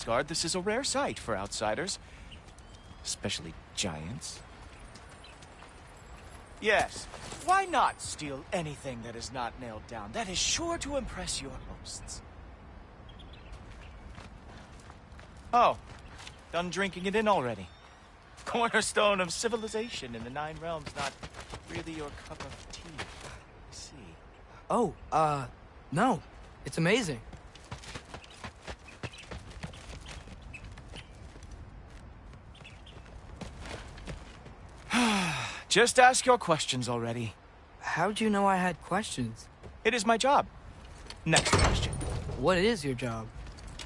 Asgard, this is a rare sight for outsiders. Especially giants. Yes, why not steal anything that is not nailed down? That is sure to impress your hosts. Oh, done drinking it in already. Cornerstone of civilization in the Nine Realms, not really your cup of tea. I see. Oh, no. It's amazing. Just ask your questions already. How'd you know I had questions? It is my job. Next question. What is your job?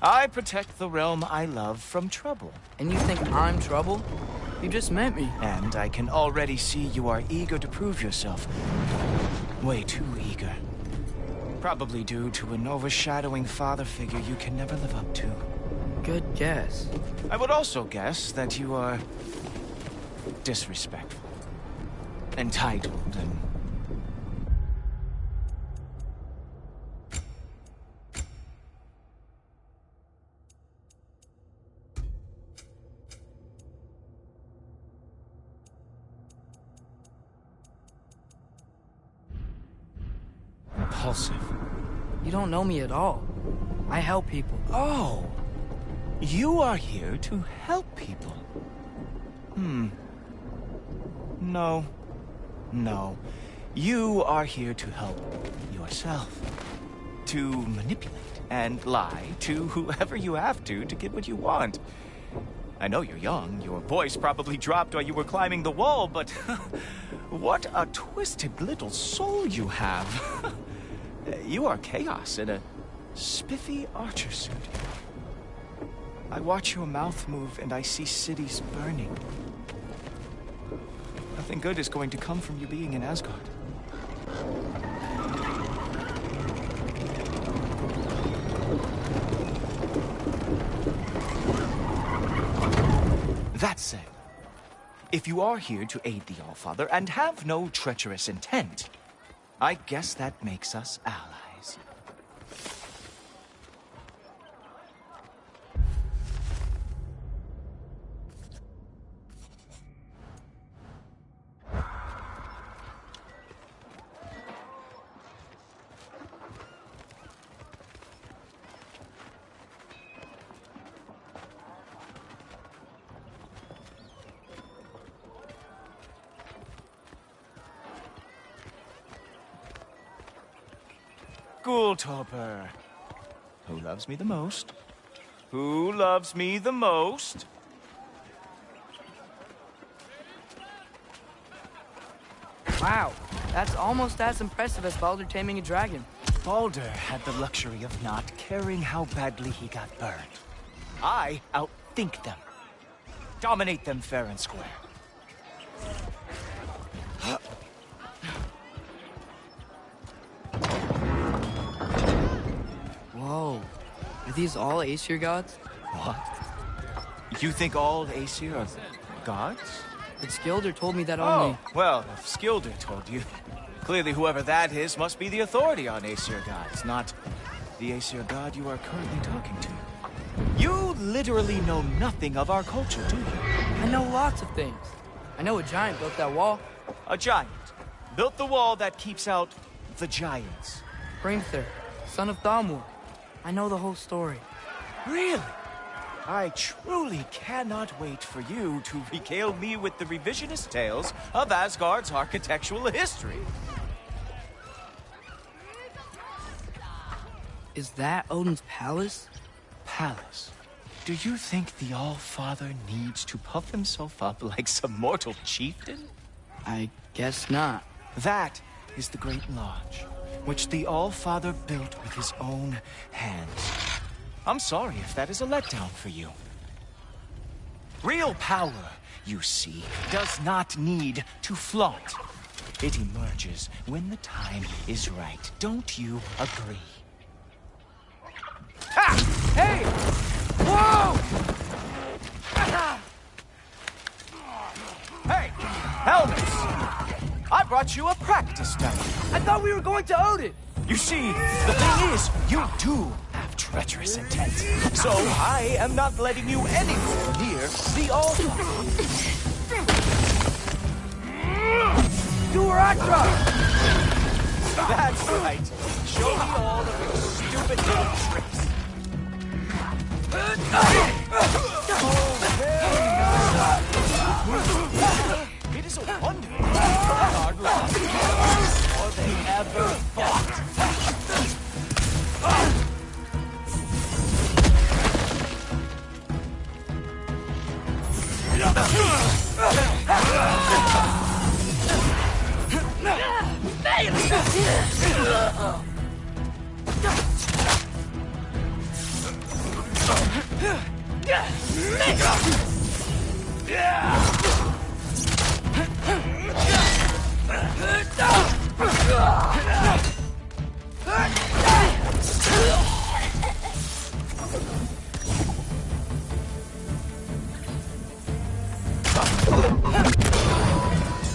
I protect the realm I love from trouble. And you think I'm trouble? You just met me. And I can already see you are eager to prove yourself. Way too eager. Probably due to an overshadowing father figure you can never live up to. Good guess. I would also guess that you are disrespectful, entitled, and impulsive. You don't know me at all. I help people. Oh, you are here to help people. No. No. You are here to help yourself. To manipulate and lie to whoever you have to get what you want. I know you're young. Your voice probably dropped while you were climbing the wall, but what a twisted little soul you have. You are chaos in a spiffy archer suit. I watch your mouth move and I see cities burning. Nothing good is going to come from you being in Asgard. That said, if you are here to aid the Allfather and have no treacherous intent, I guess that makes us allies. Ghoultoper. Who loves me the most? Who loves me the most? Wow, that's almost as impressive as Baldur taming a dragon. Baldur had the luxury of not caring how badly he got burned. I outthink them. Dominate them fair and square. Whoa. Are these all Aesir gods? What? You think all Aesir are gods? But Skilder told me that only... Oh, well, if Skilder told you, clearly whoever that is must be the authority on Aesir gods, not the Aesir god you are currently talking to. You literally know nothing of our culture, do you? I know lots of things. I know a giant built that wall. A giant built the wall that keeps out the giants. Hrimthur, son of Thamur. I know the whole story. Really? I truly cannot wait for you to regale me with the revisionist tales of Asgard's architectural history. Is that Odin's palace? Palace? Do you think the All-Father needs to puff himself up like some mortal chieftain? I guess not. That is the Great Lodge, which the All-Father built with his own hands. I'm sorry if that is a letdown for you. Real power, you see, does not need to flaunt. It emerges when the time is right. Don't you agree? Ha! Hey! Whoa! Hey! Helmets! I brought you a practice dummy. I thought we were going to Odin! You see, the thing is, you do have treacherous intent. So I am not letting you anywhere near the altar. Do her Atra! That's right. Show me all of your stupid little tricks. It is a wonder Bernard lost before they ever fought.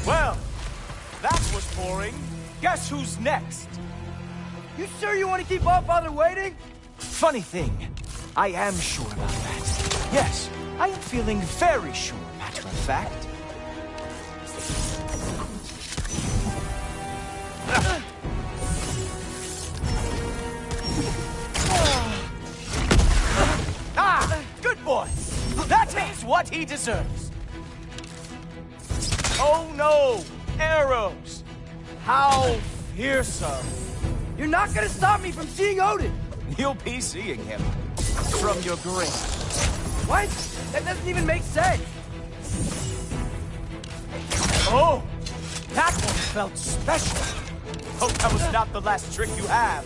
Well, that was boring. Guess who's next? You sure you want to keep All Father waiting? Funny thing, I am sure about that. Yes, I am feeling very sure, matter of fact. Ah, good boy. That is what he deserves. Oh no, arrows. How fearsome. You're not gonna stop me from seeing Odin! You'll be seeing him from your grave. What? That doesn't even make sense! Oh, that one felt special. Hope that was not the last trick you have.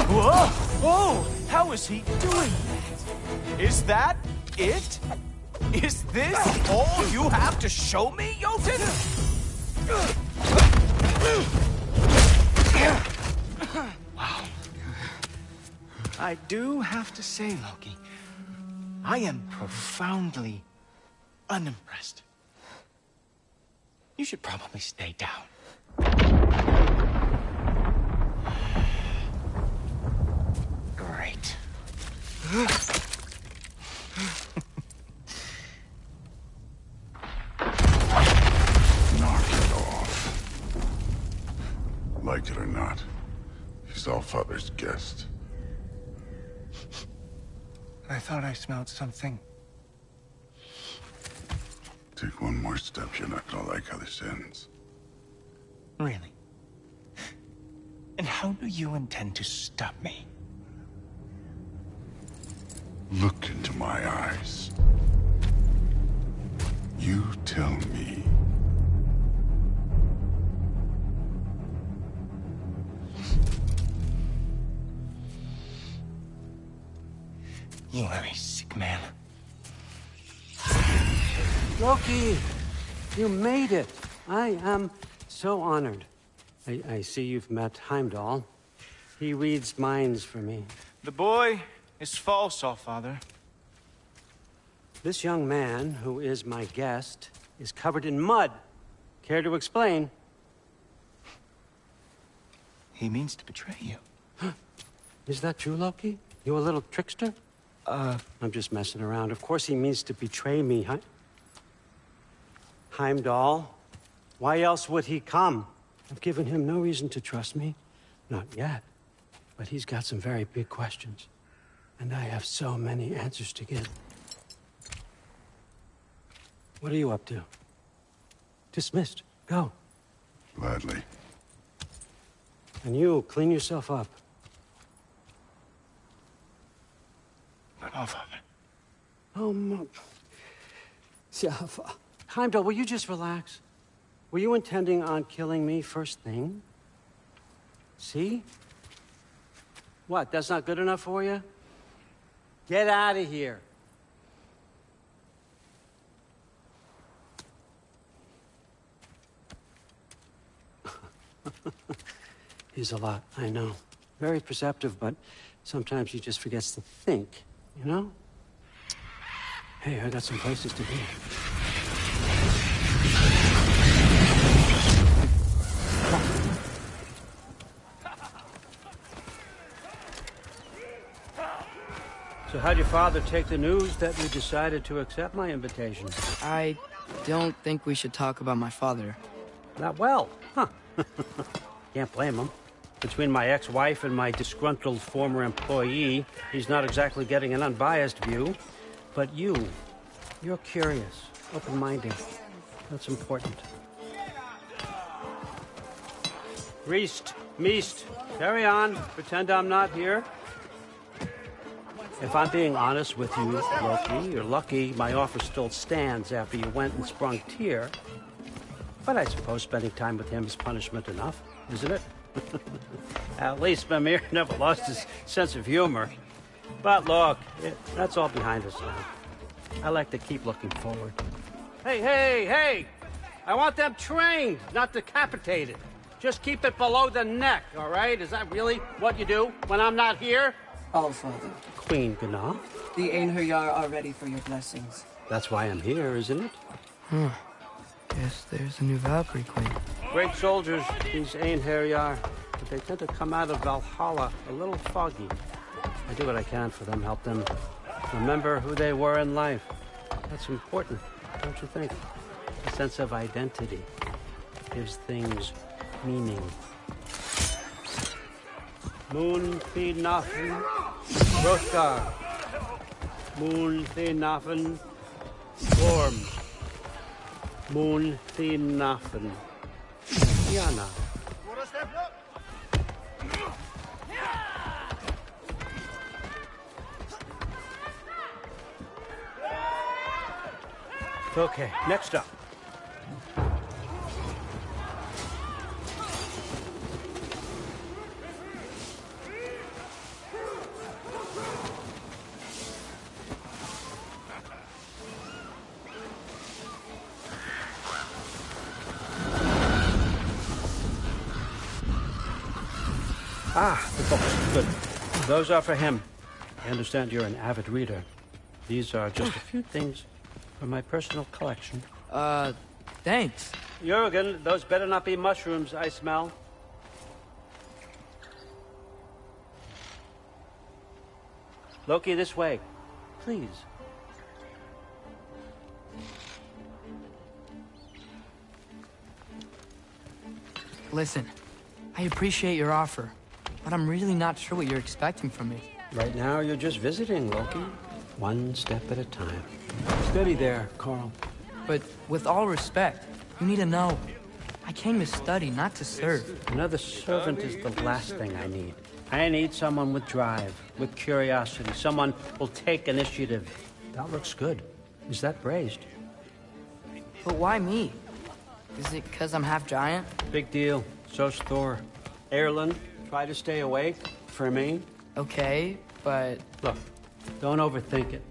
Whoa! Oh, how is he doing that? Is that it? Is this all you have to show me, Jotun? Wow. I do have to say, Loki, I am profoundly unimpressed. You should probably stay down. Great. Knock it off. Like it or not, he's Allfather's guest. I thought I smelled something. Take one more step, you're not gonna like how this ends. Really? And how do you intend to stop me? Look into my eyes. You tell me. You are a sick man. Loki, you made it. I am so honored. I see you've met Heimdall. He reads minds for me. The boy is false, Allfather. This young man, who is my guest, is covered in mud. Care to explain? He means to betray you. Is that true, Loki? You a little trickster? I'm just messing around. Of course he means to betray me, Heimdall? Why else would he come? I've given him no reason to trust me. Not yet. But he's got some very big questions. And I have so many answers to give. What are you up to? Dismissed. Go. Gladly. And you, clean yourself up. But Allfather. Oh, Heimdall, will you just relax? Were you intending on killing me first thing? See? What, that's not good enough for you? Get out of here. He's a lot, I know. Very perceptive, but sometimes he just forgets to think, you know? Hey, I got some places to be. So how'd your father take the news that you decided to accept my invitation? I don't think we should talk about my father. Not well, huh? Can't blame him. Between my ex-wife and my disgruntled former employee, he's not exactly getting an unbiased view. But you're curious, open-minded. That's important. Reist, meest, carry on. Pretend I'm not here. If I'm being honest with you, Loki, you're lucky my offer still stands after you went and sprung Tyr. But I suppose spending time with him is punishment enough, isn't it? At least Mimir never lost his sense of humor. But look, that's all behind us now. I like to keep looking forward. Hey! I want them trained, not decapitated. Just keep it below the neck, all right? Is that really what you do when I'm not here? Allfather, Queen Gná. the Einherjar are ready for your blessings. That's why I'm here, isn't it? Guess there's a new Valkyrie queen. Great soldiers, these Einherjar. But they tend to come out of Valhalla a little foggy. I do what I can for them, help them remember who they were in life. That's important, don't you think? A sense of identity gives things meaning. Moon Thinafen, Hrothgar. Moon Thinafen, Orm. Moon Thinafen, Yana. Okay, next up. The books. Good. Those are for him. I understand you're an avid reader. These are just a few things from my personal collection. Thanks. Jurgen, those better not be mushrooms I smell. Loki, this way. Please. Listen, I appreciate your offer, but I'm really not sure what you're expecting from me. Right now, you're just visiting, Loki. One step at a time. Steady there, Carl. But with all respect, you need to know, I came to study, not to serve. Another servant is the last thing I need. I need someone with drive, with curiosity, someone who'll take initiative. That looks good. Is that braised? But why me? Is it because I'm half giant? Big deal. So's Thor. Erland, try to stay awake. For me. Okay, but... Look, don't overthink it.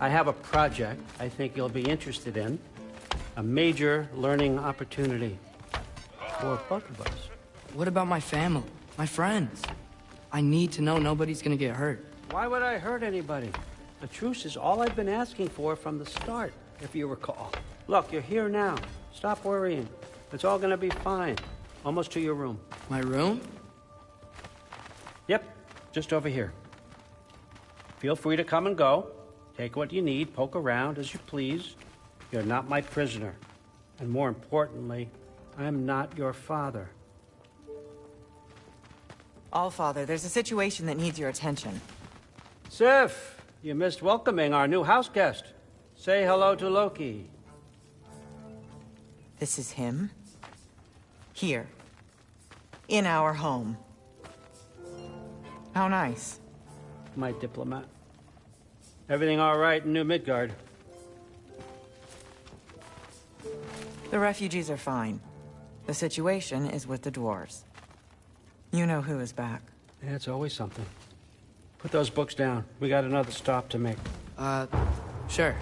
I have a project I think you'll be interested in. A major learning opportunity. For both of us. What about my family? My friends? I need to know nobody's gonna get hurt. Why would I hurt anybody? A truce is all I've been asking for from the start, if you recall. Look, you're here now. Stop worrying. It's all gonna be fine. Almost to your room. My room? Yep, just over here. Feel free to come and go. Take what you need, poke around as you please. You're not my prisoner. And more importantly, I'm not your father. Allfather, there's a situation that needs your attention. Sif, you missed welcoming our new house guest. Say hello to Loki. This is him. Here. In our home. How nice. My diplomat. Everything all right in New Midgard? The refugees are fine. The situation is with the dwarves. You know who is back. Yeah, it's always something. Put those books down. We got another stop to make. Sure.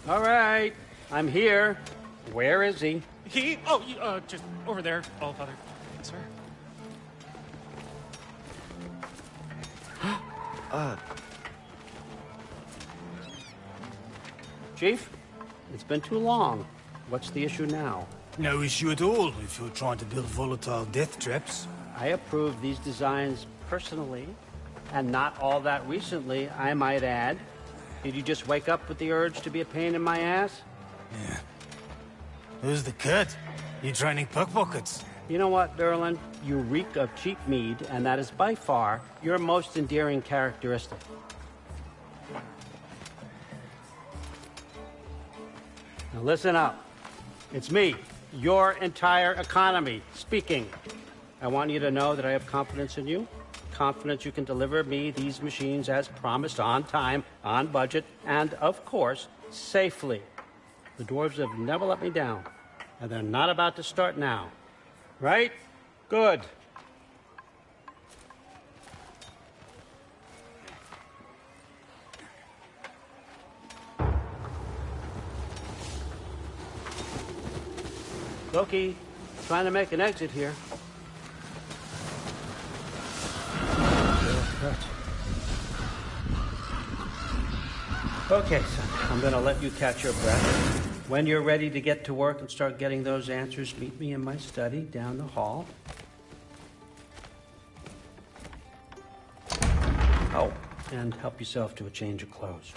All right, I'm here. Where is he? Just over there, All Father. Sir? Chief, it's been too long. What's the issue now? No issue at all if you're trying to build volatile death traps. I approved these designs personally, and not all that recently, I might add. Did you just wake up with the urge to be a pain in my ass? Yeah. Who's the cut? You training pickpockets? You know what, Derlin? You reek of cheap mead, and that is by far your most endearing characteristic. Now listen up. It's me, your entire economy, speaking. I want you to know that I have confidence in you. Confidence you can deliver me these machines as promised, on time, on budget, and, of course, safely. The dwarves have never let me down, and they're not about to start now. Right? Good. Loki, trying to make an exit here. Okay, son, I'm gonna let you catch your breath. When you're ready to get to work and start getting those answers, meet me in my study down the hall. Oh, and help yourself to a change of clothes.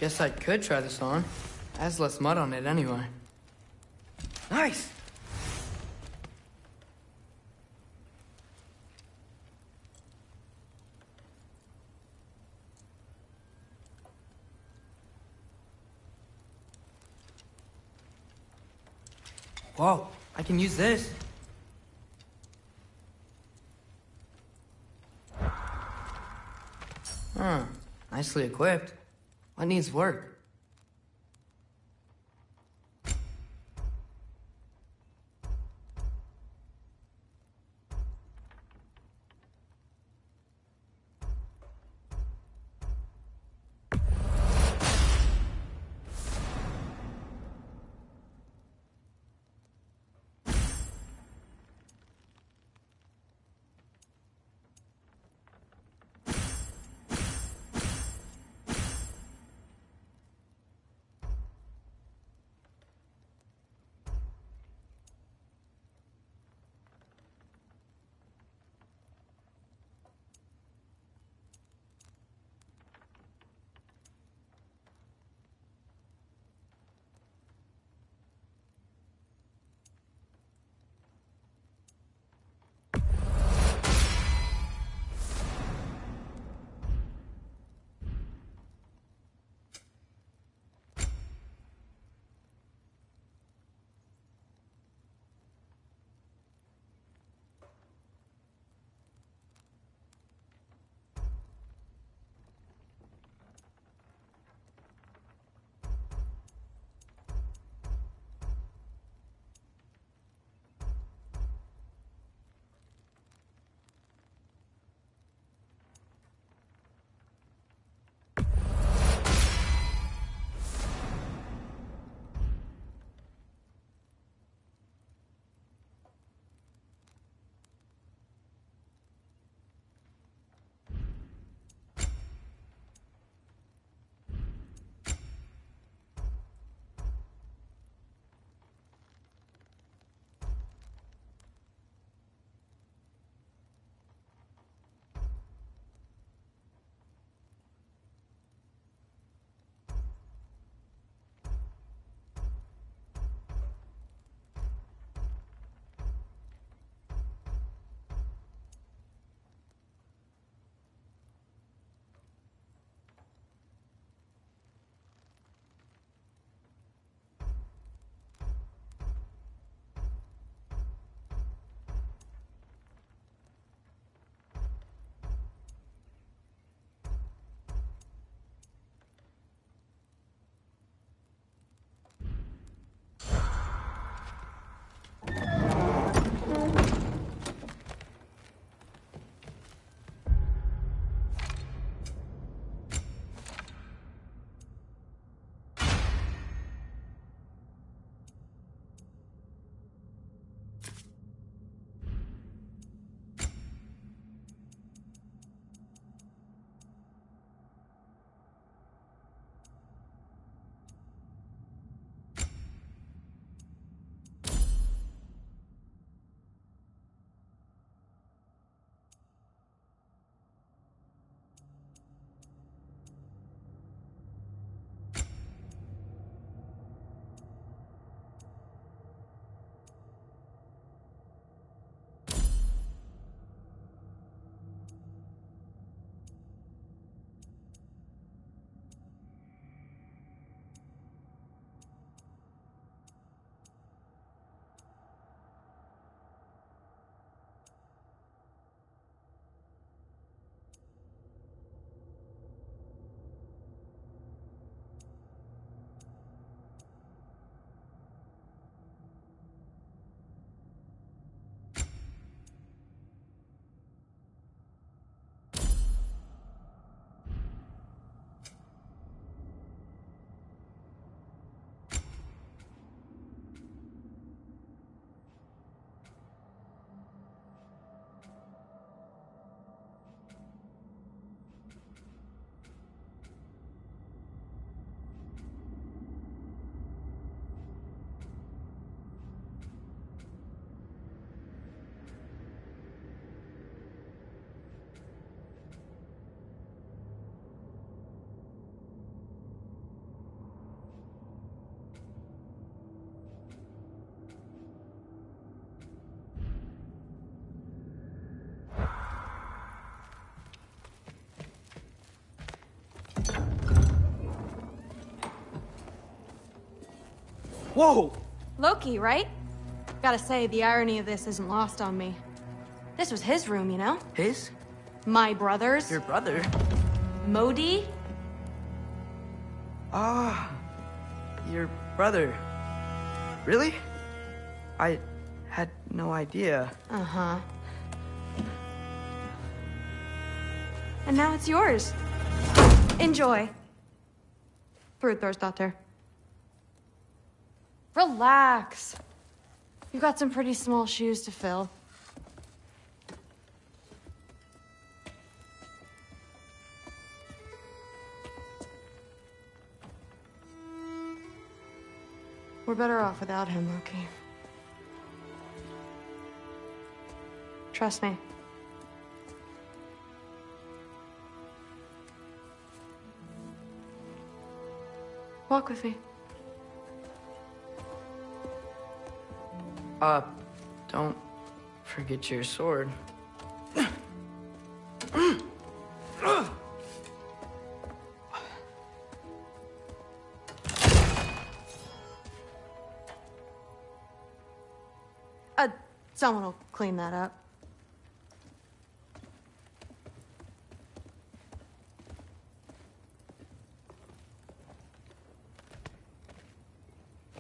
Guess I could try this on. It has less mud on it anyway. Nice! Whoa, I can use this. Huh, nicely equipped. What needs work? Whoa! Loki, right? Gotta say, the irony of this isn't lost on me. This was his room, you know? His? My brother's. Your brother? Modi? Ah, your brother. Really? I had no idea. Uh-huh. And now it's yours. Enjoy. Brudthor's Relax. You've got some pretty small shoes to fill. We're better off without him, Loki. Trust me. Walk with me. Don't forget your sword. Someone will clean that up.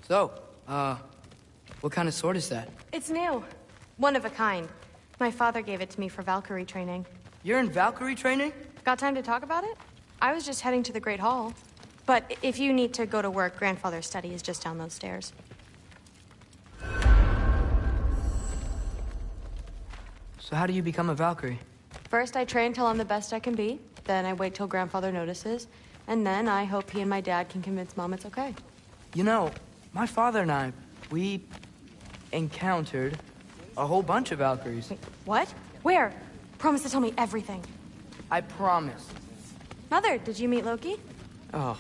So, what kind of sword is that? It's new. One of a kind. My father gave it to me for Valkyrie training. You're in Valkyrie training? Got time to talk about it? I was just heading to the Great Hall. But if you need to go to work, Grandfather's study is just down those stairs. So how do you become a Valkyrie? First, I train till I'm the best I can be. Then I wait till Grandfather notices. And then I hope he and my dad can convince Mom it's okay. You know, my father and I, we encountered a whole bunch of Valkyries. Wait, what? Where? Promise to tell me everything. I promise. Mother, did you meet Loki? Oh,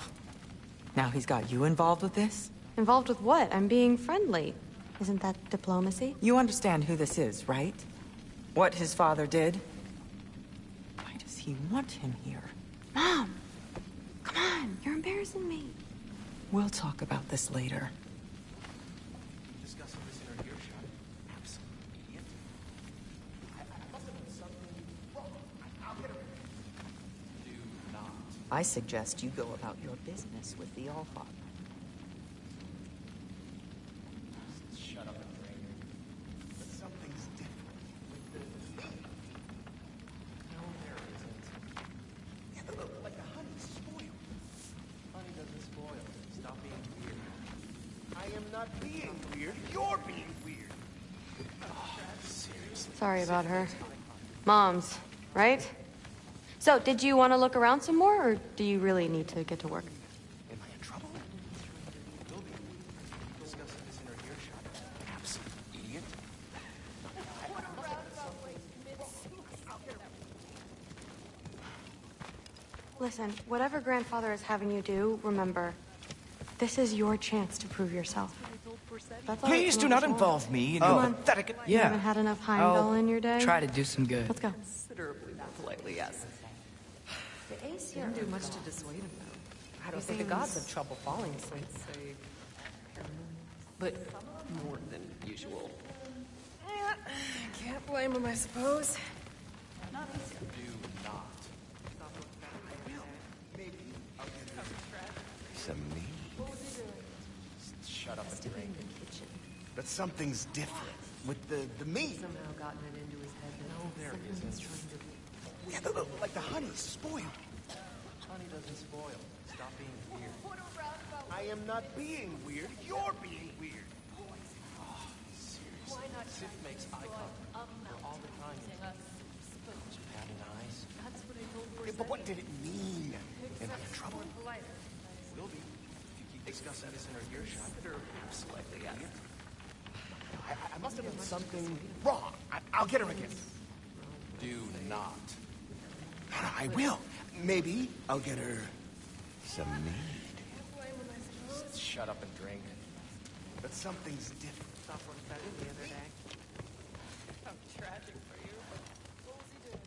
now he's got you involved with this? Involved with what? I'm being friendly. Isn't that diplomacy? You understand who this is, right? What his father did? Why does he want him here? Mom! Come on, you're embarrassing me. We'll talk about this later. I suggest you go about your business with the Allfather. Shut up and drink. But something's different with the meat. No, there isn't. Yeah, like the honey's spoiled. Honey doesn't spoil. Stop being weird. I am not being weird. You're being weird. Oh, seriously. Sorry about her. Mom's, right? So, did you want to look around some more, or do you really need to get to work? Am I in trouble? We'll be discussing this in our earshot. Absolute idiot. Listen, whatever Grandfather is having you do, remember, this is your chance to prove yourself. That's all. Please do not involve me in your pathetic... You haven't had enough Heimdall in your day? Try to do some good. Let's go. Considerably more politely, yes. The ace Didn't do much to dissuade him, though. I don't think the gods have trouble falling asleep. I'd say, but more than usual. Can't blame him, I suppose. Do not. Maybe I'll get some meat. Shut up and drink. But something's different with the meat. Somehow gotten it into his head that No, there isn't. Yeah, like the honey's spoiled. Honey doesn't spoil. Stop being weird. I am not being weird. You're being weird. Oh, seriously. Sif makes eye contact all the time. Those patting eyes. That's what I told Yeah, but what did it mean? Am I in trouble? Will be. If you keep discussing this in our earshot. slightly, yes. I must have done something wrong. I'll get her again. Do not. I will. Maybe I'll get her some mead. Shut up and drink. But something's different. Stop what I did the other day. How tragic for you. What was he doing?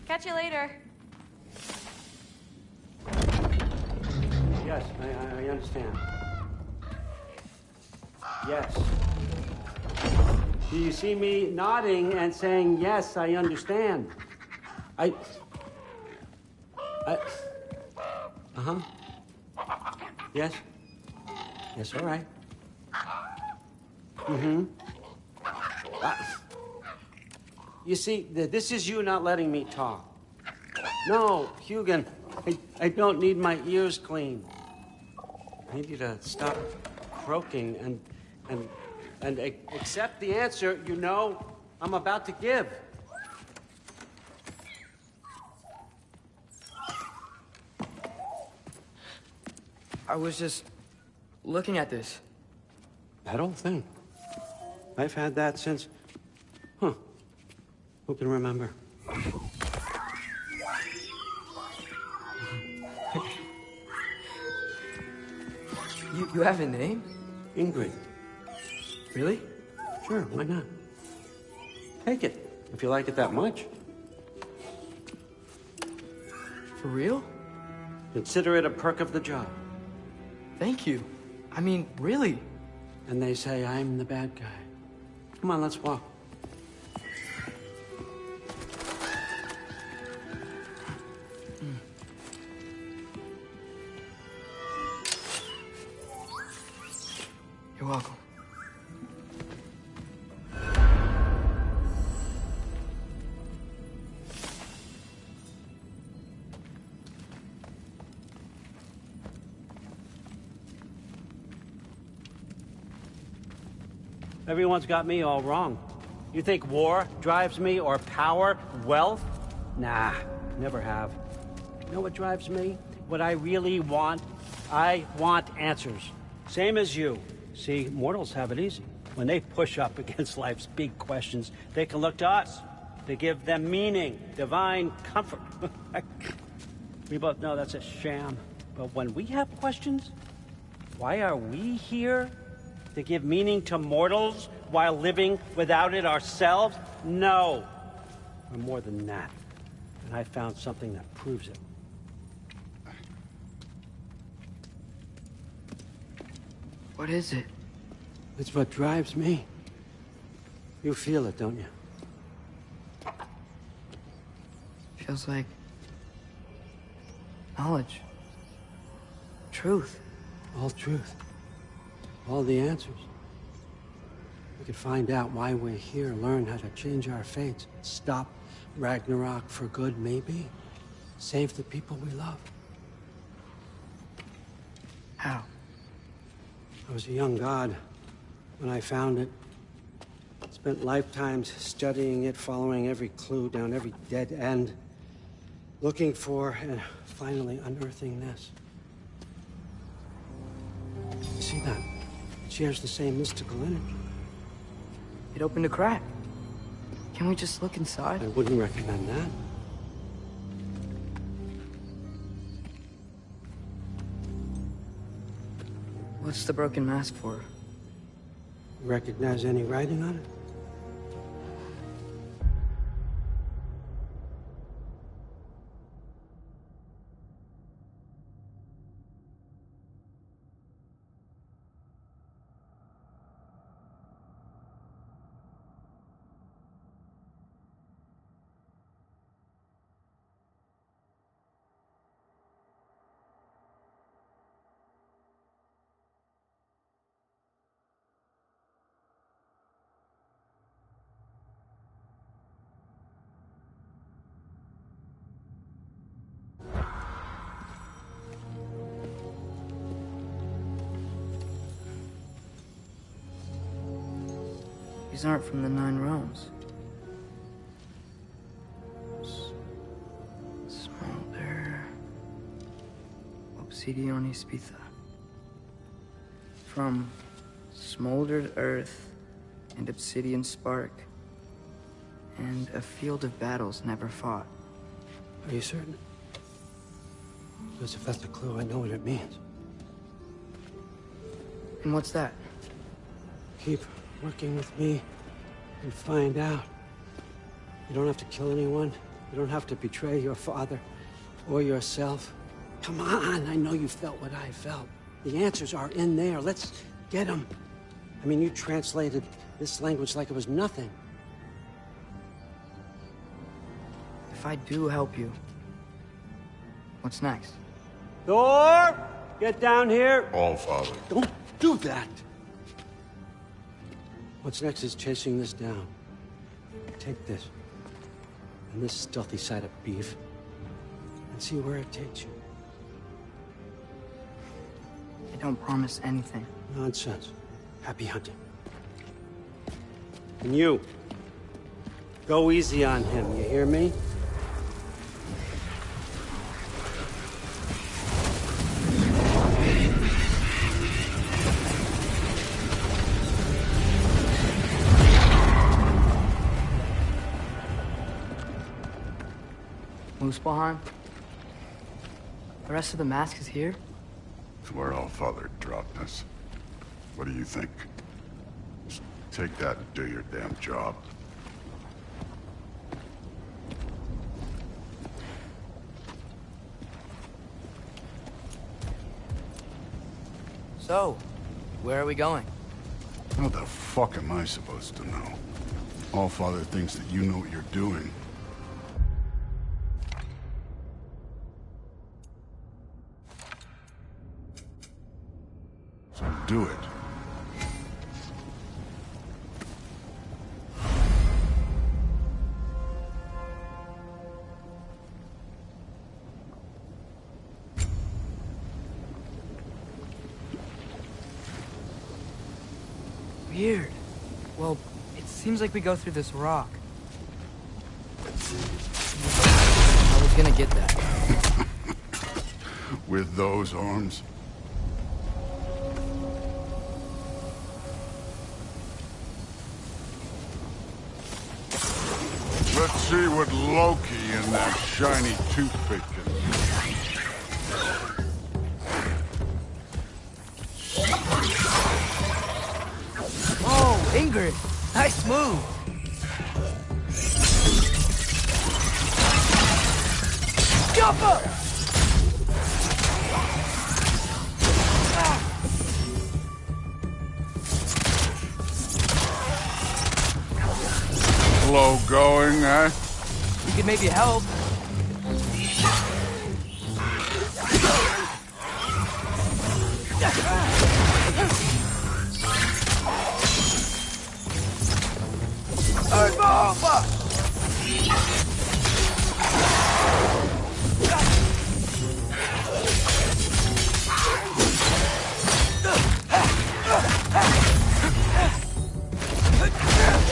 Catch you later. Yes, I understand. Yes. Do you see me nodding and saying, yes, I understand? Uh-huh. Yes? Yes, all right. Mm-hmm. You see, this is you not letting me talk. No, Hugan, I don't need my ears cleaned. I need you to stop croaking and accept the answer you know I'm about to give. I was just looking at this. That old thing. I've had that since... Huh. Who can remember? You have a name? Ingrid. Really? Sure, why not? Take it, if you like it that much. For real? Consider it a perk of the job. Thank you. I mean, really. And they say I'm the bad guy. Come on, let's walk. You're welcome. Everyone's got me all wrong. You think war drives me, or power, wealth? Nah, never have. You know what drives me? What I really want? I want answers. Same as you. See, mortals have it easy. When they push up against life's big questions, they can look to us. They give them meaning, divine comfort. We both know that's a sham. But when we have questions, why are we here? To give meaning to mortals while living without it ourselves? No. We're more than that. And I found something that proves it. What is it? It's what drives me. You feel it, don't you? Feels like knowledge. Truth. All truth. All the answers. We could find out why we're here, learn how to change our fates, stop Ragnarok for good, maybe. Save the people we love. How? I was a young god when I found it. Spent lifetimes studying it, following every clue down every dead end, looking for and finally unearthing this. You see that? It shares the same mystical energy. It opened a crack. Can we just look inside? I wouldn't recommend that. What's the broken mask for? Recognize any writing on it? These aren't from the Nine Realms. Smolder. Obsidion Ispitha. From smoldered earth and obsidian spark, and a field of battles never fought. Are you certain? Because if that's a clue, I know what it means. And what's that? Keep working with me and find out. You don't have to kill anyone. You don't have to betray your father or yourself. Come on, I know you felt what I felt. The answers are in there. Let's get them. I mean, you translated this language like it was nothing. If I do help you, what's next? Thor! Get down here! All Father. Don't do that! What's next is chasing this down. Take this, and this stealthy side of beef, and see where it takes you. I don't promise anything. Nonsense. Happy hunting. And you, go easy on him, you hear me? Muspelheim? The rest of the mask is here? It's where All Father dropped us. What do you think? Just take that and do your damn job. So, where are we going? What the fuck am I supposed to know? All Father thinks that you know what you're doing. So do it. Weird. Well, it seems like we go through this rock. I was gonna get that. With those arms? Let's see what Loki and that shiny toothpick can do. Oh, Ingrid! Nice move! Jump up! Slow going, eh? We could maybe help.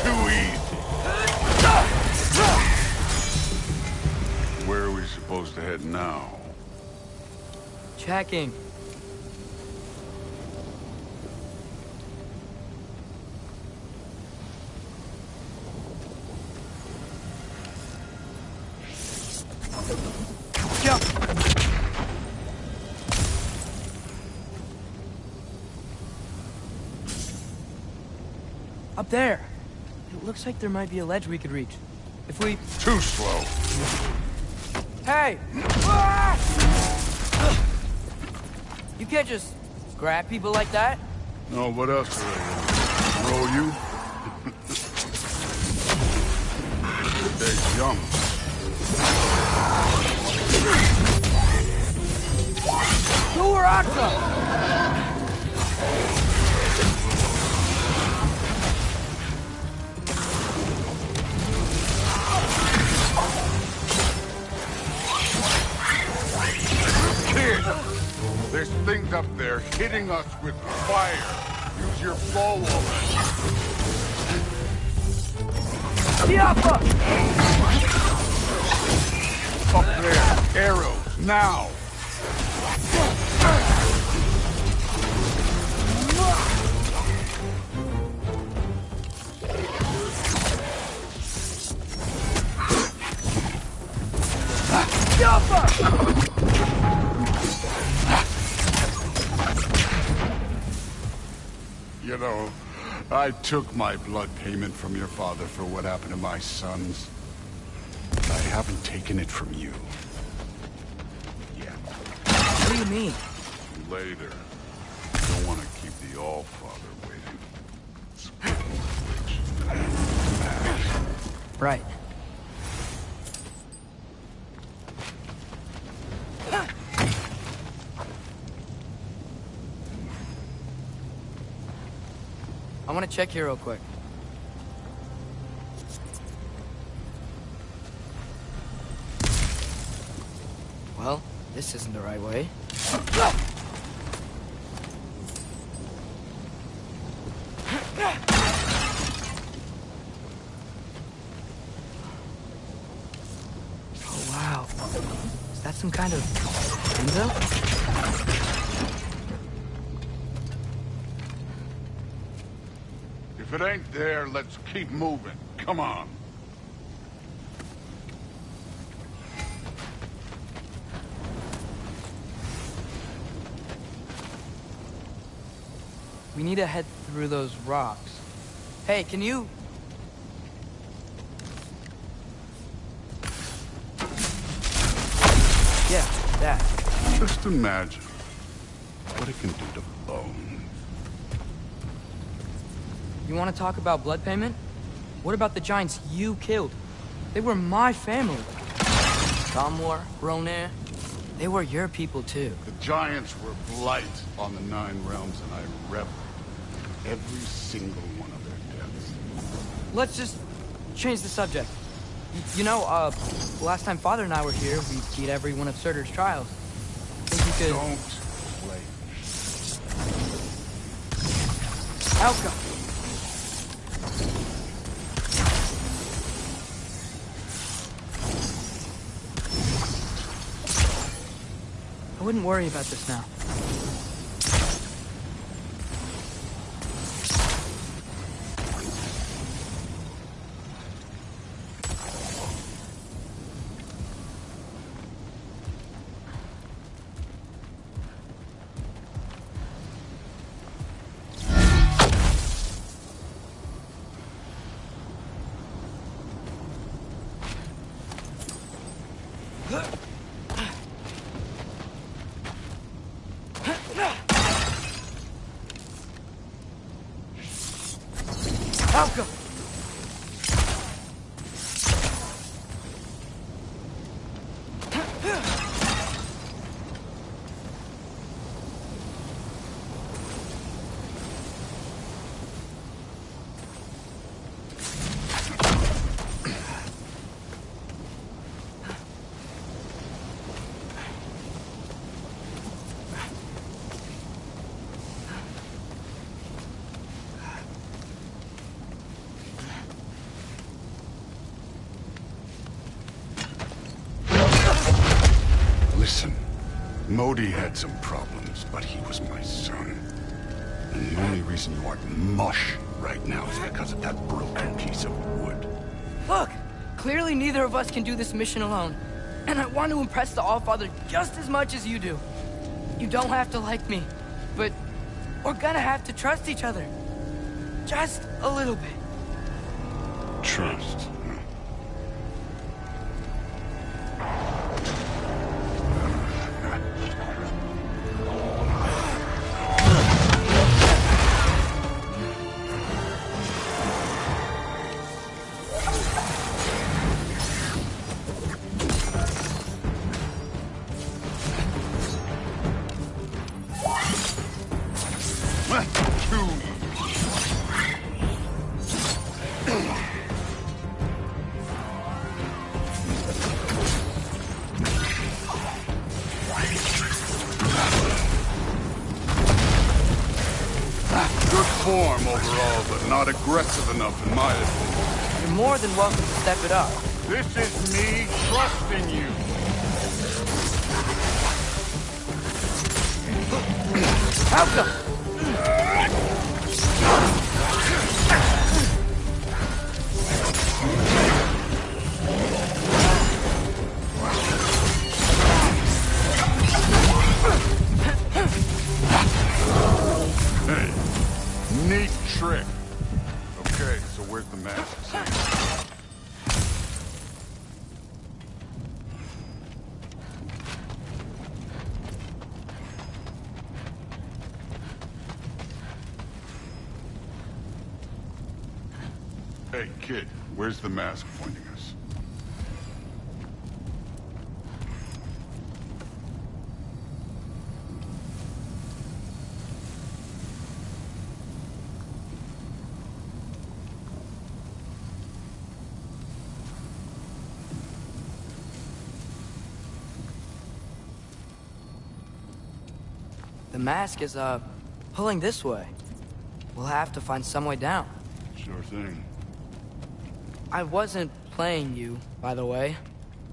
Too easy. Where are we supposed to head now? Checking. Jump! Up there. It looks like there might be a ledge we could reach. If we... Too slow. Hey! You can't just grab people like that. No, what else are they gonna roll you? They're young. Go where I come! Kid! There's things up there hitting us with fire. Use your bow already. Up there. Arrows. Now. You know, I took my blood payment from your father for what happened to my sons. I haven't taken it from you. Yet. What do you mean? Later. Don't want to keep the Allfather waiting. Speaking of which, Right. I want to check here real quick. Well, this isn't the right way. Oh, wow. Is that some kind of window? if it ain't there, let's keep moving. Come on. We need to head through those rocks. Hey, can you... Yeah, that. Just imagine what it can do to bone. You want to talk about blood payment? What about the giants you killed? They were my family. Gamor, Roner, they were your people too. The giants were blight on the 9 realms, and I reveled every single one of their deaths. Let's just change the subject. You know, last time Father and I were here, we beat every one of Surtur's trials. Think you could... Don't play. Alka! I wouldn't worry about this now. Alka! Listen, Modi had some problems, but he was my son. And the only reason you aren't mush right now is because of that broken piece of wood. Look! Clearly neither of us can do this mission alone. And I want to impress the Allfather just as much as you do. You don't have to like me, but we're gonna have to trust each other. Just a little bit. Trust. Form overall, but not aggressive enough in my opinion. You're more than welcome to step it up. This is me trusting you. Alka! Neat trick. Okay, so where's the mask? Hey, kid, where's the mask pointing us? The mask is, pulling this way. We'll have to find some way down. Sure thing. I wasn't playing you, by the way.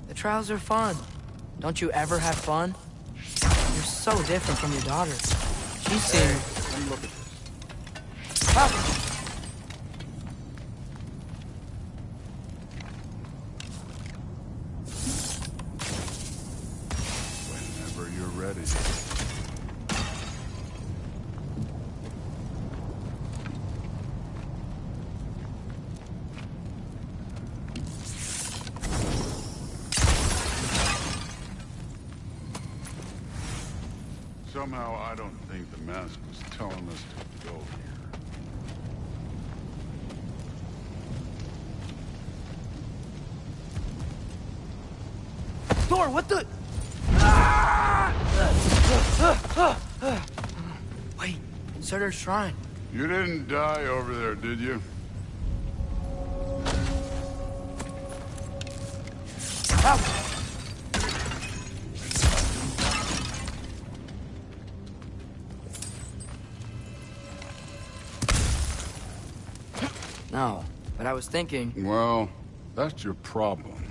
The trials are fun. Don't you ever have fun? You're so different from your daughter. She seems... Let me look at this. How? Whenever you're ready. Somehow, I don't think the mask was telling us to go here. Thor, what the... Wait, Surtur's shrine. You didn't die over there, did you? No, but I was thinking... Well, that's your problem.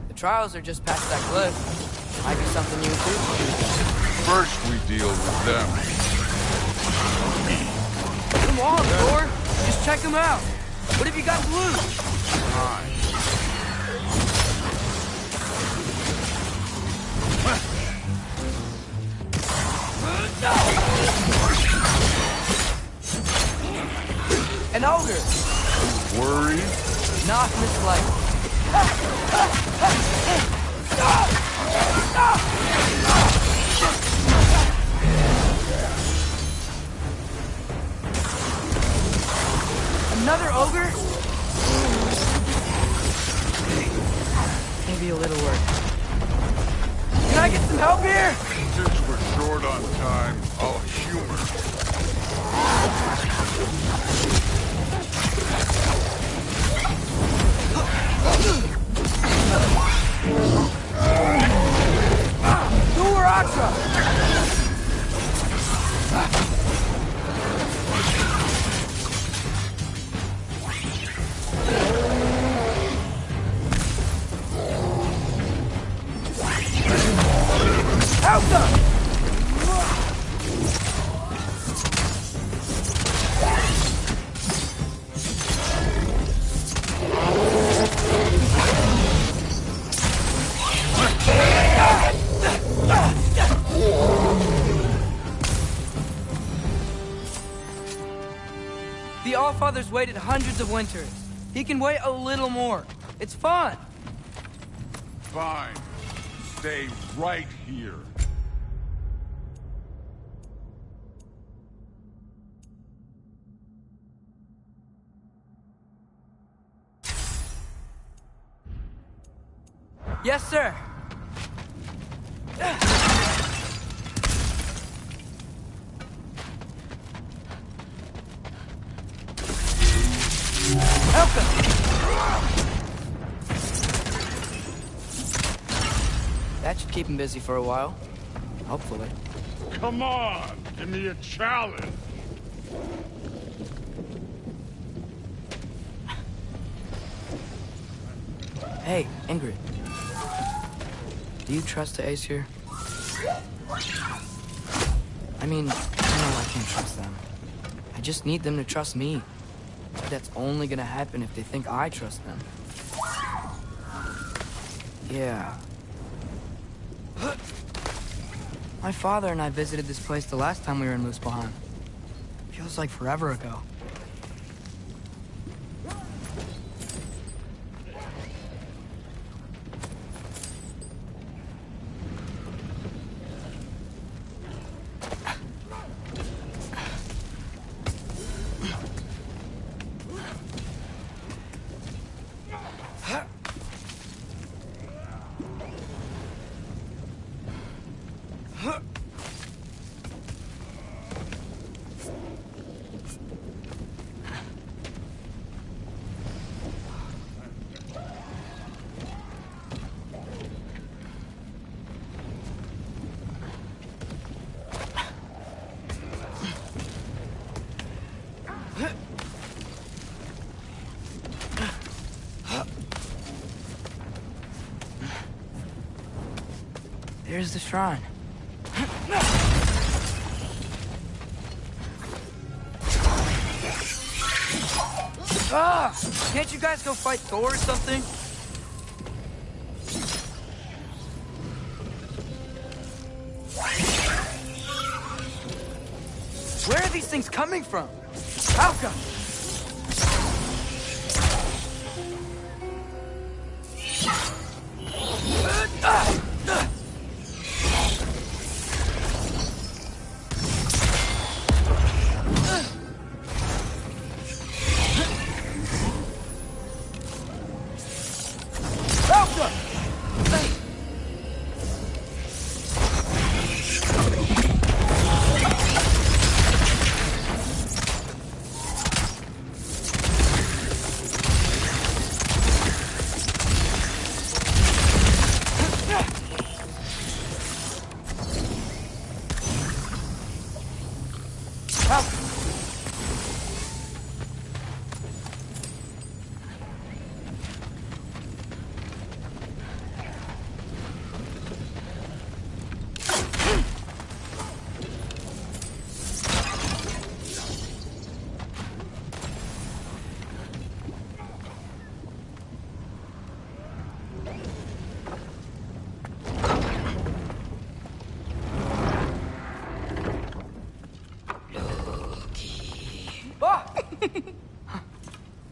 The trials are just past that cliff. Might be something you do. First, we deal with them. Come on, Thor! Just check them out! What have you got to lose? Fine. An ogre! Worried? Not in this life. Another ogre? Maybe a little work. Can I get some help here? Since we're short on time, I'll humor. The Allfather's waited hundreds of winters. He can wait a little more. It's fun. Fine. Stay right here. Yes, sir. Help him! That should keep him busy for a while. Hopefully. Come on! Give me a challenge! Hey, Ingrid. Do you trust the Aesir? I mean, I know I can't trust them. I just need them to trust me. But that's only gonna happen if they think I trust them. Yeah. My father and I visited this place the last time we were in Muspelheim. Feels like forever ago. Here's the shrine. Ah! Can't you guys go fight Thor or something? Where are these things coming from? Alka!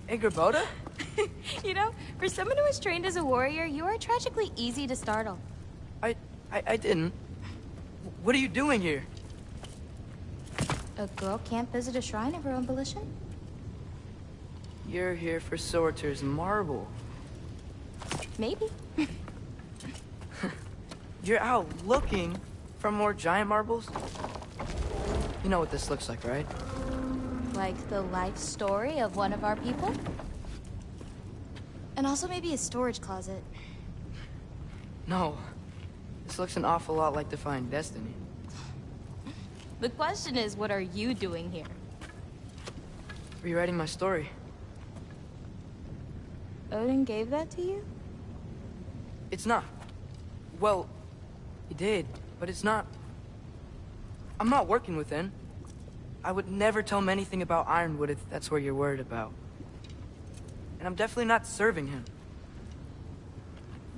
Hey, Gerboda? You know, for someone who was trained as a warrior, you are tragically easy to startle. I didn't. What are you doing here? A girl can't visit a shrine of her own volition? You're here for Sorter's marble. Maybe. You're out looking for more giant marbles? You know what this looks like, right? Like the life story of one of our people? And also maybe a storage closet. No. This looks an awful lot like Defying Destiny. The question is, what are you doing here? Rewriting my story. Odin gave that to you? It's not. Well, he did, but it's not. I'm not working with him. I would never tell him anything about Ironwood if that's what you're worried about. And I'm definitely not serving him.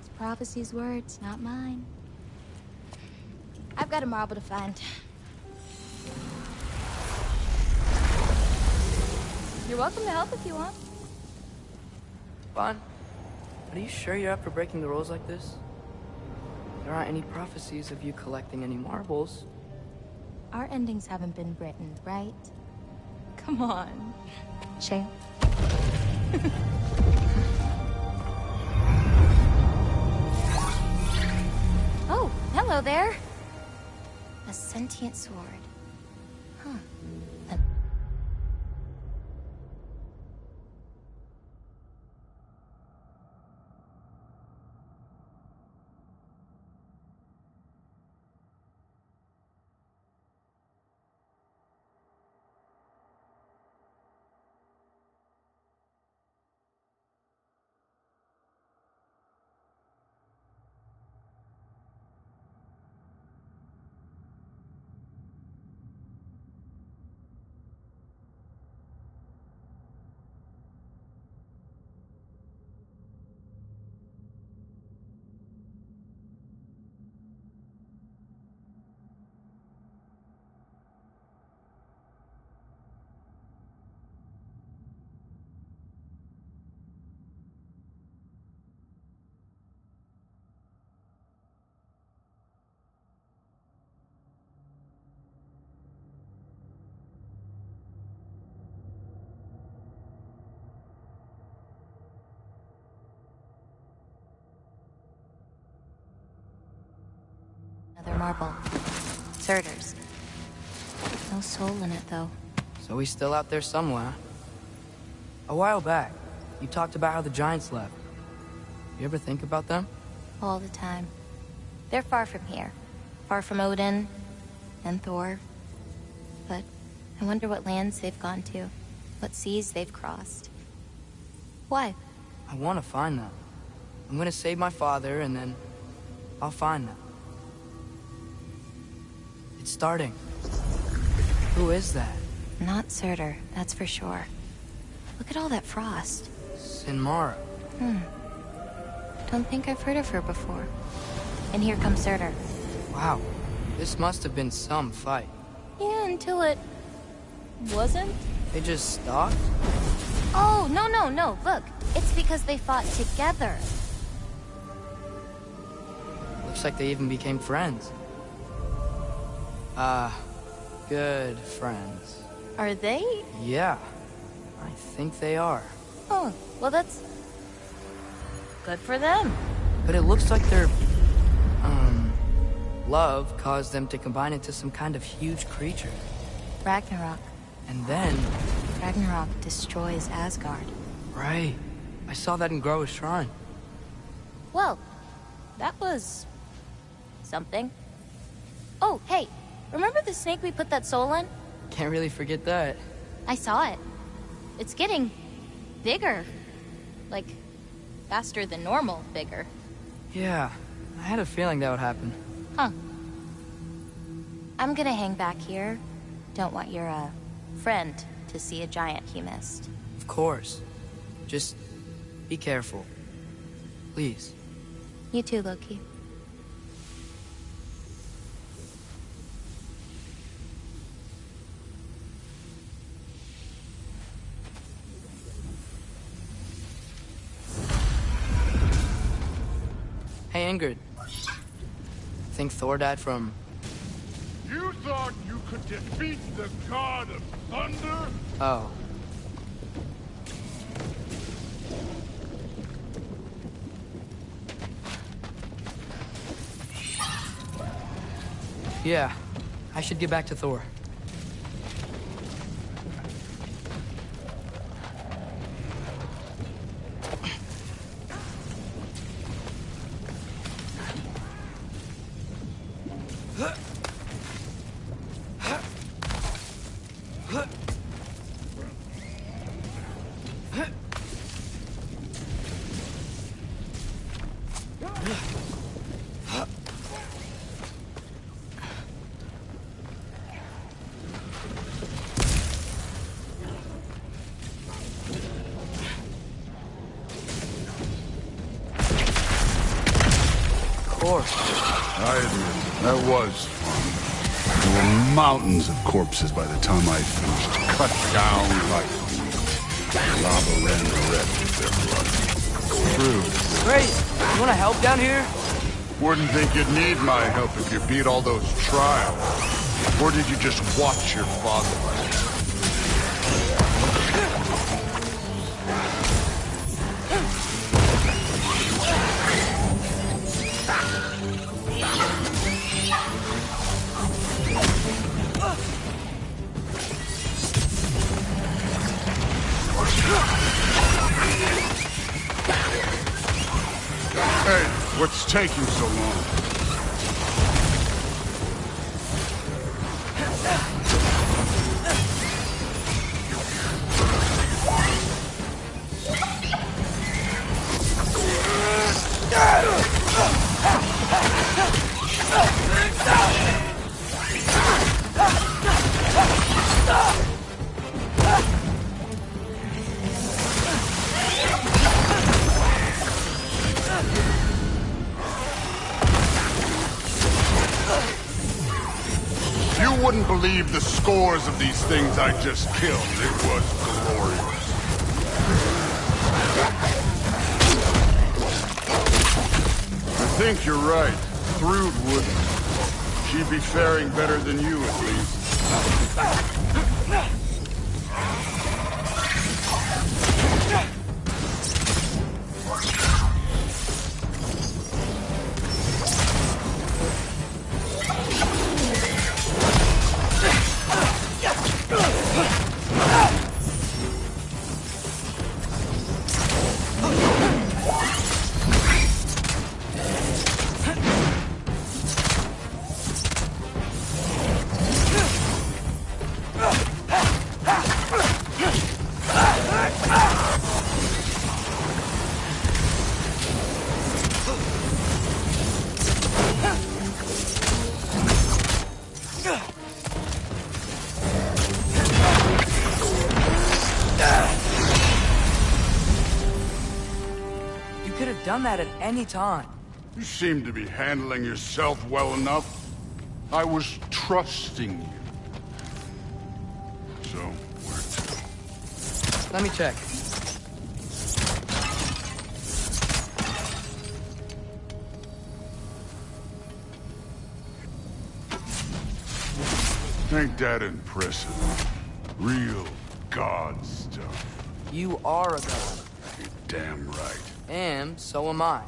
It's prophecy's words, not mine. I've got a marble to find. You're welcome to help if you want. Bon, are you sure you're up for breaking the rules like this? There aren't any prophecies of you collecting any marbles. Our endings haven't been written, right? Come on. Shale. Oh, hello there. A sentient sword. Huh. Another marble. Surtur's. No soul in it, though. So he's still out there somewhere. A while back, you talked about how the giants left. You ever think about them? All the time. They're far from here. Far from Odin and Thor. But I wonder what lands they've gone to. What seas they've crossed. Why? I want to find them. I'm gonna save my father, and then I'll find them. It's starting. Who is that? Not Surtur, that's for sure. Look at all that frost. Sinmara. Don't think I've heard of her before. And here comes Surtur. Wow. This must have been some fight. Yeah, until it... wasn't? They just stopped? Oh, no. Look, it's because they fought together. Looks like they even became friends. Good friends. Are they? Yeah, I think they are. Oh, well that's... good for them. But it looks like their, love caused them to combine into some kind of huge creature. Ragnarok. And then... Ragnarok destroys Asgard. Right. I saw that in Groa's shrine. Well, that was... something. Oh, hey, remember the snake we put that soul in? Can't really forget that. I saw it. It's getting... bigger. Like, faster than normal bigger. Yeah, I had a feeling that would happen. Huh. I'm gonna hang back here. Don't want your, friend to see a giant he missed. Of course. Just be careful. Please. You too, Loki. Hey, Ingrid. Think Thor died from... You thought you could defeat the god of thunder? Oh. Yeah, I should get back to Thor. I admit, that was fun. There were mountains of corpses by the time I finished. Cut down like weeds. Lava ran red with their blood. True. Great! You wanna help down here? Wouldn't think you'd need my help if you beat all those trials. Or did you just watch your father? Hey, what's taking so long? You wouldn't believe the scores of these things I just killed. It was glorious. I think you're right. Thrud wouldn't. She'd be faring better than you, at least. done that at any time. You seem to be handling yourself well enough. I was trusting you. So, where to? Let me check. Ain't that impressive? Real god stuff. You are a god. You're damn right. And so am I.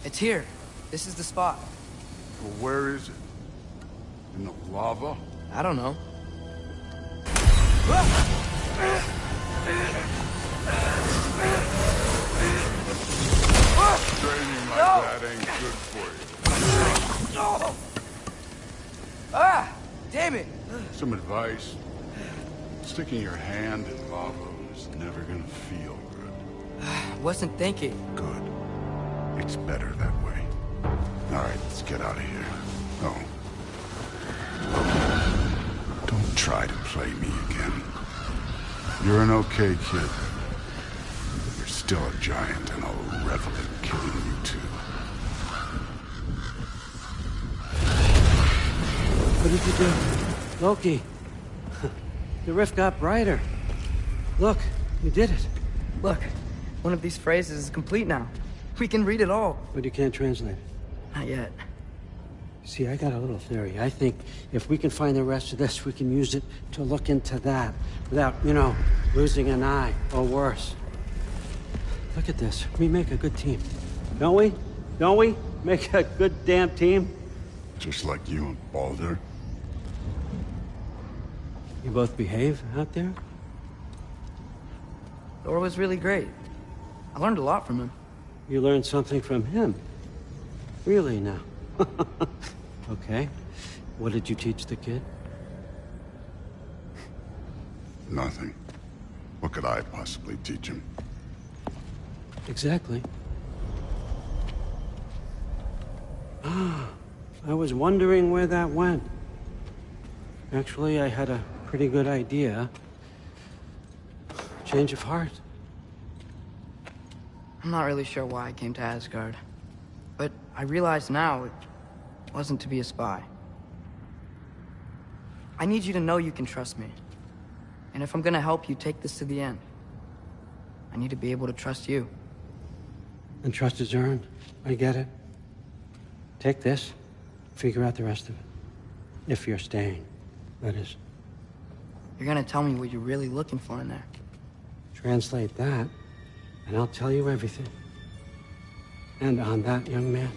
It's here. This is the spot. Well, where is it? In the lava? I don't know. Training like that ain't good for you. Ah! Damn it! Some advice. Sticking your hand in lava is never gonna feel good. Wasn't thinking. Good. It's better that way. All right, let's get out of here. Oh. Don't try to play me again. You're an okay kid. But you're still a giant, and I'll revel in killing you too. What did you do? Loki. The rift got brighter. Look, you did it. Look, one of these phrases is complete now. We can read it all. But you can't translate it. Not yet. See, I got a little theory. I think if we can find the rest of this, we can use it to look into that without, losing an eye or worse. Look at this. We make a good team. Don't we? Don't we? Make a good damn team? Just like you and Baldur. You both behave out there? Thor was really great. I learned a lot from him. You learned something from him? Really now? Okay. What did you teach the kid? Nothing. What could I possibly teach him? Exactly. I was wondering where that went. Actually, I had a pretty good idea. Change of heart. I'm not really sure why I came to Asgard. But I realize now it wasn't to be a spy. I need you to know you can trust me. And if I'm gonna help you take this to the end, I need to be able to trust you. And trust is earned. I get it. Take this, figure out the rest of it. If you're staying, that is. You're gonna tell me what you're really looking for in there. Translate that, and I'll tell you everything. And on that, young man,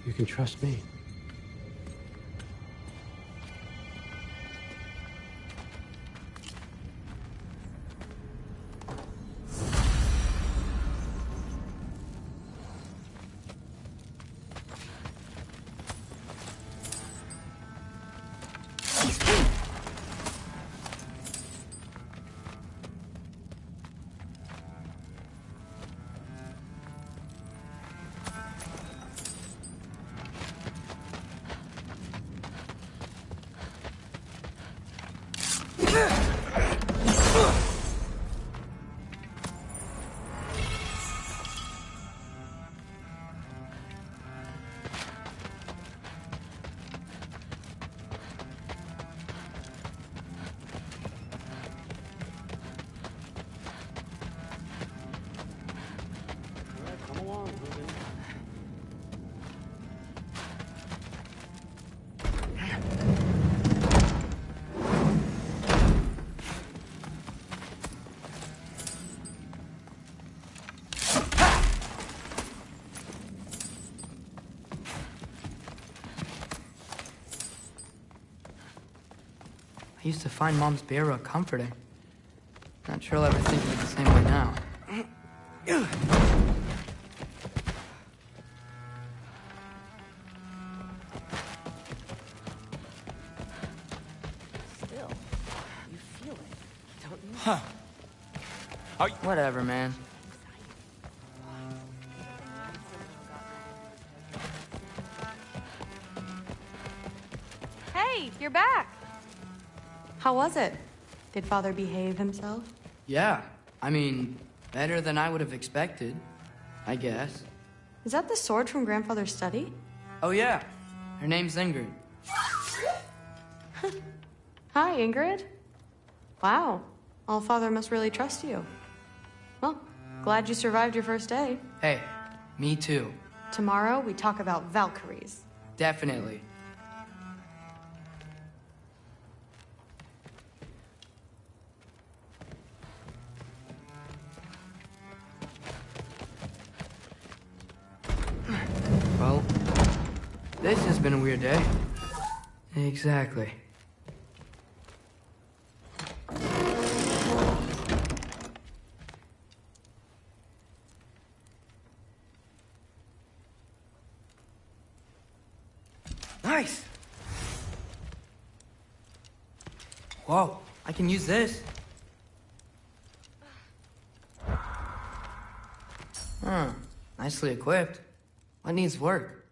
you can trust me. I used to find Mom's Beira comforting. Not sure I'll ever think of it the same way now. Still, you feel it, don't you? Huh. Whatever, man. Hey, you're back. How was it? Did Father behave himself? Yeah, I mean, better than I would have expected, I guess. Is that the sword from Grandfather's study? Oh yeah, her name's Ingrid. Hi, Ingrid. Wow, Allfather must really trust you. Well, glad you survived your first day. Hey, me too. Tomorrow, we talk about Valkyries. Definitely. Well, this has been a weird day. Exactly. Nice! Whoa, I can use this. Nicely equipped. What needs work?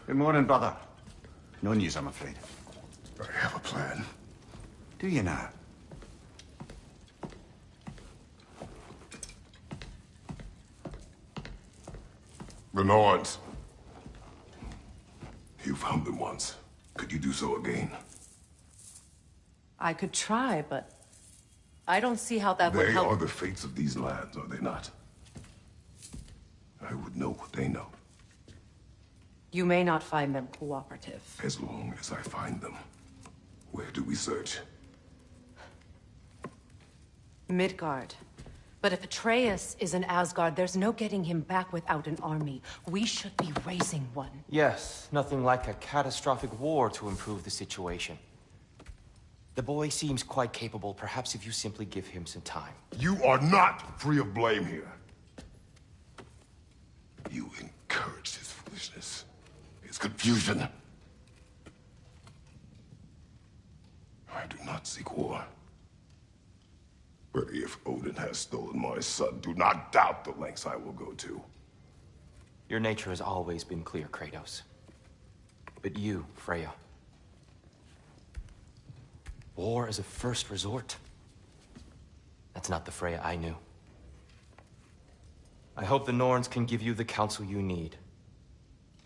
Good morning, brother. No news, I'm afraid. I have a plan. Do you now? The Norns. You found them once. Could you do so again? I could try, but I don't see how that would They help. are the fates of these lands, are they not? I would know what they know. You may not find them cooperative. As long as I find them. Where do we search? Midgard. But if Atreus is in Asgard, there's no getting him back without an army. We should be raising one. Yes, nothing like a catastrophic war to improve the situation. The boy seems quite capable. Perhaps if you simply give him some time. You are not free of blame here. You encouraged his foolishness. His confusion. I do not seek war. But if Odin has stolen my son, do not doubt the lengths I will go to. Your nature has always been clear, Kratos. but you, Freya. War is a first resort. That's not the Freya I knew. I hope the Norns can give you the counsel you need.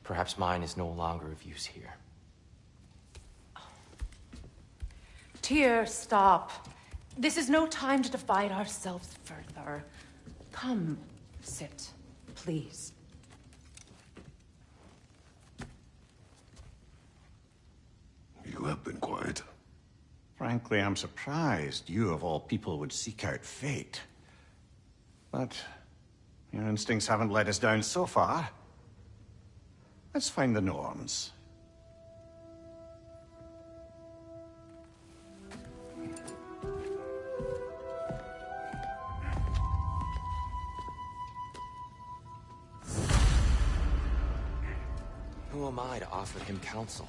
Perhaps mine is no longer of use here. Tyr, stop. This is no time to divide ourselves further. Come, sit, please. You have been quiet. Frankly, I'm surprised you, of all people, would seek out fate. But your instincts haven't let us down so far. Let's find the Norns. Who am I to offer him counsel?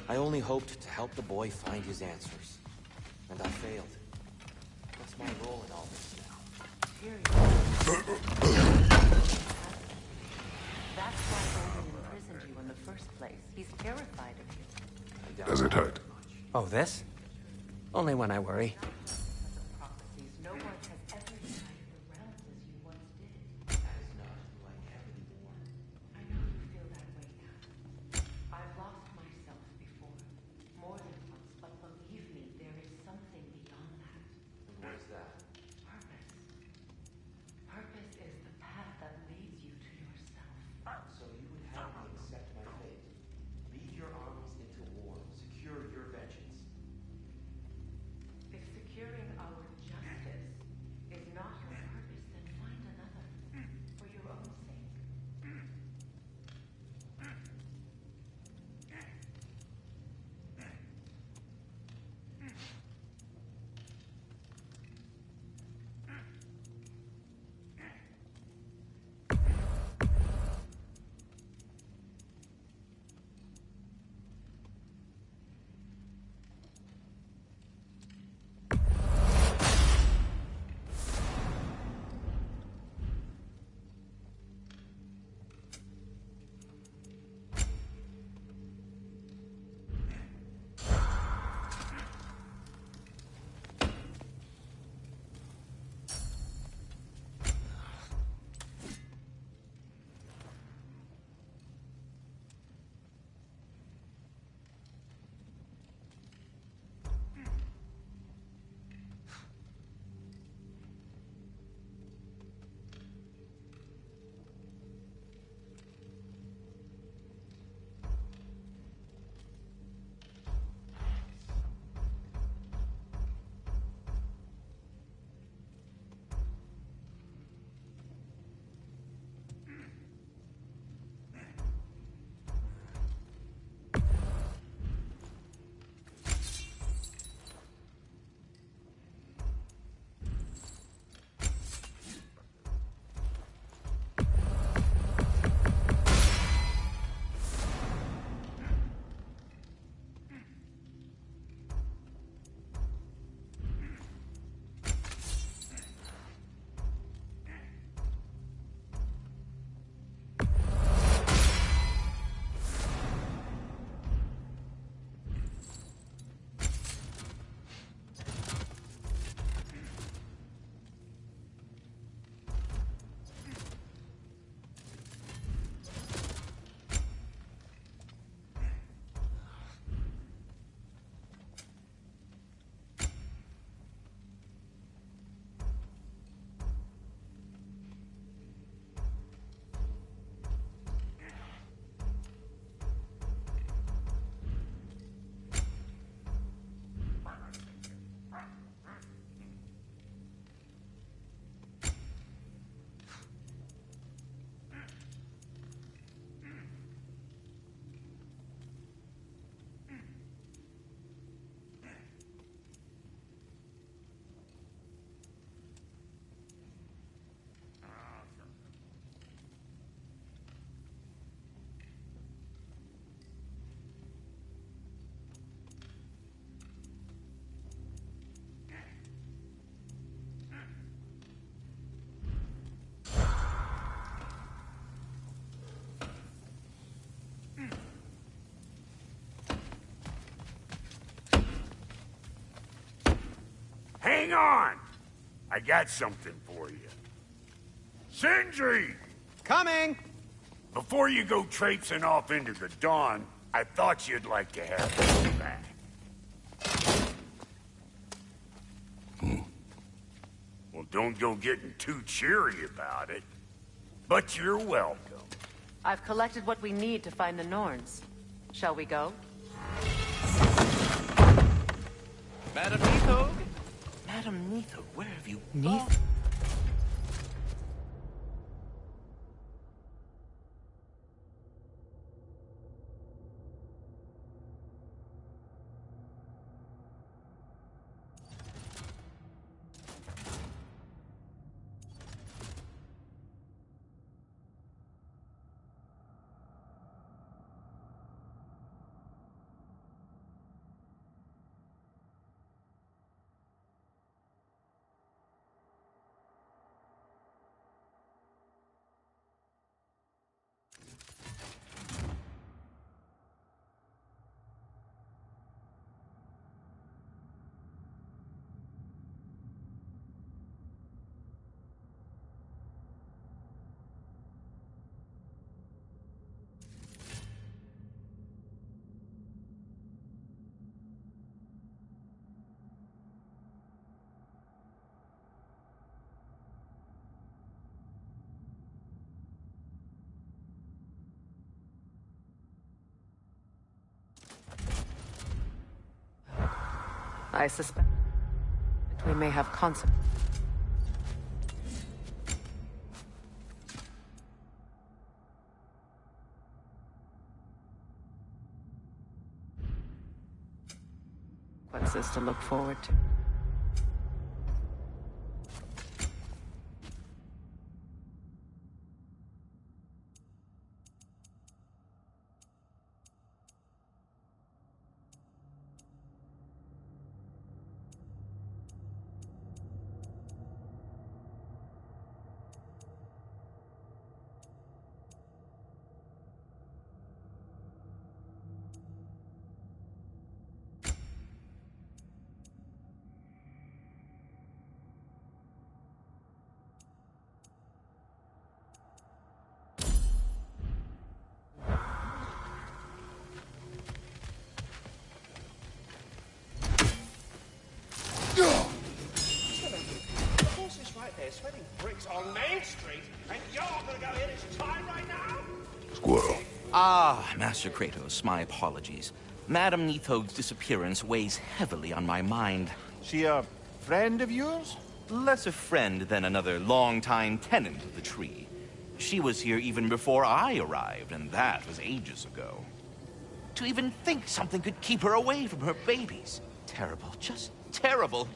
I only hoped to help the boy find his answers. And I failed. What's my role in all this now? That's why Odin imprisoned you in the first place. He's terrified of you. Does it hurt? Oh, this? Only when I worry. No one has ever united the realms as you once did. That is not who I am anymore. I know you feel that way now. I've lost myself before, more than once, but believe me, there is something beyond that. And what is that? Purpose. Purpose is the path that leads you to yourself. So you would have me accept my fate. Lead your armies into war. Secure your vengeance. If Hang on! I got something for you. Sindri! Coming! Before you go traipsing off into the dawn, I thought you'd like to have this back. Well, don't go getting too cheery about it. But you're welcome. I've collected what we need to find the Norns. Shall we go? Madam Neathog? Madam Neathog, where have you gone? I suspect that we may have consequences. To look forward to. Sweating bricks on Main Street, and you're gonna go in his time right now? Squirrel. Ah, Master Kratos, my apologies. Madam Neathog's disappearance weighs heavily on my mind. She a friend of yours? Less a friend than another longtime tenant of the tree. She was here even before I arrived, and that was ages ago. To even think something could keep her away from her babies. Terrible, just terrible.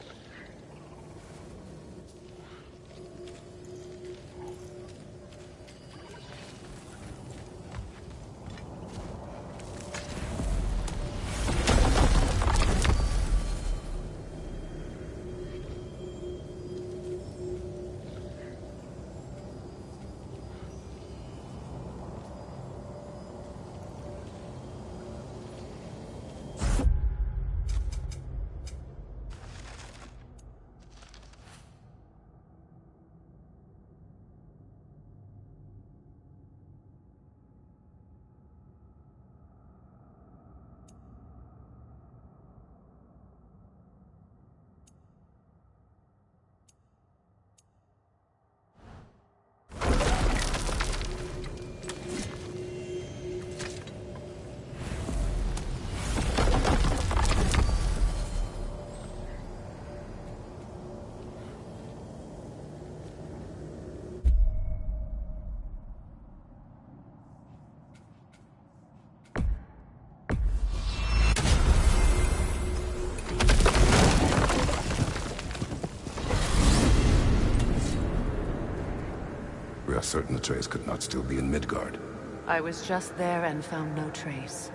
We are certain the trace could not still be in Midgard. I was just there and found no trace.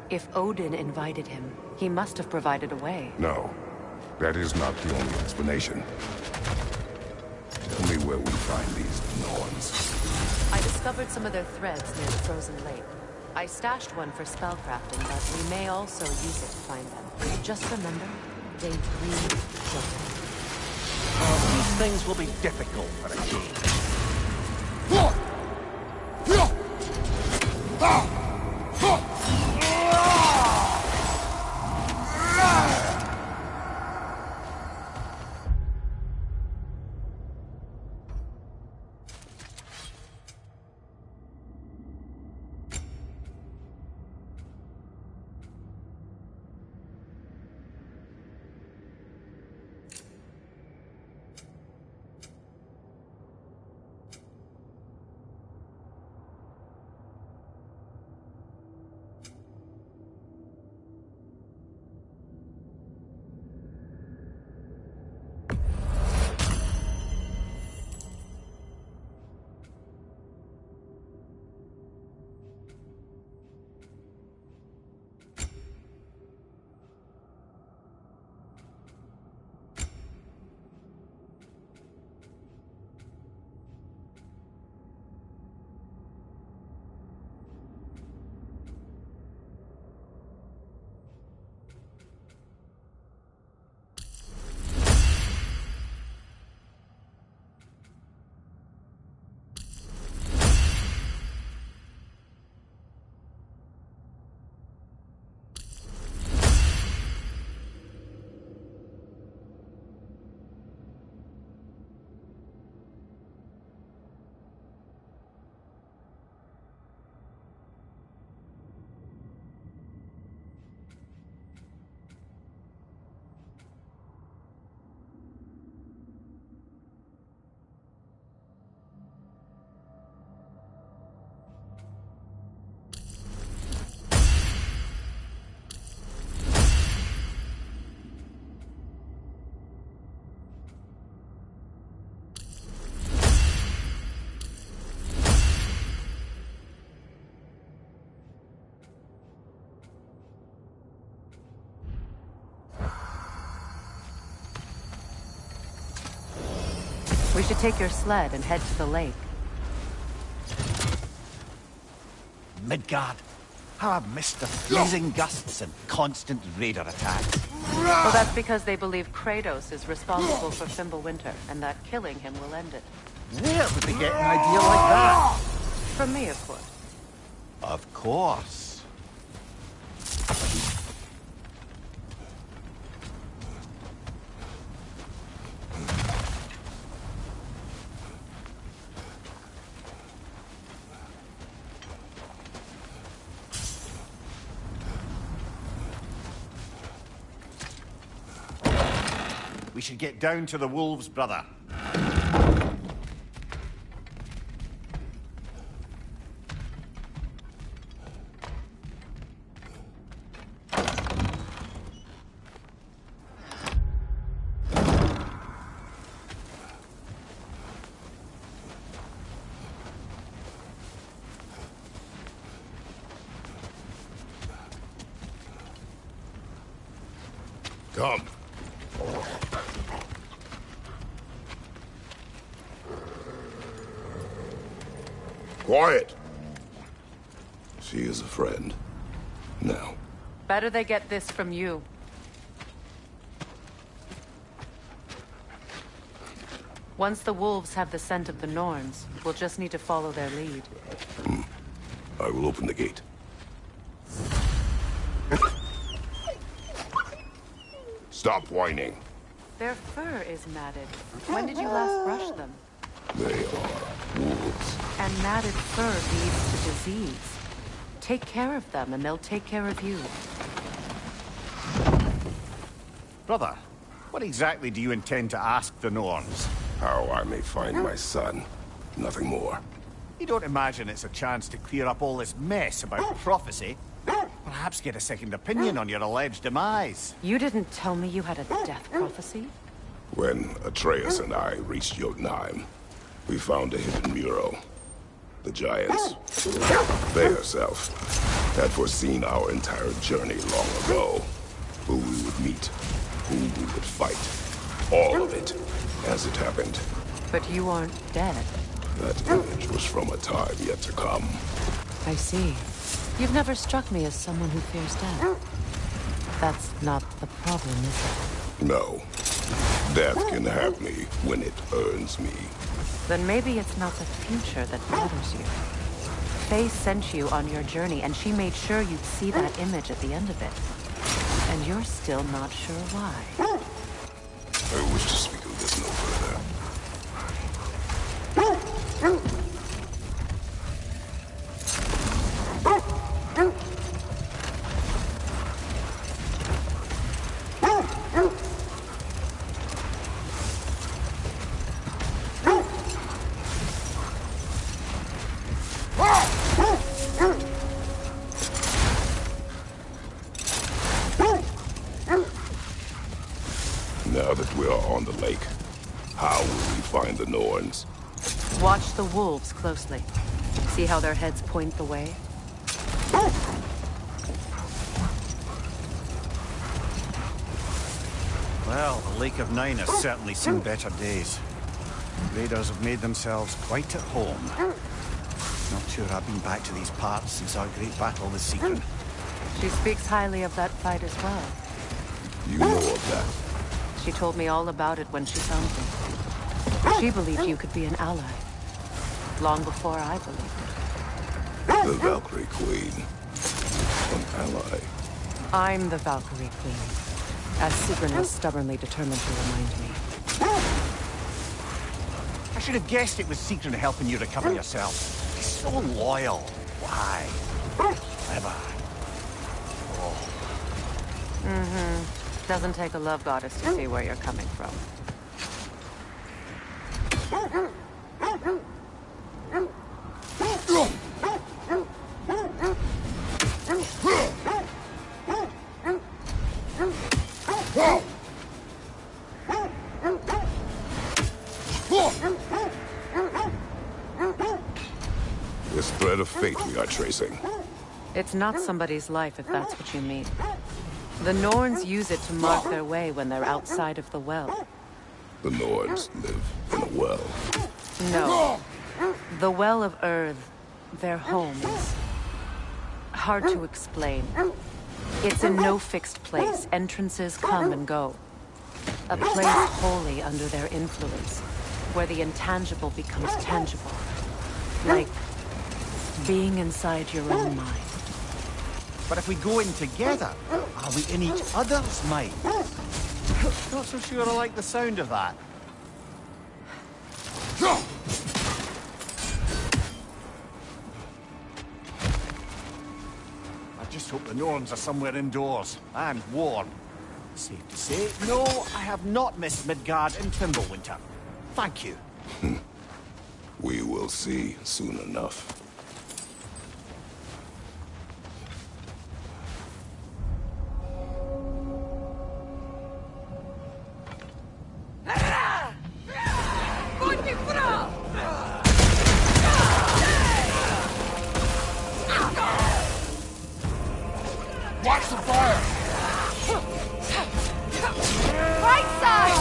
If Odin invited him, he must have provided a way. No, that is not the only explanation. Tell me where we find these Norns. I discovered some of their threads near the frozen lake. I stashed one for spellcrafting, but we may also use it to find them. Just remember, they breathe children. things will be difficult for a king. We should take your sled and head to the lake. Midgard. How I've missed the freezing gusts and constant raider attacks. Well, that's because they believe Kratos is responsible for Fimbulwinter, and that killing him will end it. Where did they get an idea like that? From me, of course. Of course. We should get down to the wolves, brother. Come. Quiet. She is a friend. Now. Better they get this from you. Once the wolves have the scent of the Norns, we'll just need to follow their lead. I will open the gate. Stop whining. Their fur is matted. When did you last brush them? They are wolves. And matted fur leads to disease. Take care of them, and they'll take care of you. Brother, what exactly do you intend to ask the Norns? How I may find my son. Nothing more. You don't imagine it's a chance to clear up all this mess about prophecy? Perhaps get a second opinion on your alleged demise. You didn't tell me you had a death prophecy? When Atreus and I reached Jotunheim, we found a hidden mural. The Giants, they herself, had foreseen our entire journey long ago. Who we would meet, who we would fight. All of it, as it happened. But you aren't dead. That image was from a time yet to come. I see. You've never struck me as someone who fears death. That's not the problem, is it? No. Death can have me when it earns me. Then maybe it's not the future that bothers you. Faye sent you on your journey, and she made sure you'd see that image at the end of it. And you're still not sure why. I wish to speak of this no further. Now that we are on the lake, how will we find the Norns? Watch the wolves closely. See how their heads point the way? Well, the Lake of Nine has certainly seen better days. Raiders have made themselves quite at home. Not sure I've been back to these parts since our great battle with Sigrun. She speaks highly of that fight as well. You know of that? She told me all about it when she found me. She believed you could be an ally. Long before I believed it. The Valkyrie Queen. An ally. I'm the Valkyrie Queen, as Sigrun was stubbornly determined to remind me. I should have guessed it was Sigrun helping you recover yourself. He's so loyal. Why? Clever. Mm-hmm. Doesn't take a love goddess to see where you're coming from. This thread of fate we are tracing. It's not somebody's life, if that's what you mean. The Norns use it to mark their way when they're outside of the well. The Norns live in a well. No. The Well of Earth, their home, is hard to explain. It's in no fixed place. Entrances come and go. A place wholly under their influence, where the intangible becomes tangible. Like being inside your own mind. But if we go in together, are we in each other's mind? Not so sure I like the sound of that. I just hope the Norns are somewhere indoors and warm. Safe to say, no, I have not missed Midgard in Fimbulwinter. Thank you. We will see soon enough. Watch the fire! Right side!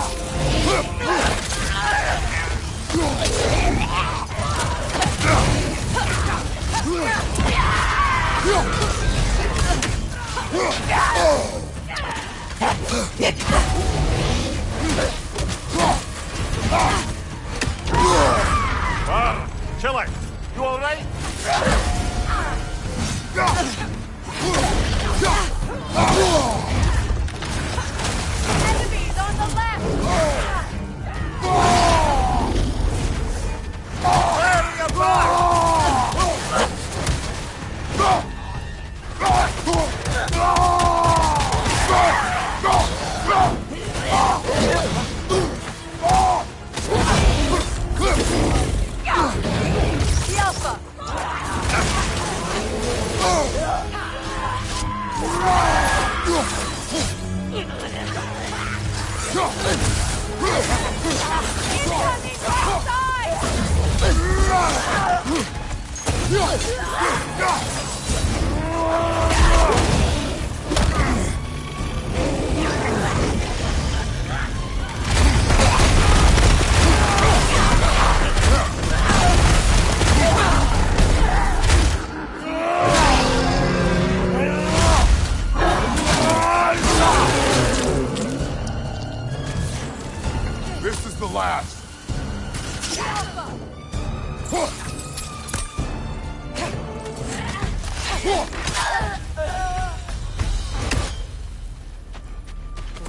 Chiller, you all right? Enemies on the left! Clearing your back! Alpha! Incoming The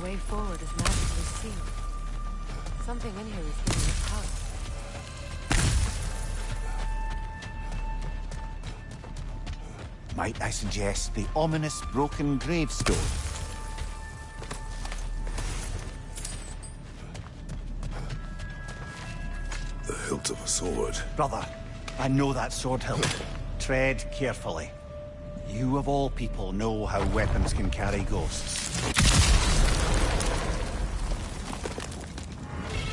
way forward is magically sealed. Something in here is giving it power. Might I suggest the ominous broken gravestone? The hilt of a sword. Brother, I know that sword hilt. Tread carefully. You of all people know how weapons can carry ghosts.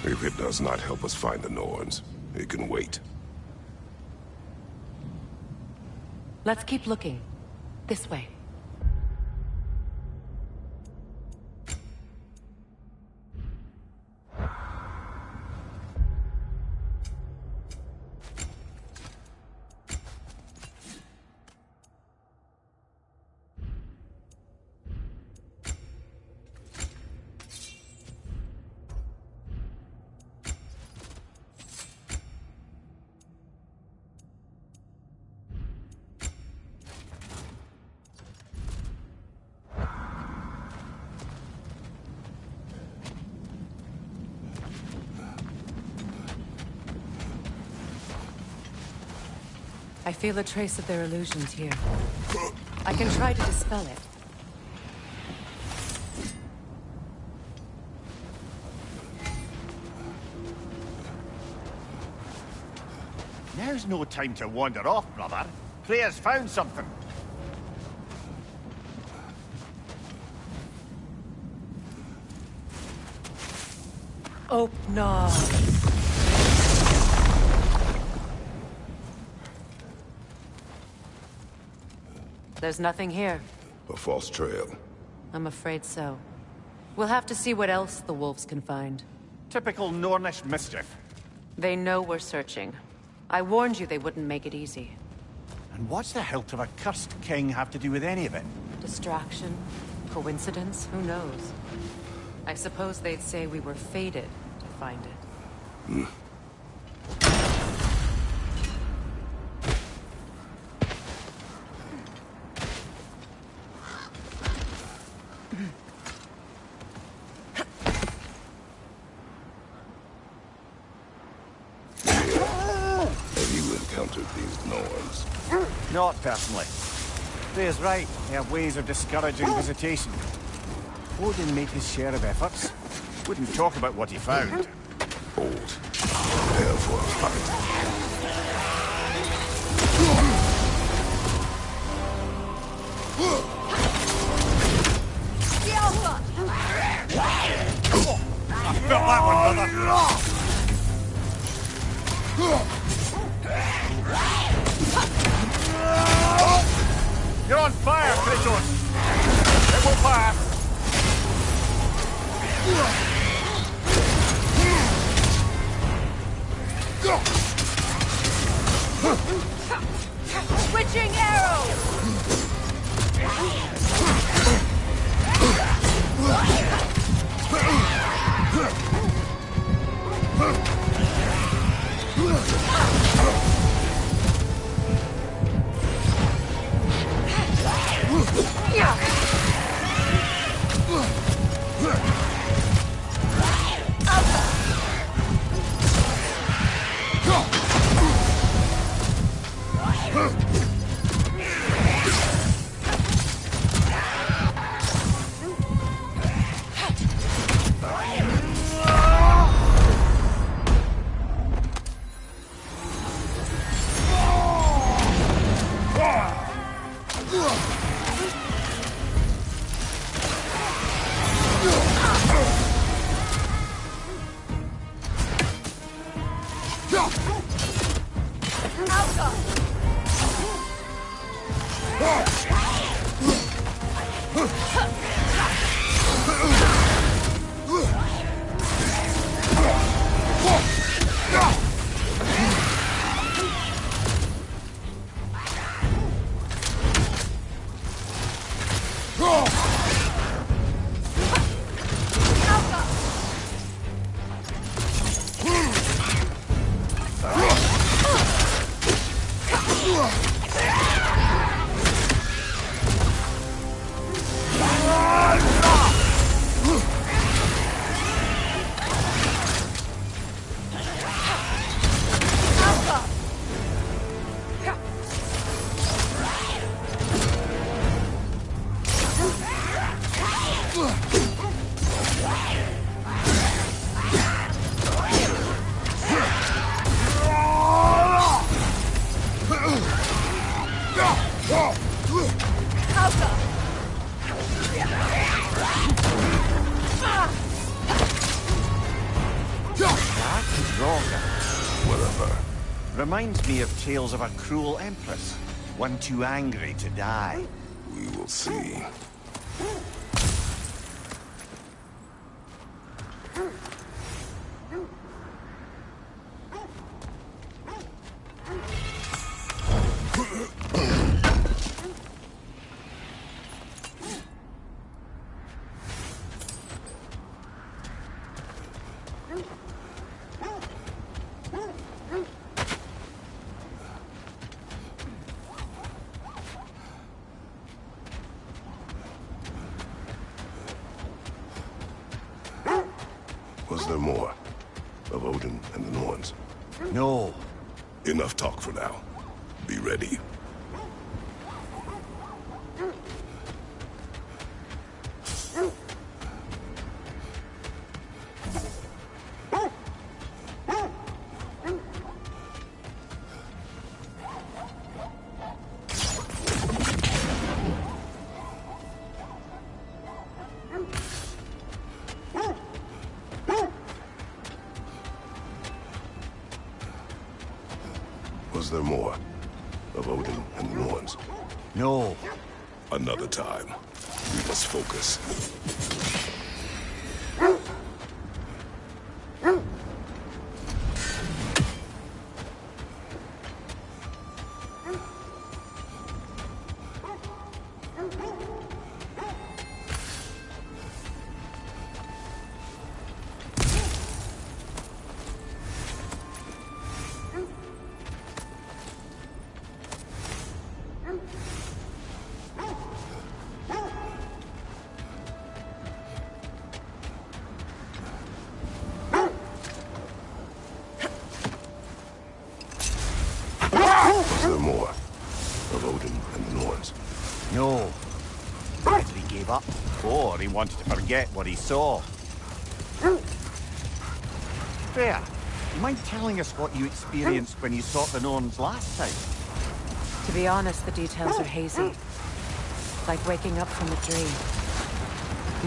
If it does not help us find the Norns, it can wait. Let's keep looking. This way. I feel a trace of their illusions here. I can try to dispel it. Now's no time to wander off, brother. Freya's found something. Oh, no. There's nothing here. A false trail. I'm afraid so. We'll have to see what else the wolves can find. Typical Nornish mischief. They know we're searching. I warned you they wouldn't make it easy. And what's the hilt of a cursed king have to do with any of it? Distraction? Coincidence? Who knows? I suppose they'd say we were fated to find it. Have you encountered these Norns? Not personally. Freya's right. They have ways of discouraging visitation. Odin made his share of efforts. Wouldn't talk about what he found. Old. Prepare for a fight. I felt that one, brother. You're on fire, Kratos! It will pass! Switching arrows! Draugr. Whatever. Reminds me of tales of a cruel empress. One too angry to die. We will see. Was there more? Of Odin and the Norns? No. Enough talk for now. Be ready. Was there more? Of Odin and the Norns? No. Another time. We must focus. Was there more? Of Odin and the Norns? No. Either he gave up, or he wanted to forget what he saw. There. You mind telling us what you experienced when you sought the Norns last time? To be honest, the details are hazy. Like waking up from a dream.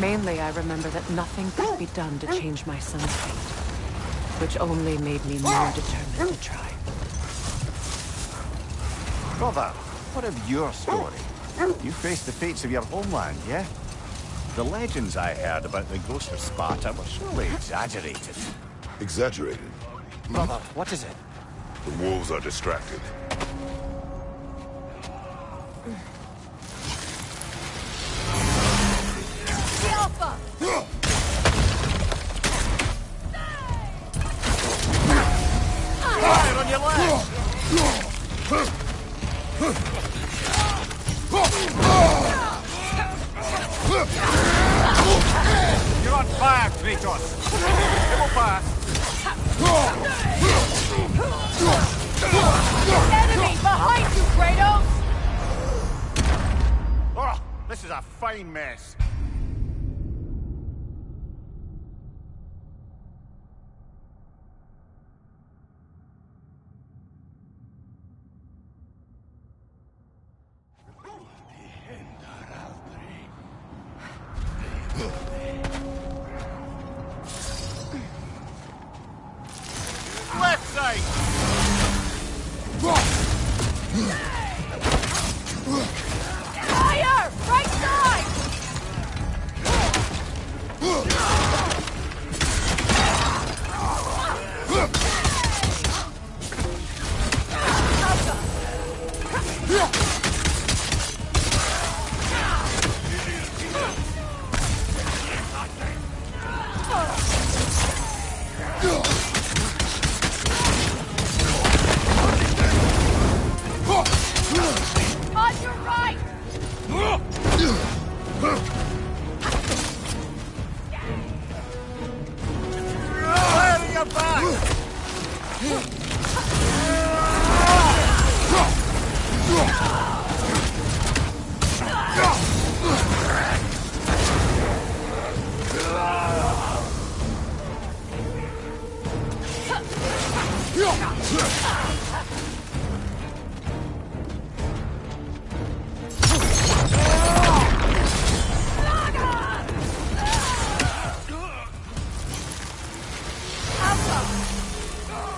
Mainly, I remember that nothing could be done to change my son's fate, which only made me more determined to try. Brother, what of your story? You faced the fates of your homeland, yeah? The legends I heard about the ghost of Sparta were surely exaggerated. Exaggerated? Brother, what is it? The wolves are distracted. Alpha! Fire on your left! You're on fire, Kratos! It will pass! Enemy behind you, Kratos! Oh, this is a fine mess. Left side! Fire! Right side! On your right! Fire in your back!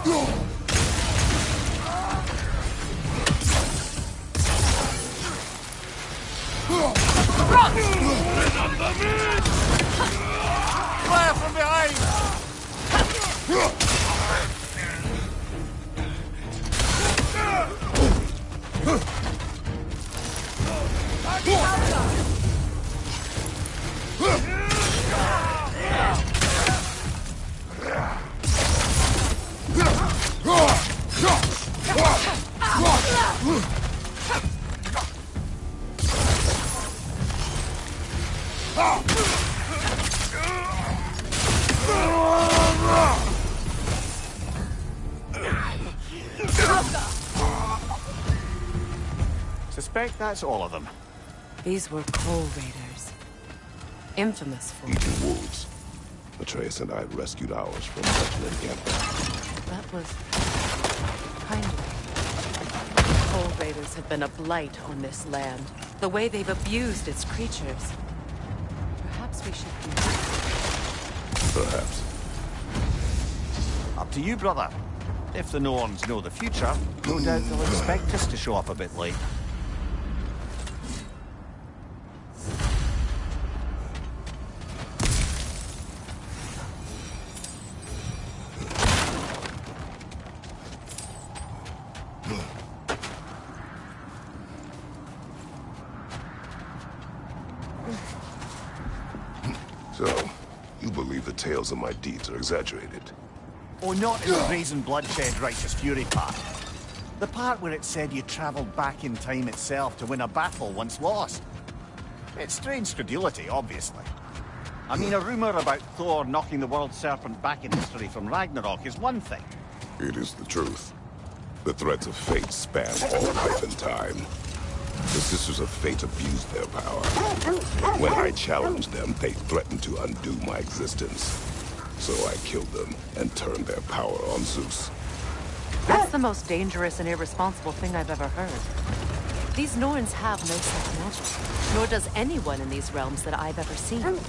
Fire from behind! Suspect that's all of them. These were coal raiders. Infamous for Eating wolves. Atreus and I rescued ours from such an encampment. That was kind of. Coal raiders have been a blight on this land. The way they've abused its creatures. Perhaps we should be. Perhaps. Up to you, brother. If the Norns know the future, no doubt they'll expect us to show up a bit late. So, you believe the tales of my deeds are exaggerated? Oh, not in the brazen bloodshed righteous fury part. The part where it said you travelled back in time itself to win a battle once lost. It's strange credulity, obviously. I mean, a rumour about Thor knocking the world serpent back in history from Ragnarok is one thing. It is the truth. The threads of fate span all life and time. The Sisters of Fate abused their power. When I challenged them, they threatened to undo my existence. So I killed them and turned their power on Zeus. That's the most dangerous and irresponsible thing I've ever heard. These Norns have no such magic, nor does anyone in these realms that I've ever seen.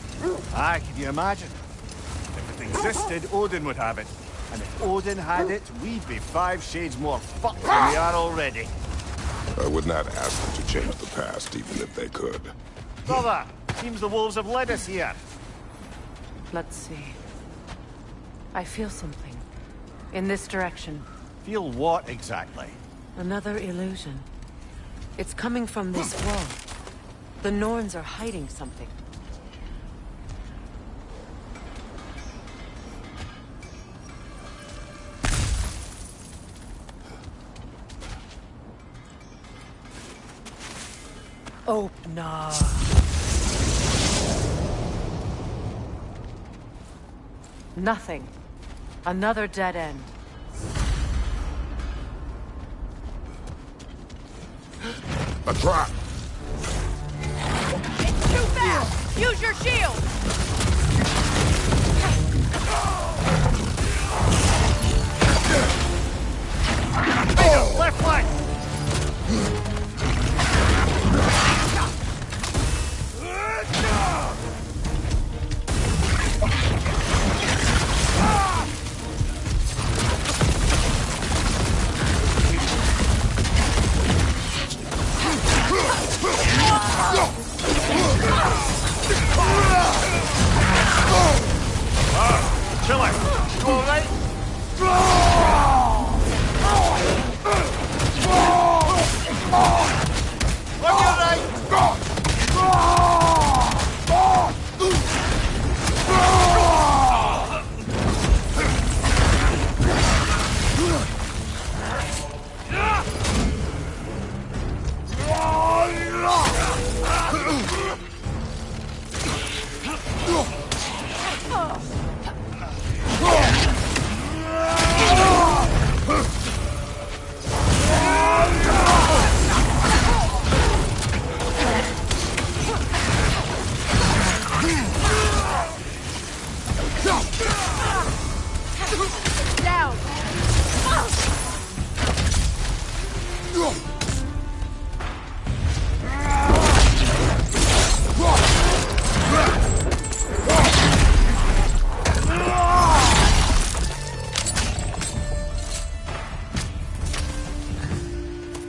Aye, can you imagine? If it existed, Odin would have it. And if Odin had it, we'd be 5 shades more fucked than we are already. I would not ask them to change the past, even if they could. Brother, seems the wolves have led us here. Let's see. I feel something. In this direction. Feel what exactly? Another illusion. It's coming from this wall. The Norns are hiding something. Oh, no. Nothing. Another dead end. A trap! It's too fast! Use your shield! Left flank!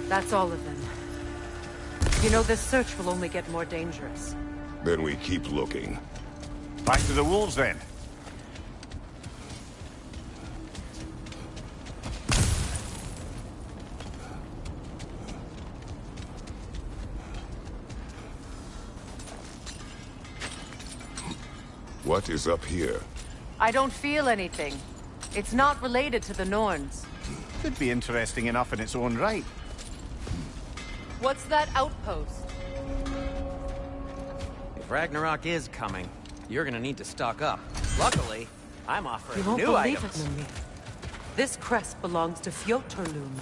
That's all of them. You know, this search will only get more dangerous. Then we keep looking. Back to the wolves, then. What is up here? I don't feel anything. It's not related to the Norns. Could be interesting enough in its own right. What's that outpost? If Ragnarok is coming, you're gonna need to stock up. Luckily, I'm You offering won't new believe items. it, Mimir. This crest belongs to Fjotorlund.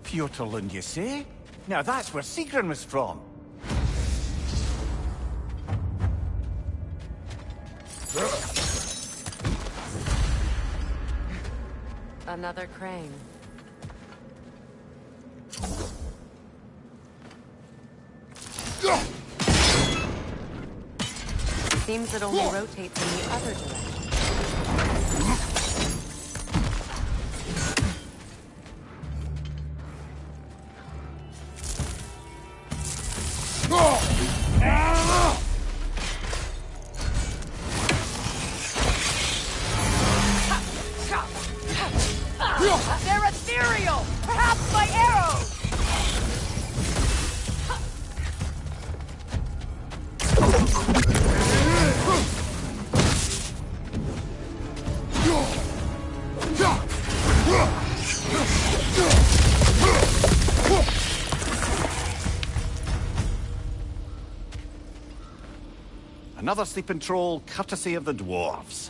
Fjotorlund, you say? Now that's where Sigrun was from. Another crane. Seems it only rotates in the other direction. They're ethereal! Perhaps by arrows! Another sleeping troll, courtesy of the dwarves.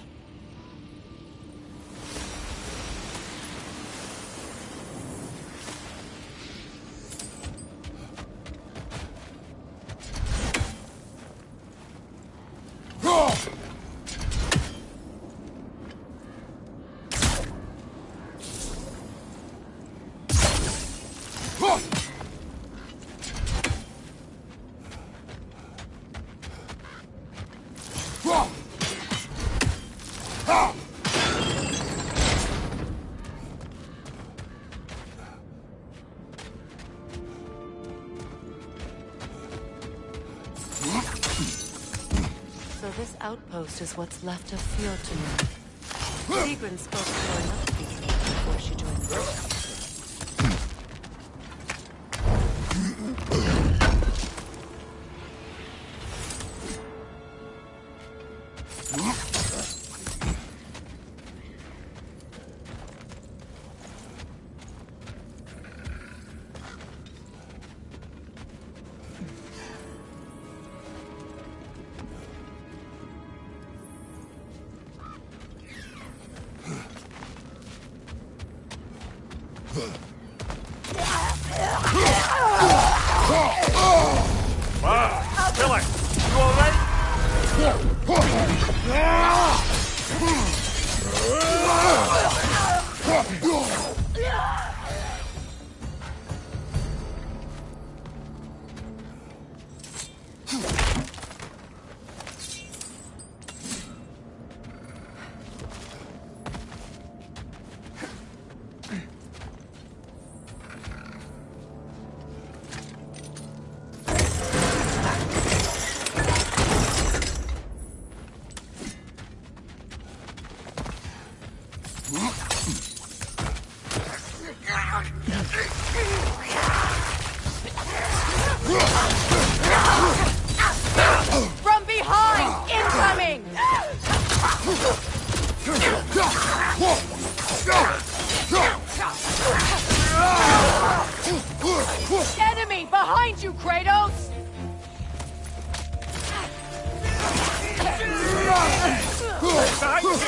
So this outpost is what's left of Fjotorlund. Sigrun spoke to enough people before she joined the group. Kill it! You alright? From behind! Incoming! Enemy! Behind you, Kratos! Down!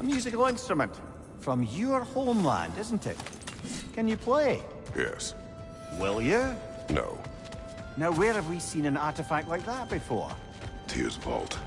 musical instrument. From your homeland, isn't it? Can you play? Yes. Will you? No. Now, where have we seen an artifact like that before? Tyr's vault.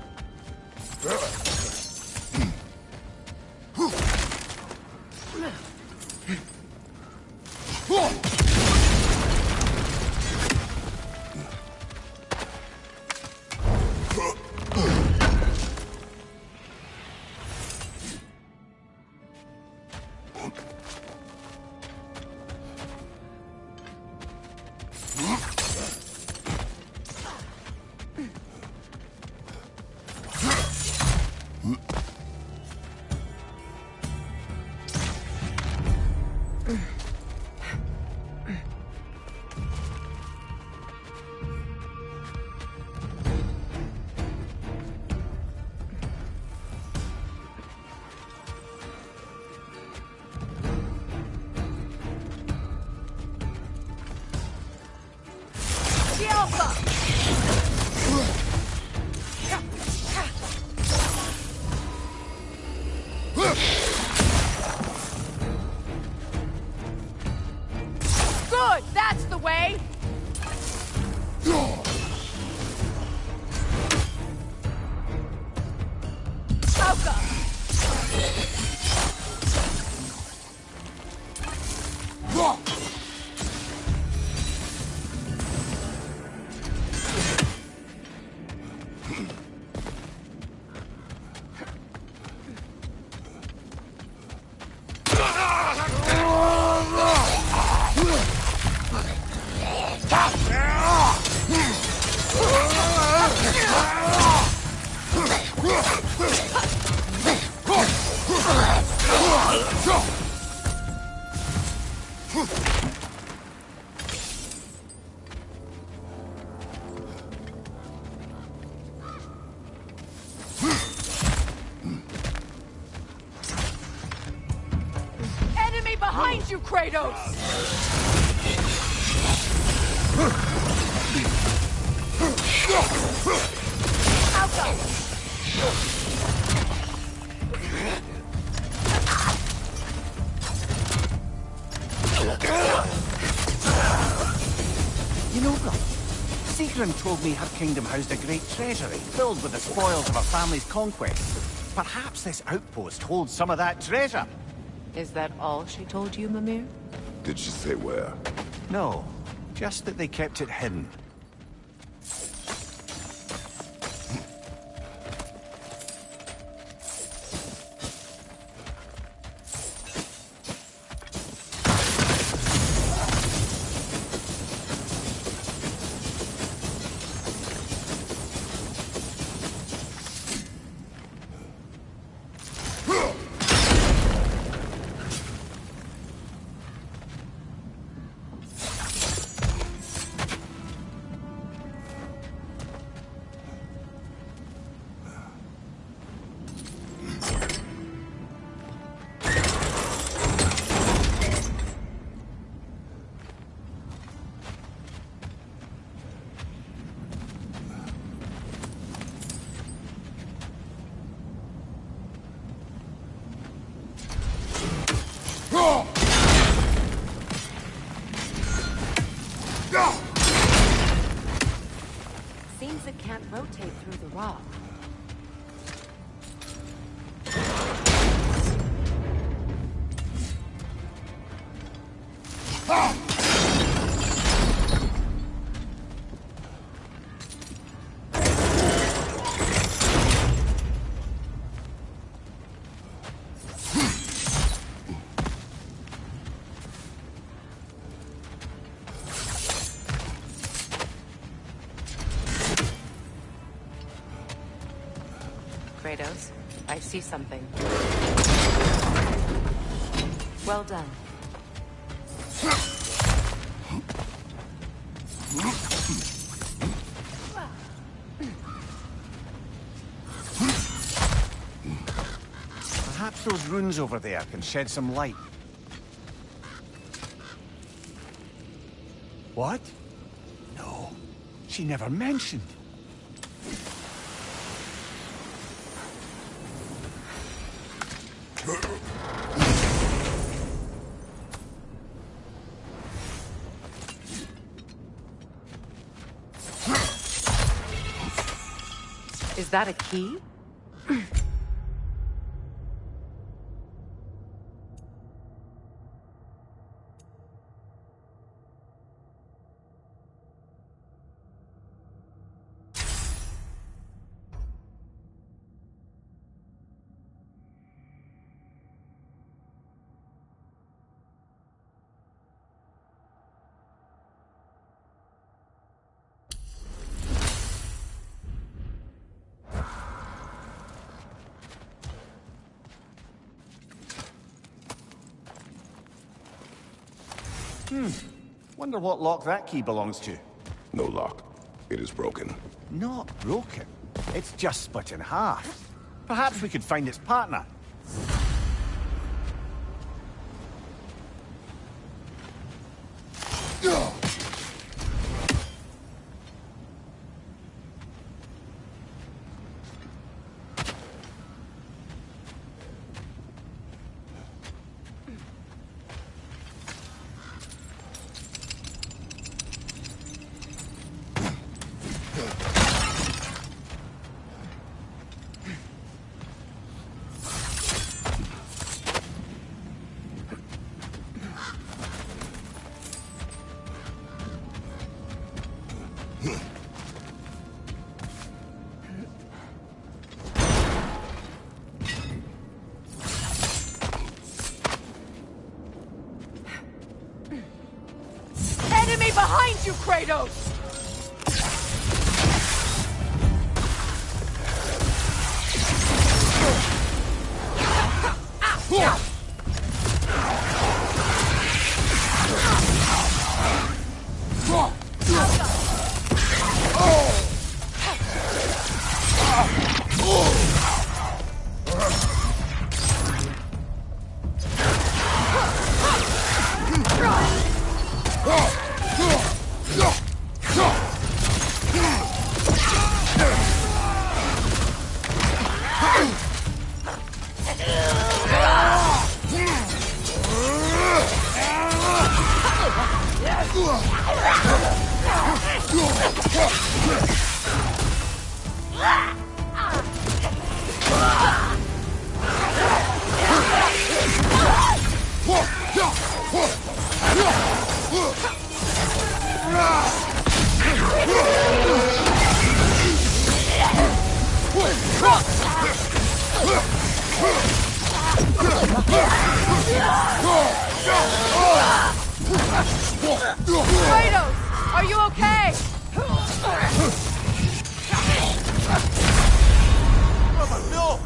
Good, that's the way! Enemy behind you, Kratos! You know, brother, Sigrun told me her kingdom housed a great treasury filled with the spoils of her family's conquest. Perhaps this outpost holds some of that treasure. Is that all she told you, Mimir? Did she say where? No, just that they kept it hidden. Seems it can't rotate through the rock. Kratos, I see something. Well done. Perhaps those runes over there can shed some light. What? No, she never mentioned. that a key? Wonder what lock that key belongs to. No lock. It is broken. Not broken. It's just split in half. Perhaps we could find its partner. Enemy behind you, Kratos! Kratos, are you okay? No!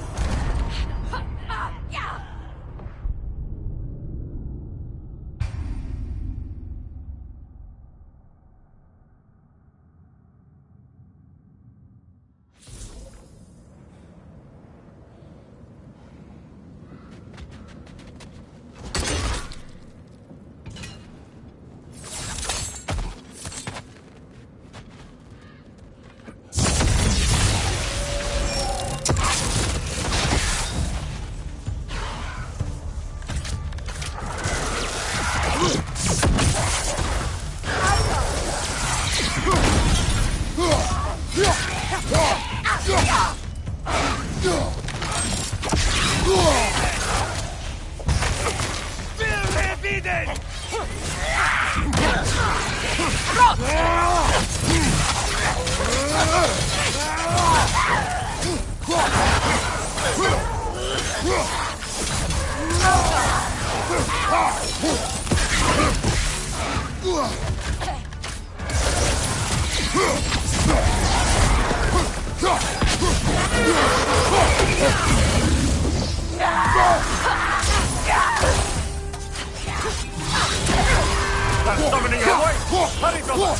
That's summoning your way! Hurry, brother!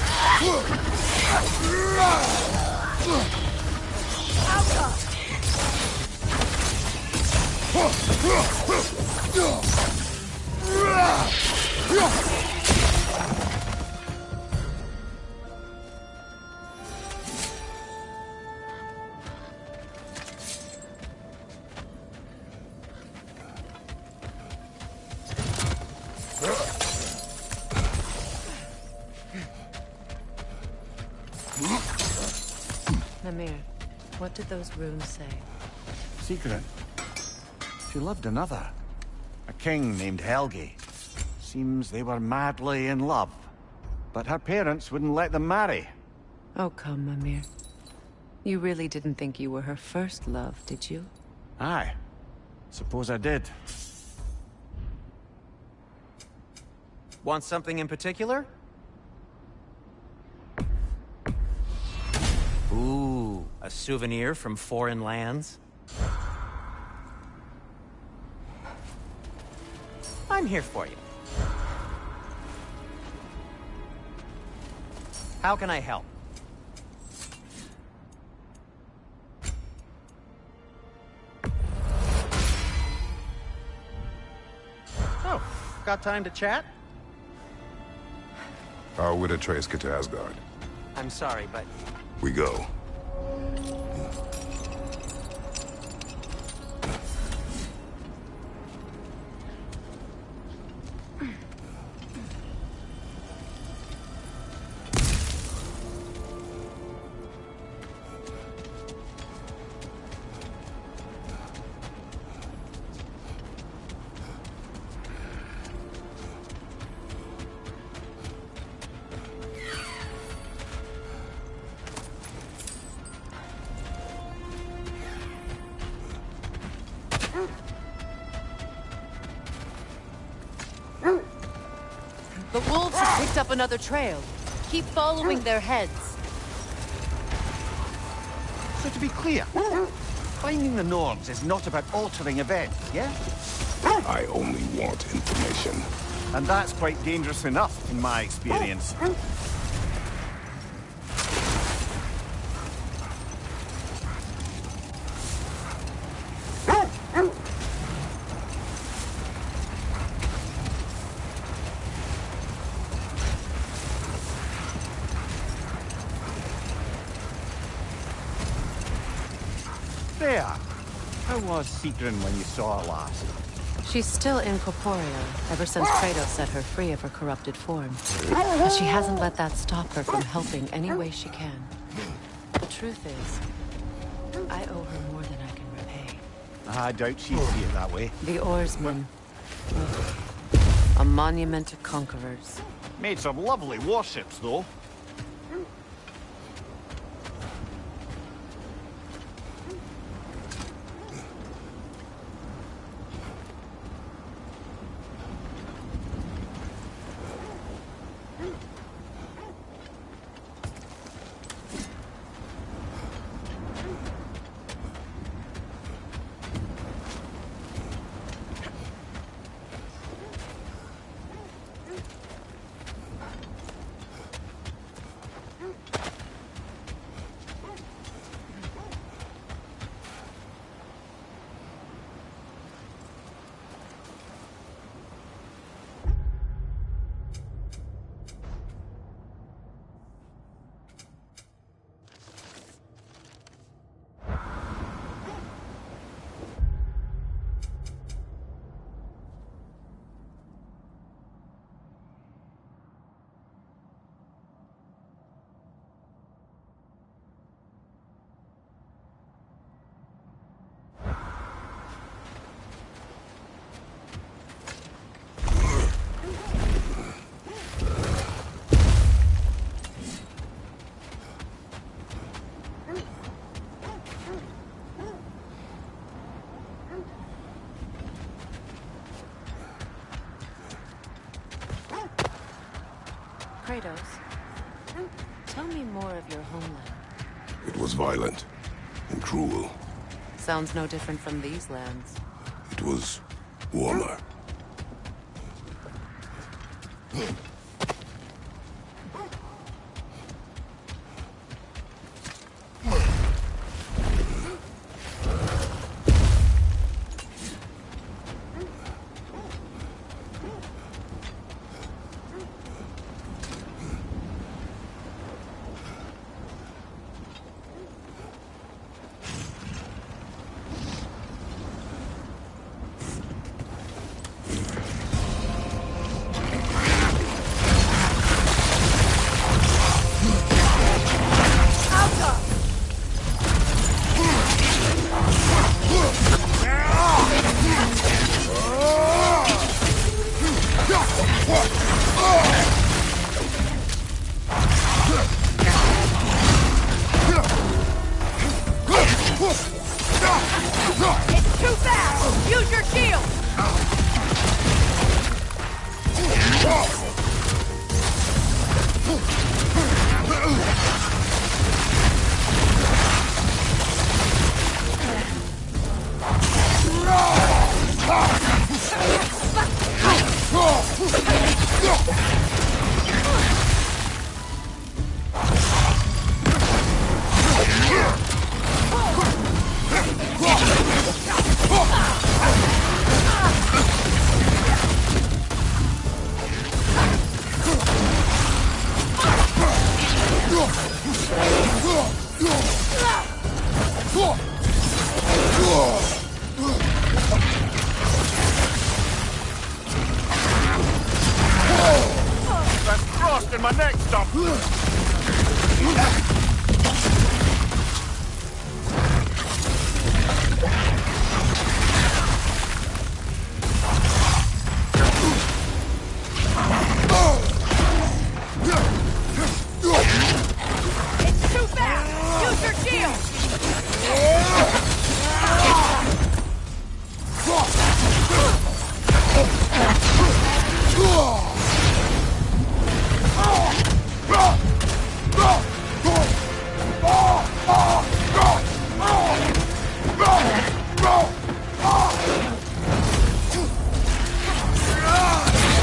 What did those runes say? Secret. She loved another. A king named Helgi. Seems they were madly in love. But her parents wouldn't let them marry. Oh, come, Mimir. You really didn't think you were her first love, did you? Aye. Suppose I did. Want something in particular? Ooh, a souvenir from foreign lands? I'm here for you. How can I help? Oh, got time to chat? How would Atreus get to Asgard? I'm sorry, but... We go. The wolves have picked up another trail. Keep following their heads. So to be clear, finding the Nords is not about altering events, yeah? I only want information. And that's quite dangerous enough, in my experience. There. How was Sigrun when you saw her last? She's still incorporeal, ever since Kratos set her free of her corrupted form. But she hasn't let that stop her from helping any way she can. The truth is, I owe her more than I can repay. I doubt she'd see it that way. The oarsman. A monument to conquerors. Made some lovely warships, though. Kratos, tell me more of your homeland. It was violent and cruel. Sounds no different from these lands. It was warmer. my neck stop. It's too fast! Use your shield!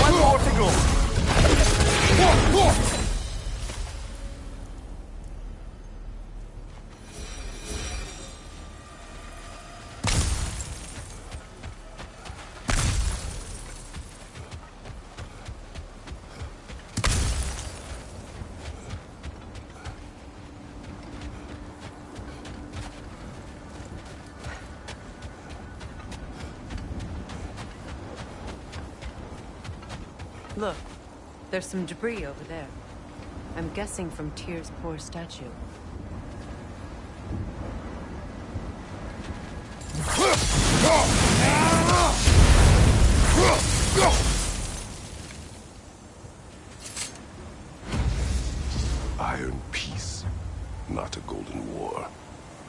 One more to go. Look, there's some debris over there. I'm guessing from Tyr's poor statue. Iron peace, not a golden war.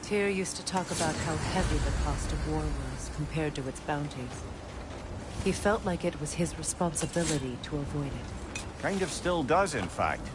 Tyr used to talk about how heavy the cost of war was compared to its bounties. He felt like it was his responsibility to avoid it. Kind of still does, in fact.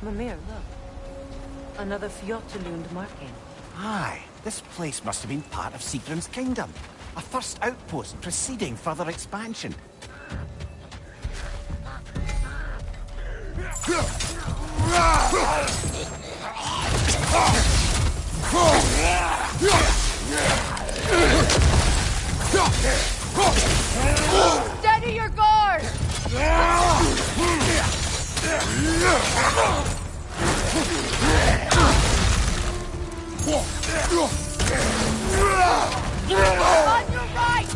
Mimir, look. Another Fjotalund marking. Aye, this place must have been part of Sigrun's kingdom. A first outpost preceding further expansion. Steady your guard! On your right!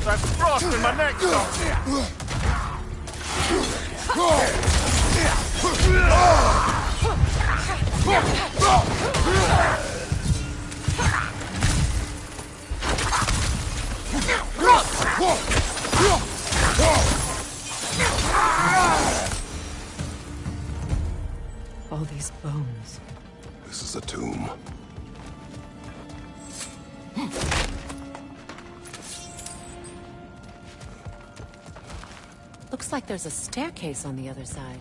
That's frost in my neck stop. All these bones. This is a tomb. Looks like there's a staircase on the other side.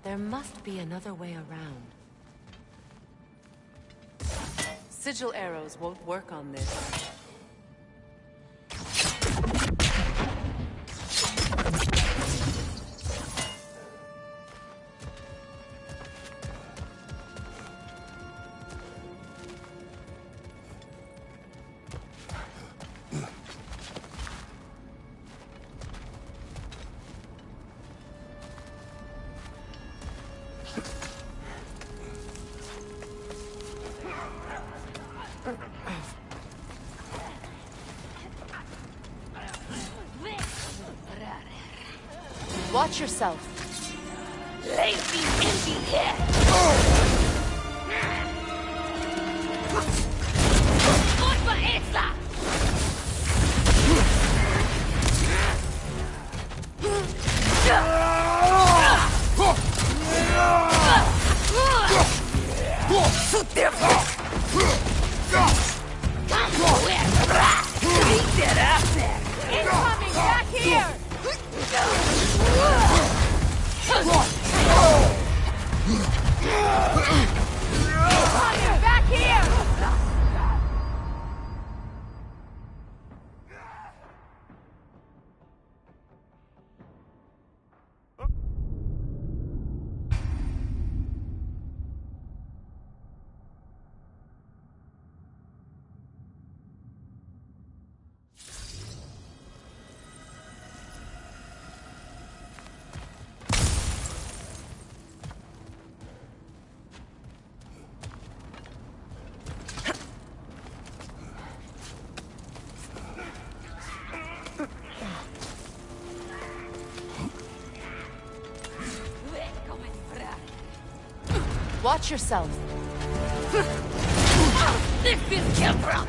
There must be another way around. Sigil arrows won't work on this. Watch yourself. Incoming! Back here! Back here! Watch yourself. This is Kipra!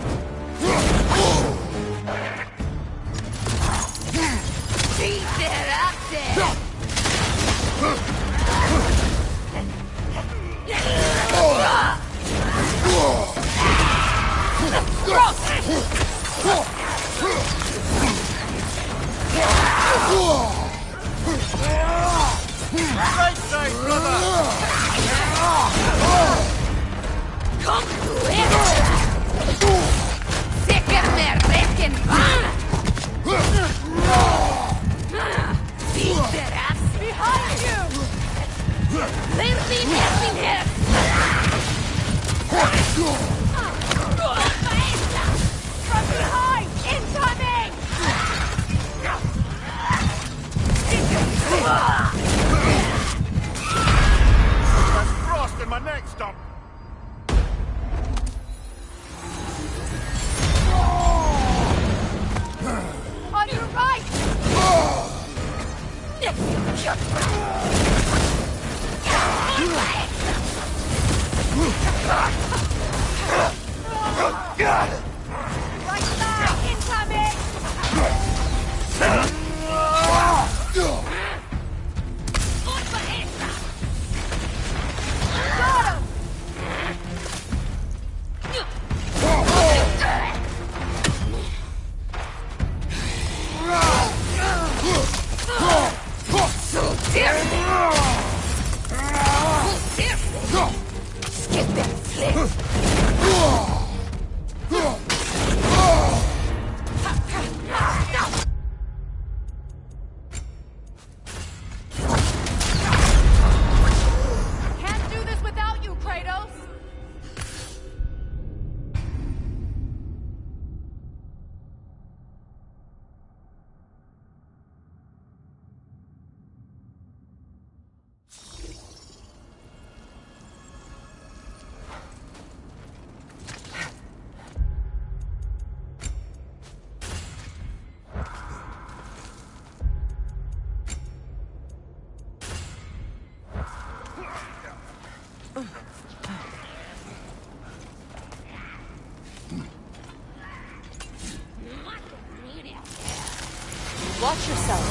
Beat it up there! Right side, brother! Kom du her! Sikker med rekken van! Beat it up! Behind you! There's the nesting here! From behind! Incoming! That's frost in my neck stump. On your right! Right side! Incoming! Got him! Skip that flip! Can't do this without you, Kratos! Watch yourself.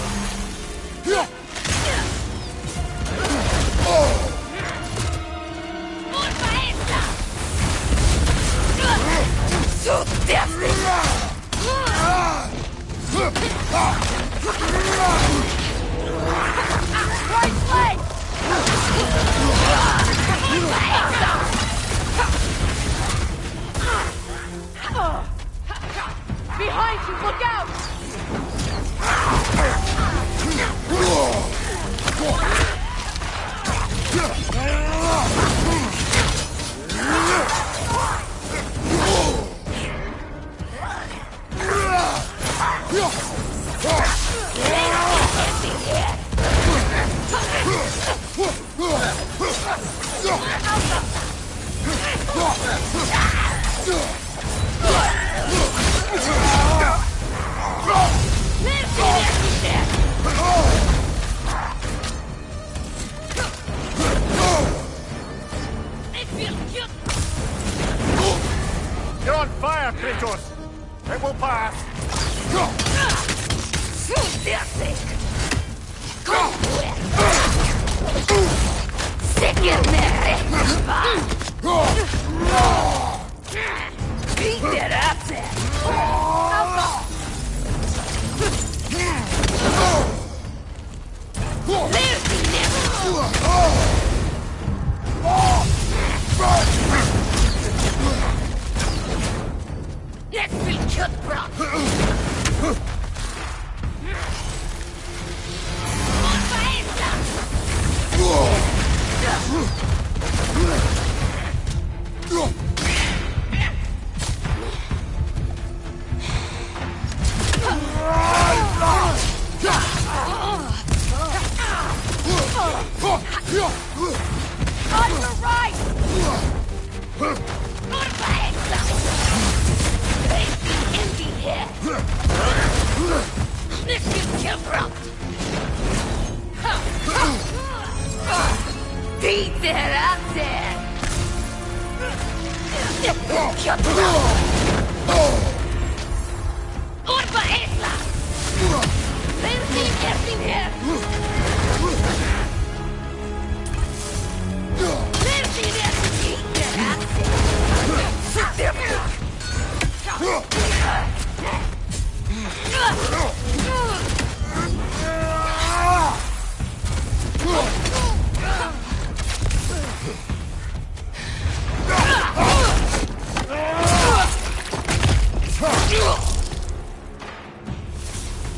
Right leg! Behind you, look out! Kratos! It will pass!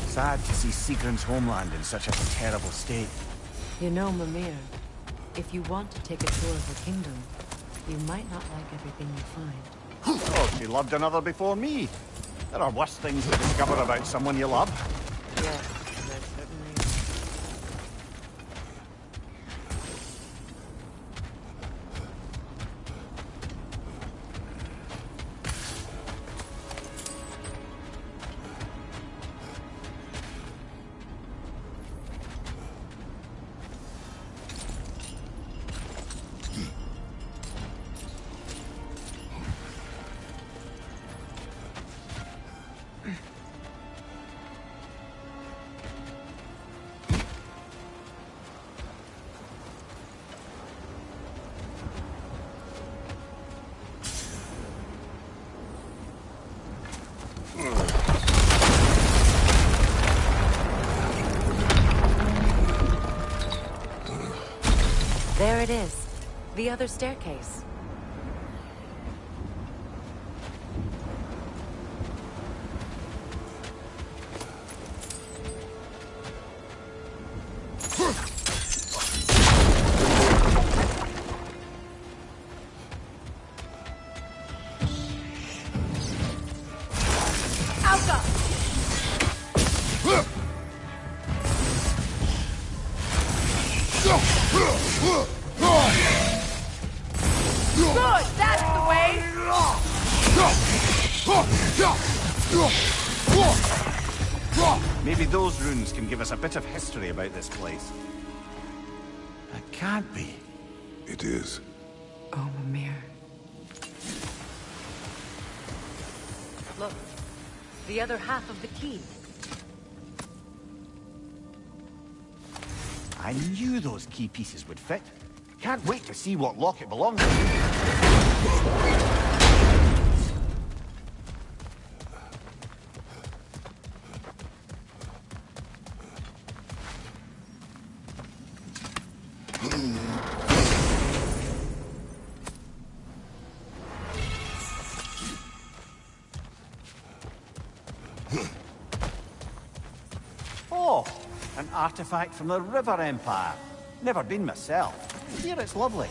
Sad to see Sigrun's homeland in such a terrible state. You know, Mimir, if you want to take a tour of the kingdom, you might not like everything you find. Oh, she loved another before me. There are worse things to discover about someone you love. Yes, there certainly is. There it is. The other staircase. Maybe those runes can give us a bit of history about this place. That can't be. It is. Oh, Mimir. Look, the other half of the key. I knew those key pieces would fit. Can't wait to see what lock it belongs to. Oh, an artifact from the River Empire. Never been myself. Here it's lovely.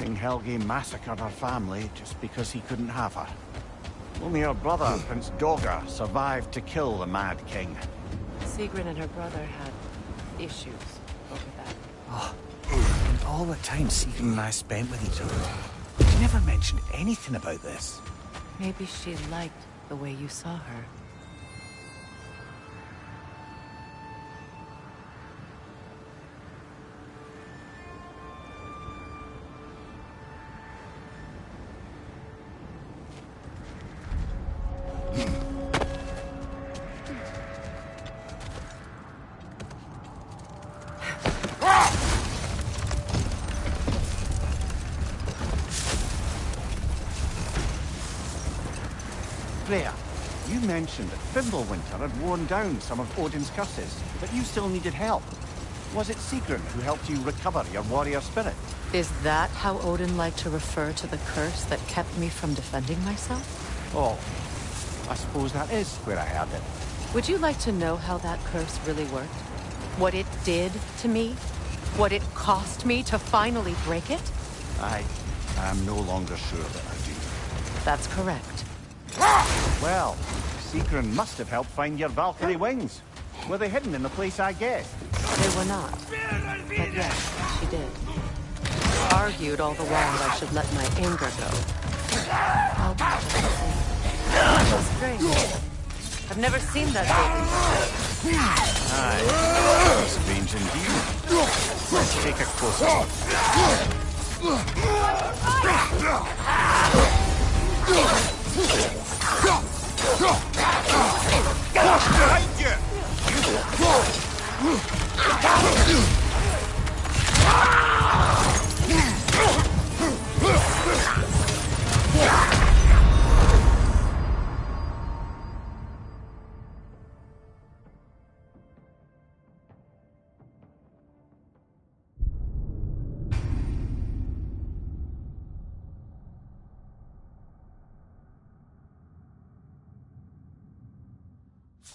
King Helge massacred her family just because he couldn't have her. Only her brother, Prince Dogger, survived to kill the Mad King. Sigrun and her brother had issues over that. Oh, and all the time Sigrun and I spent with each other. She never mentioned anything about this. Maybe she liked the way you saw her. Freya, you mentioned that Fimbulwinter had worn down some of Odin's curses, but you still needed help. Was it Sigrun who helped you recover your warrior spirit? Is that how Odin liked to refer to the curse that kept me from defending myself? Oh, I suppose that is where I heard it. Would you like to know how that curse really worked? What it did to me? What it cost me to finally break it? I am no longer sure that I do. That's correct. Well, Sigrun must have helped find your Valkyrie wings. Were they hidden in the place I guessed? They were not. But yes, she did. Argued all the while I should let my anger go. How strange. I've never seen that building. Aye, strange indeed. Let's take a closer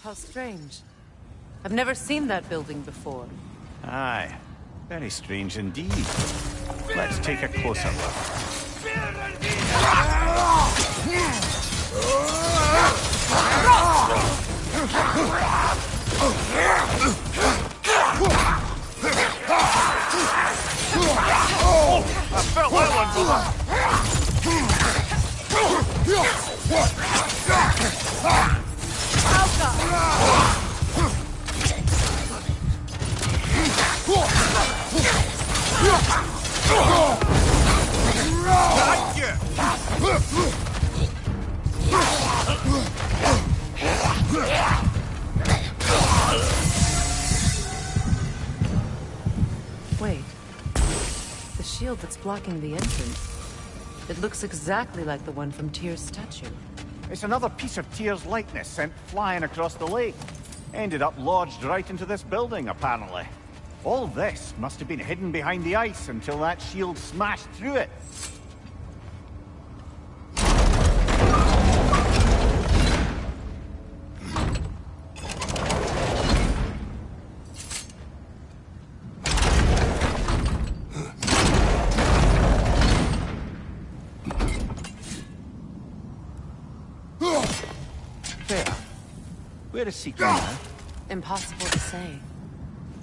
How strange. I've never seen that building before. Aye, very strange indeed. Let's take a closer look. I felt that Wait. The shield that's blocking the entrance. It looks exactly like the one from Tyr's statue. It's another piece of Tyr's likeness sent flying across the lake. Ended up lodged right into this building, apparently. All this must have been hidden behind the ice until that shield smashed through it. Fair. Where is Seeker now? Impossible to say.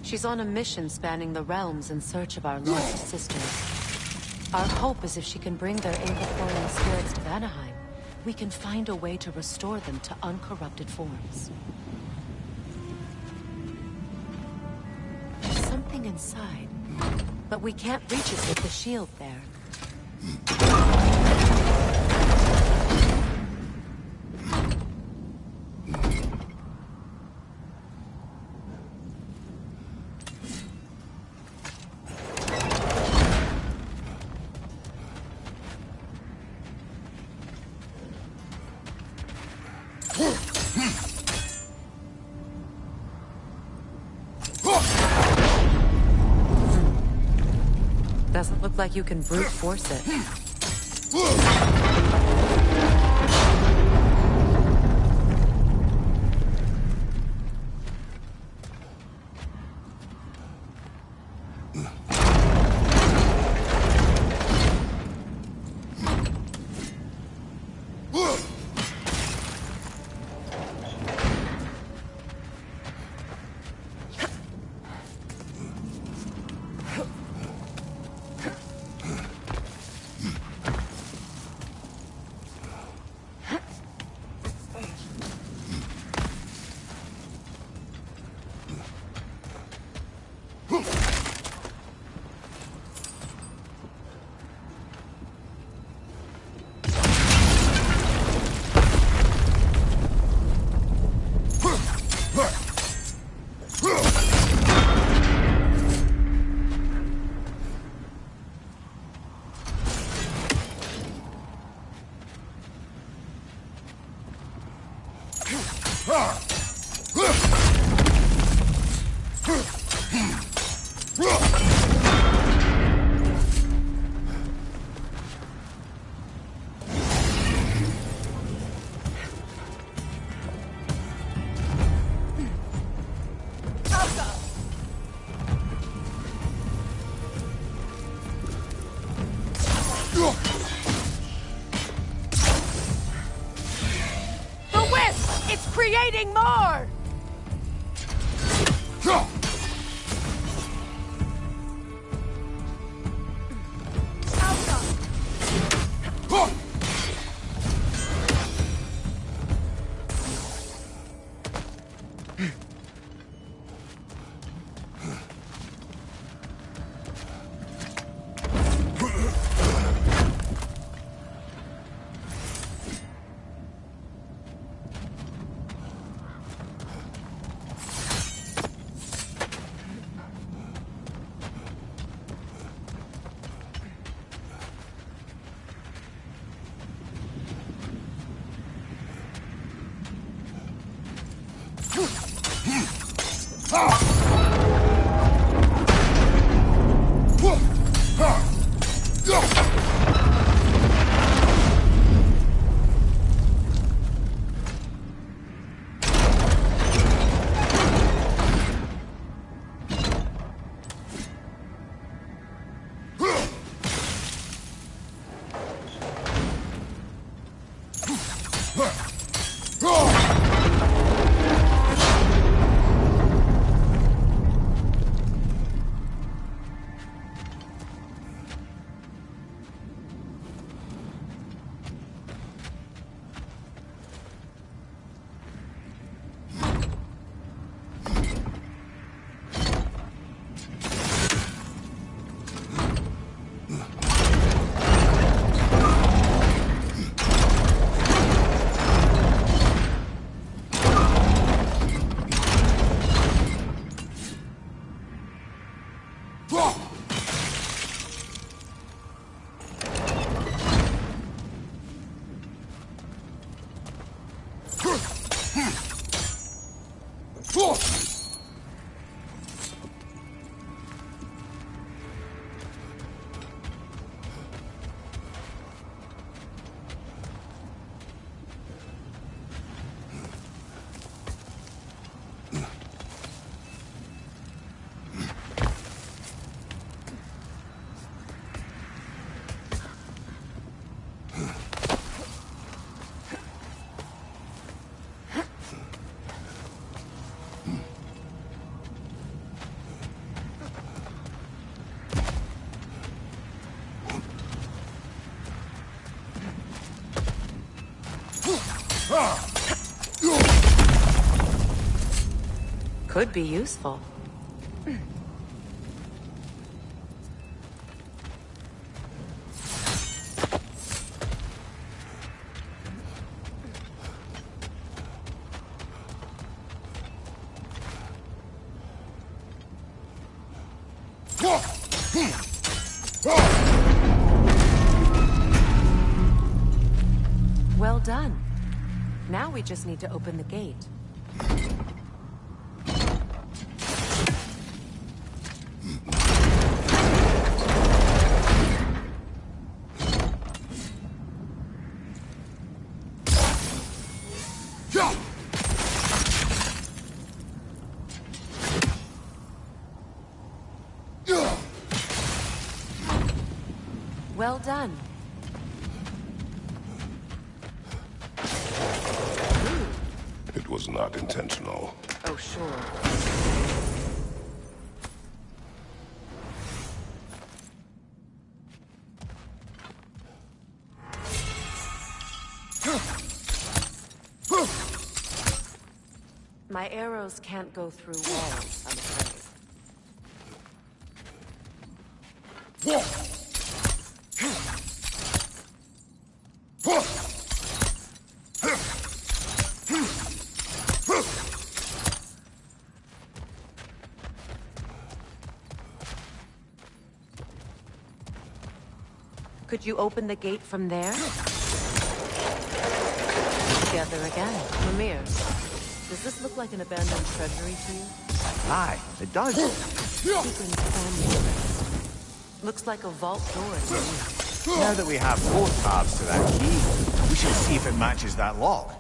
She's on a mission spanning the realms in search of our lost sisters. Our hope is if she can bring their incorporeal spirits to Vanaheim, we can find a way to restore them to uncorrupted forms. There's something inside, but we can't reach it with the shield there. Doesn't look like you can brute force it. Creating more! Could be useful. Well done. Now we just need to open the gate. Well done. It was not intentional. Oh, sure. My arrows can't go through walls, I'm afraid. Could you open the gate from there? Together again. Mimir, does this look like an abandoned treasury to you? Aye, it does. Keeping family. Looks like a vault door to me. Now that we have both halves to that key, we should see if it matches that lock.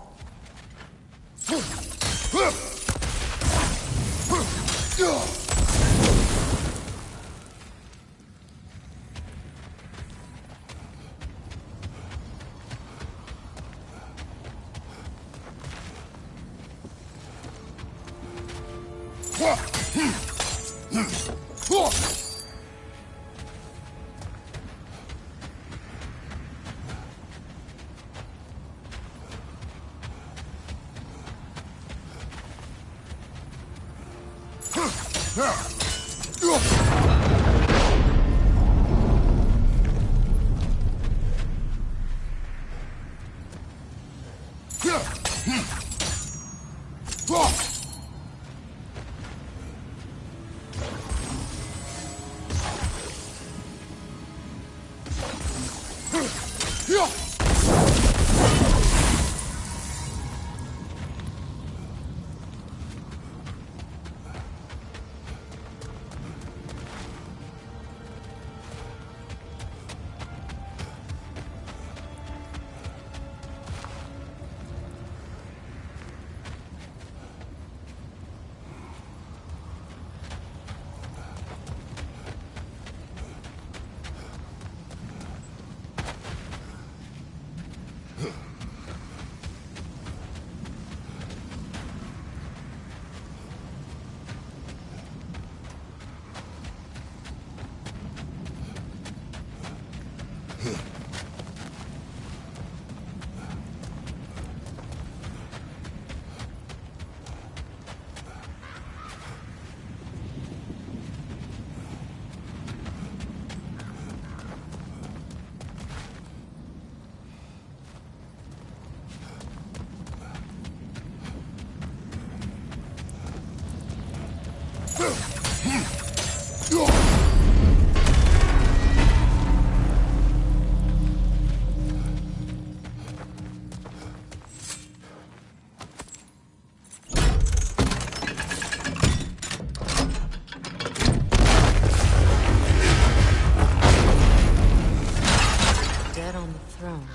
Dead on the throne.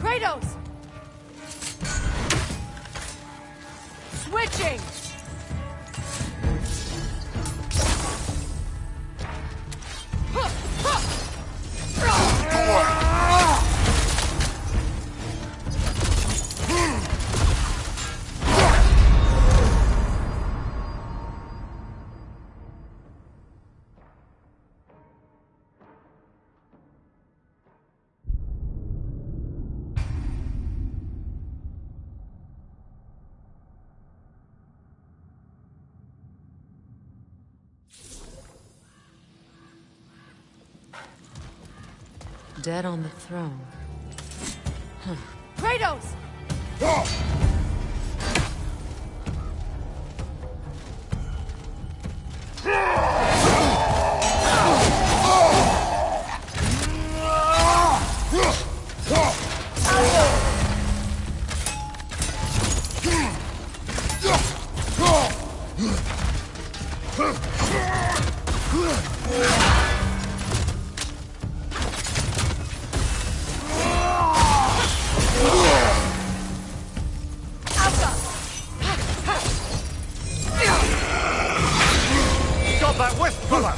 Kratos! Switching! dead on the throne. Huh. Kratos! Got that wisp, brother!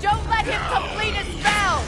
Don't let him complete his spell!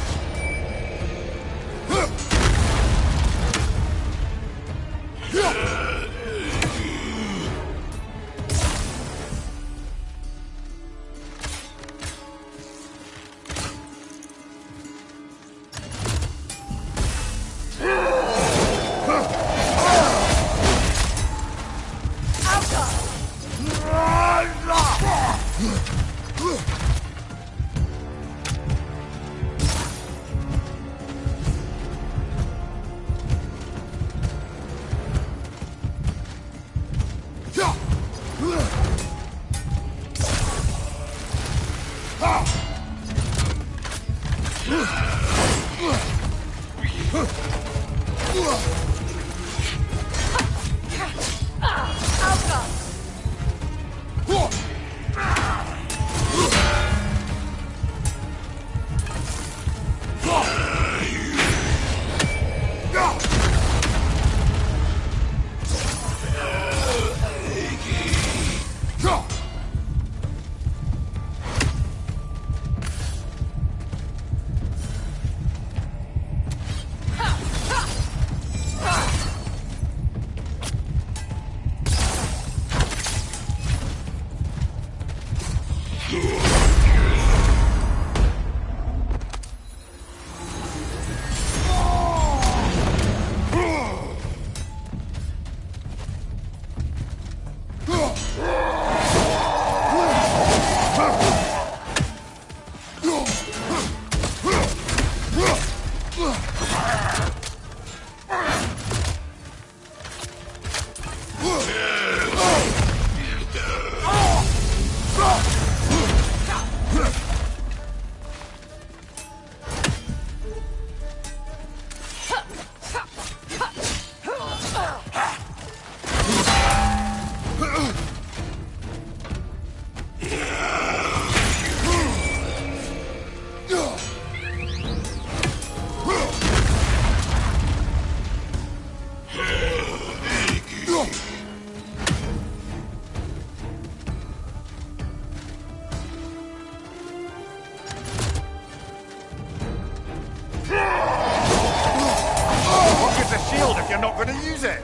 If you're not going to use it.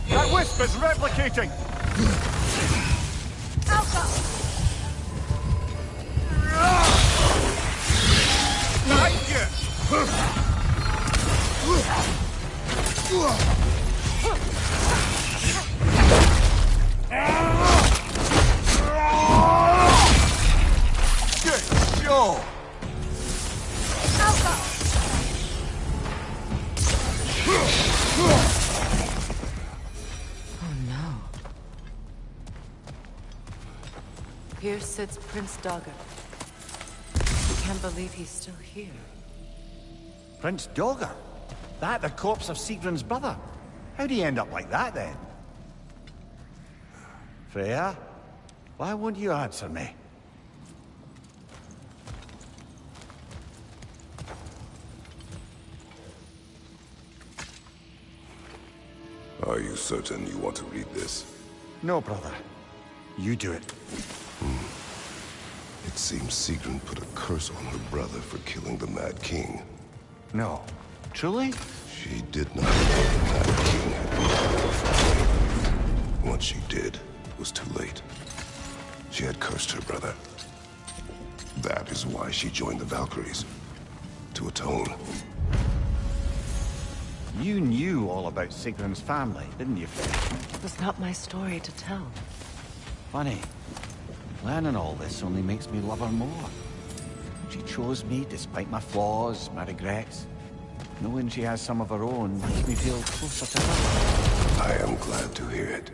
That wisp is replicating. Good show. Oh no. Here sits Prince Dogger. I can't believe he's still here. Prince Dogger? That the corpse of Sigrun's brother? How'd he end up like that, then? Freya, why won't you answer me? Are you certain you want to read this? No, brother. You do it. It seems Sigrun put a curse on her brother for killing the Mad King. No. Truly? She did not know the Mad King had been her family. Once she did, it was too late. She had cursed her brother. That is why she joined the Valkyries. To atone. You knew all about Sigrun's family, didn't you, Freya? It was not my story to tell. Funny. Learning all this only makes me love her more. She chose me despite my flaws, my regrets. Knowing she has some of her own makes me feel closer to her. I am glad to hear it.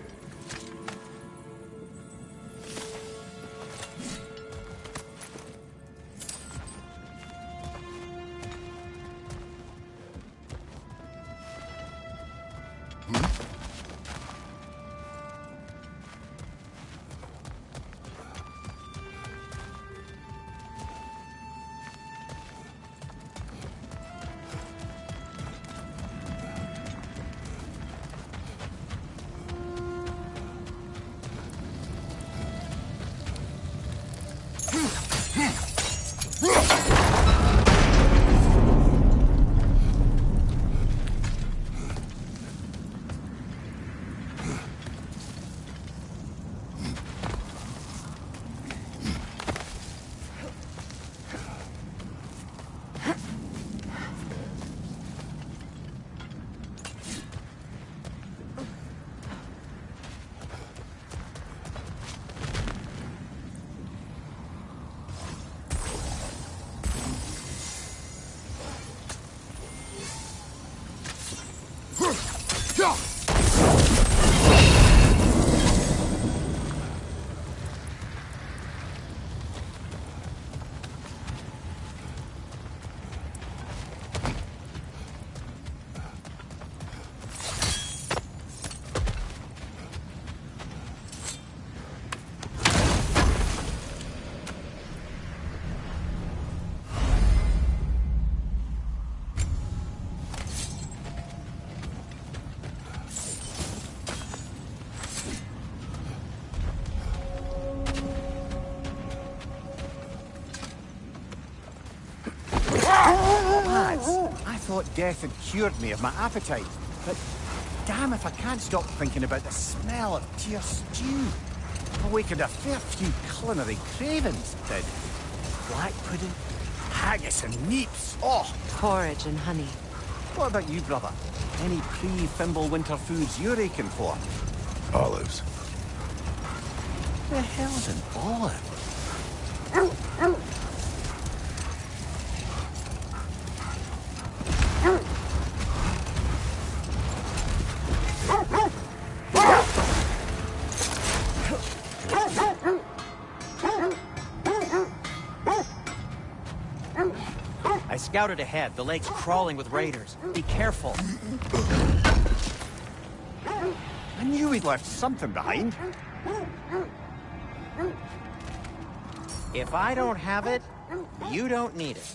I thought death had cured me of my appetite, but damn if I can't stop thinking about the smell of tear stew. Awakened a fair few culinary cravings, did. Black pudding, haggis and neeps. Oh! Porridge and honey. What about you, brother? Any pre-Fimble winter foods you're aching for? Olives. The hell's an olive? I scouted ahead. The lake's crawling with raiders. Be careful. I knew we'd left something behind. If I don't have it, you don't need it.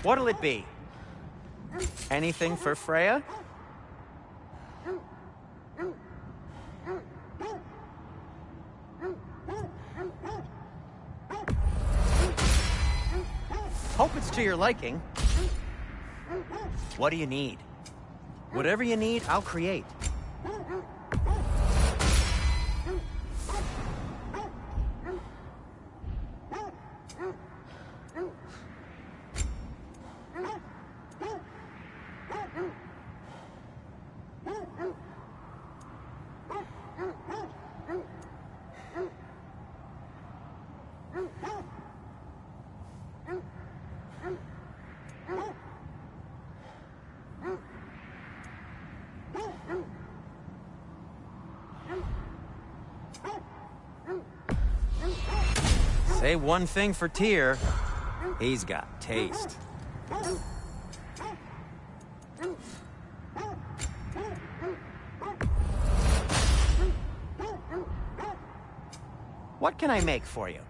What'll it be? Anything for Freya? Hope it's to your liking. What do you need? Whatever you need, I'll create. Say one thing for Tyr, he's got taste. What can I make for you?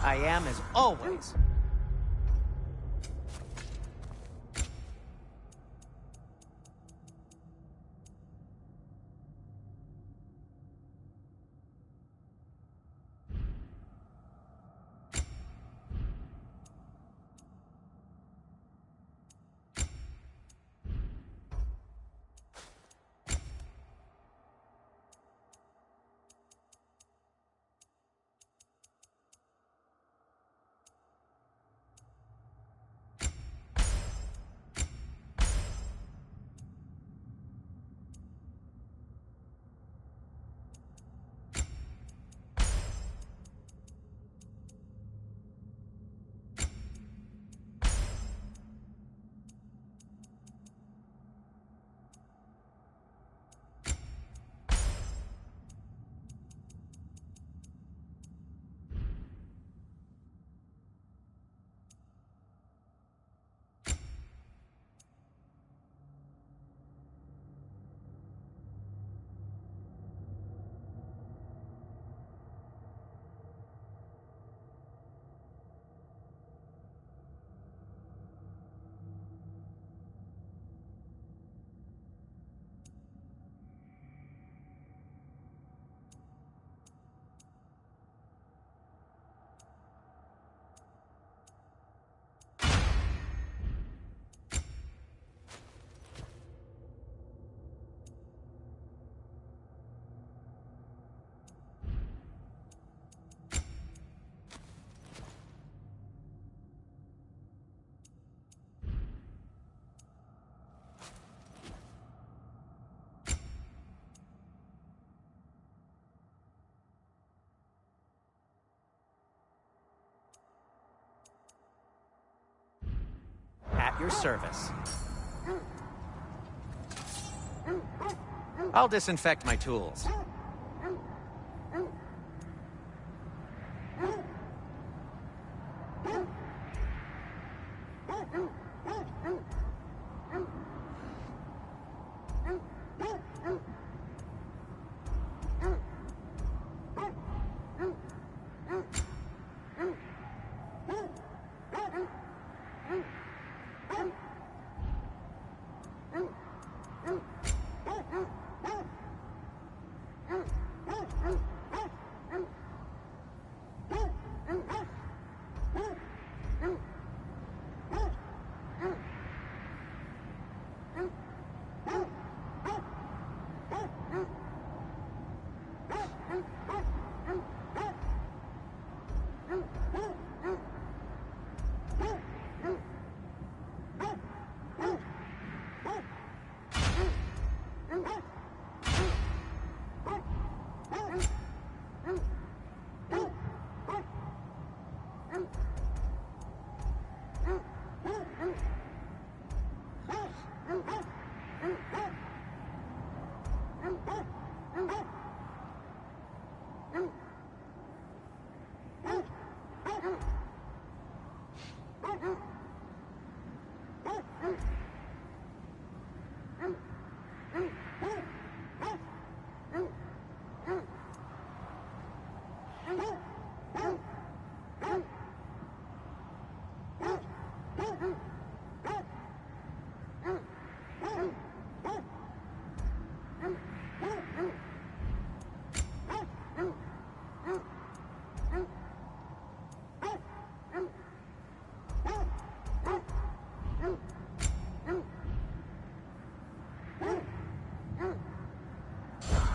I am as always. At your service. I'll disinfect my tools.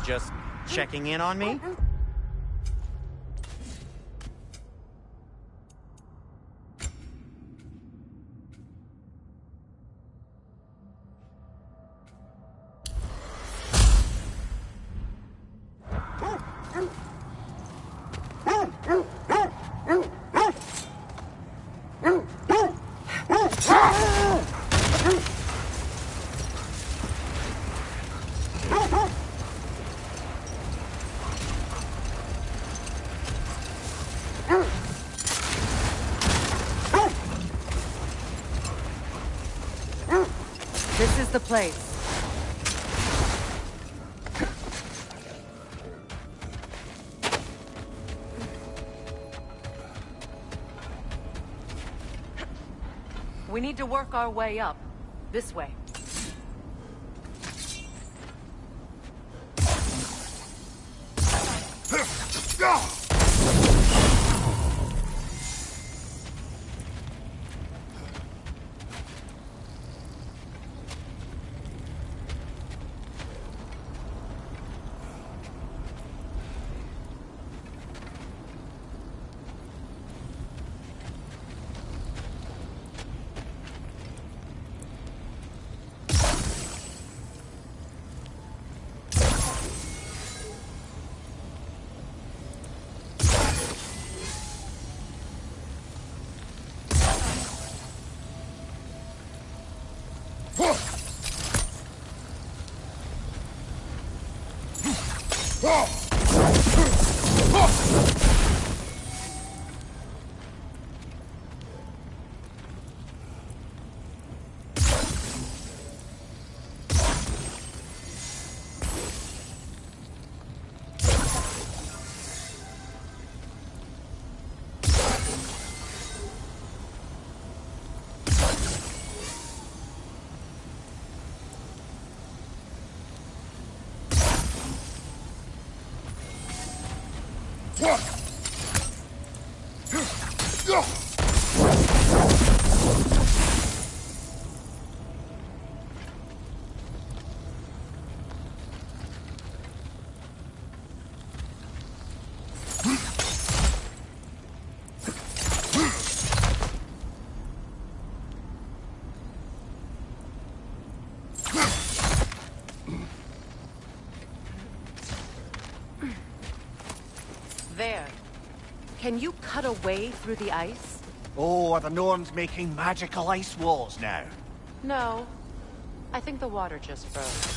just checking in on me? This is the place. We need to work our way up. This way. There. Can you cut a way through the ice? Oh, are the Norns making magical ice walls now? No. I think the water just froze.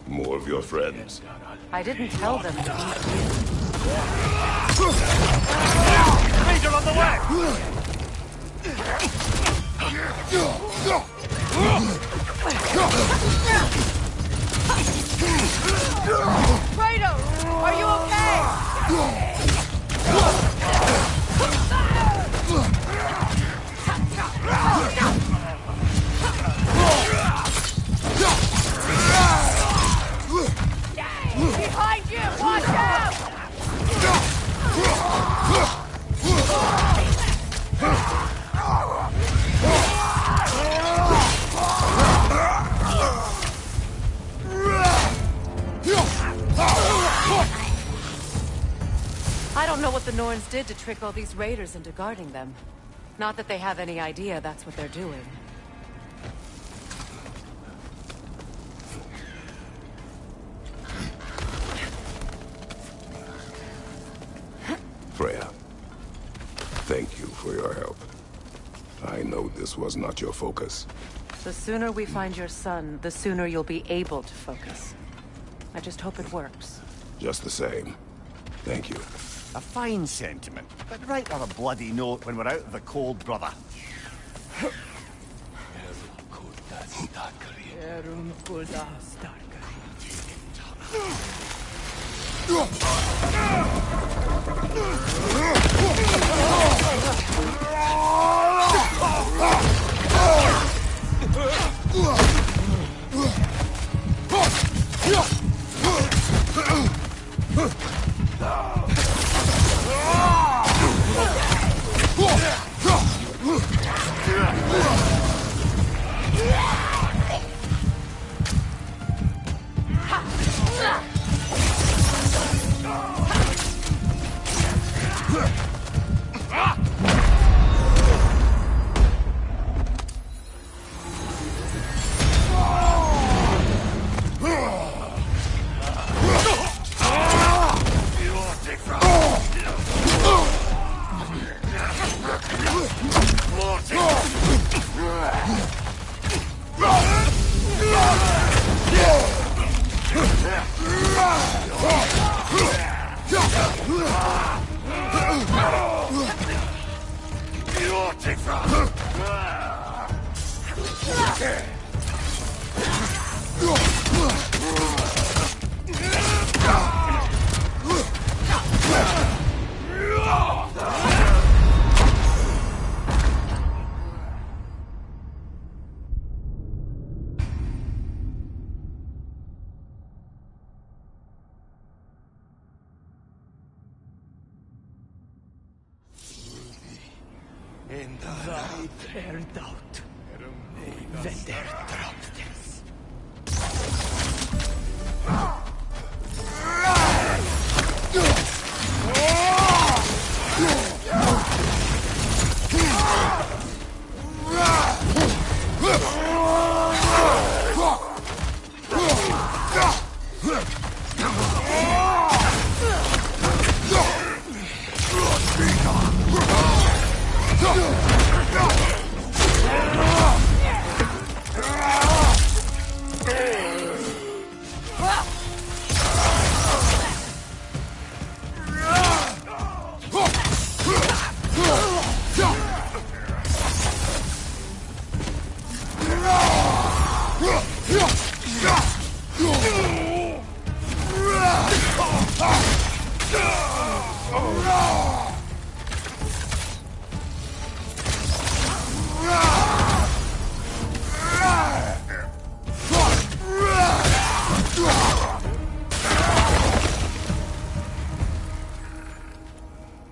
More of your friends. I didn't tell them to be here. Danger on the way! Kratos, are you okay? Behind you! Watch out! I don't know what the Norns did to trick all these raiders into guarding them. Not that they have any idea that's what they're doing. Thank you for your help. I know this was not your focus. The sooner we find your son, the sooner you'll be able to focus. I just hope it works. Just the same. Thank you. A fine sentiment, but write on a bloody note when we're out of the cold, brother.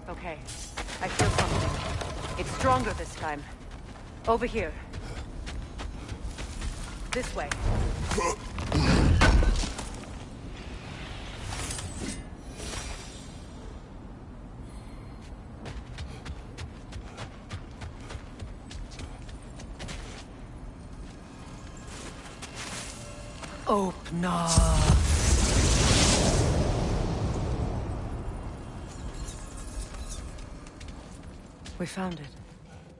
Okay, I feel something. It's stronger this time. Over here. This way. Open up. We found it.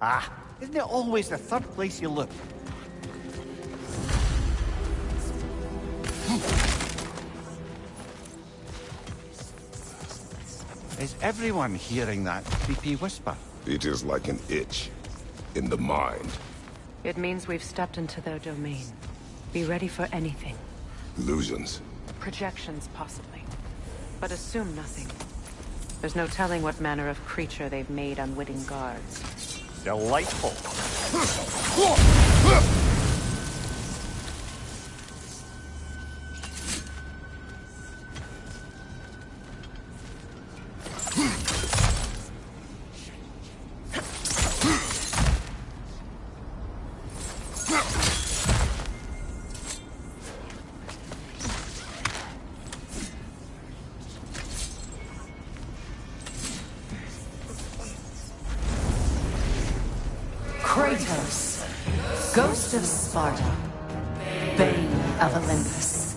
Ah, isn't it always the third place you look? Is everyone hearing that creepy whisper? It is like an itch in the mind. It means we've stepped into their domain. Be ready for anything. Illusions. Projections, possibly. But assume nothing. There's no telling what manner of creature they've made unwitting guards. Delightful. Kratos, Ghost of Sparta, Bane of Olympus,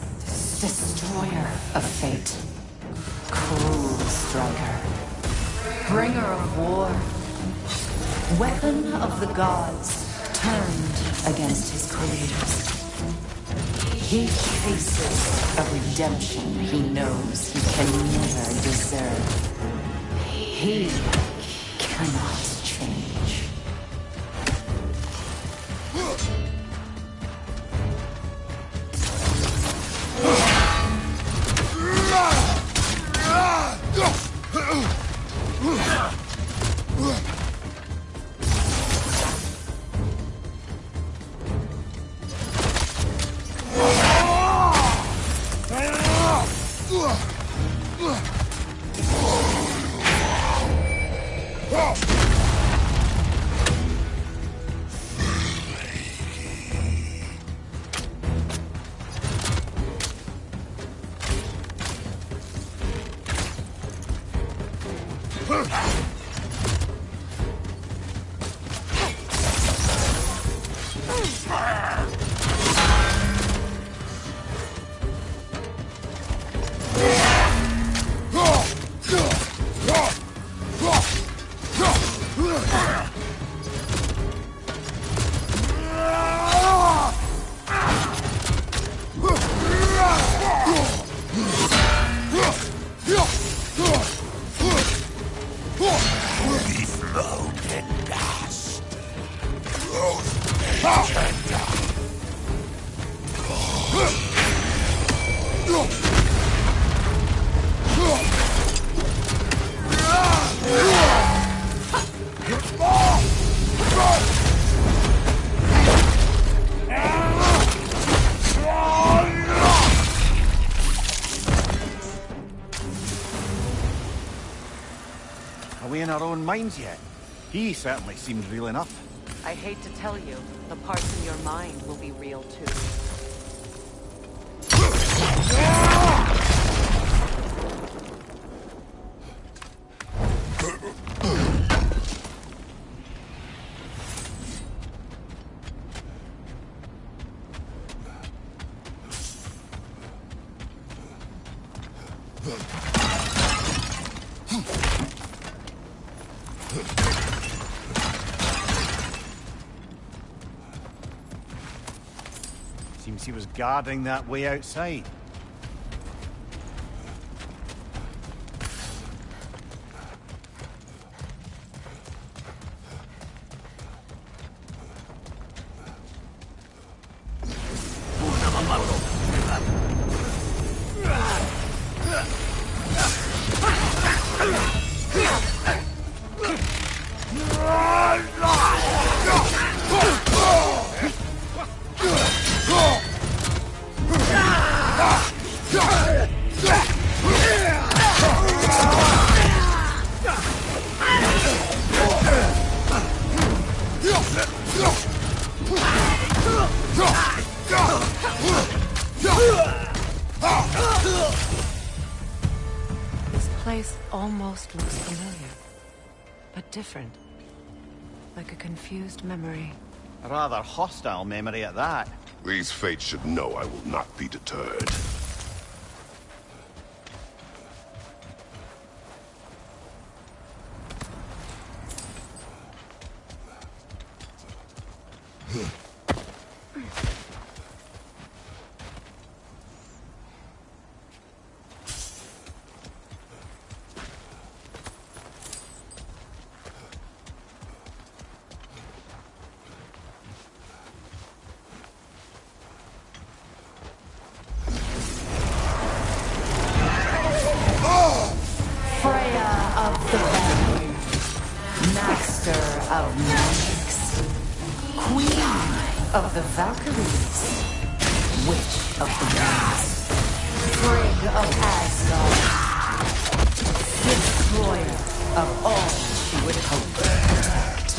Destroyer of Fate, Cruel Striker, Bringer of War, Weapon of the gods, turned against his creators. He faces a redemption he knows he can never deserve. He cannot change. Are we in our own minds yet? He certainly seems real enough. I hate to tell you, the parts in your mind will be real too. Seems he was guarding that way outside. This place almost looks familiar, but different. Like a confused memory. A rather hostile memory at that. These fates should know I will not be deterred. Of magics, Queen of the Valkyries, Witch of the Winds, Frigg of Asgard, Destroyer of all she would hope to protect.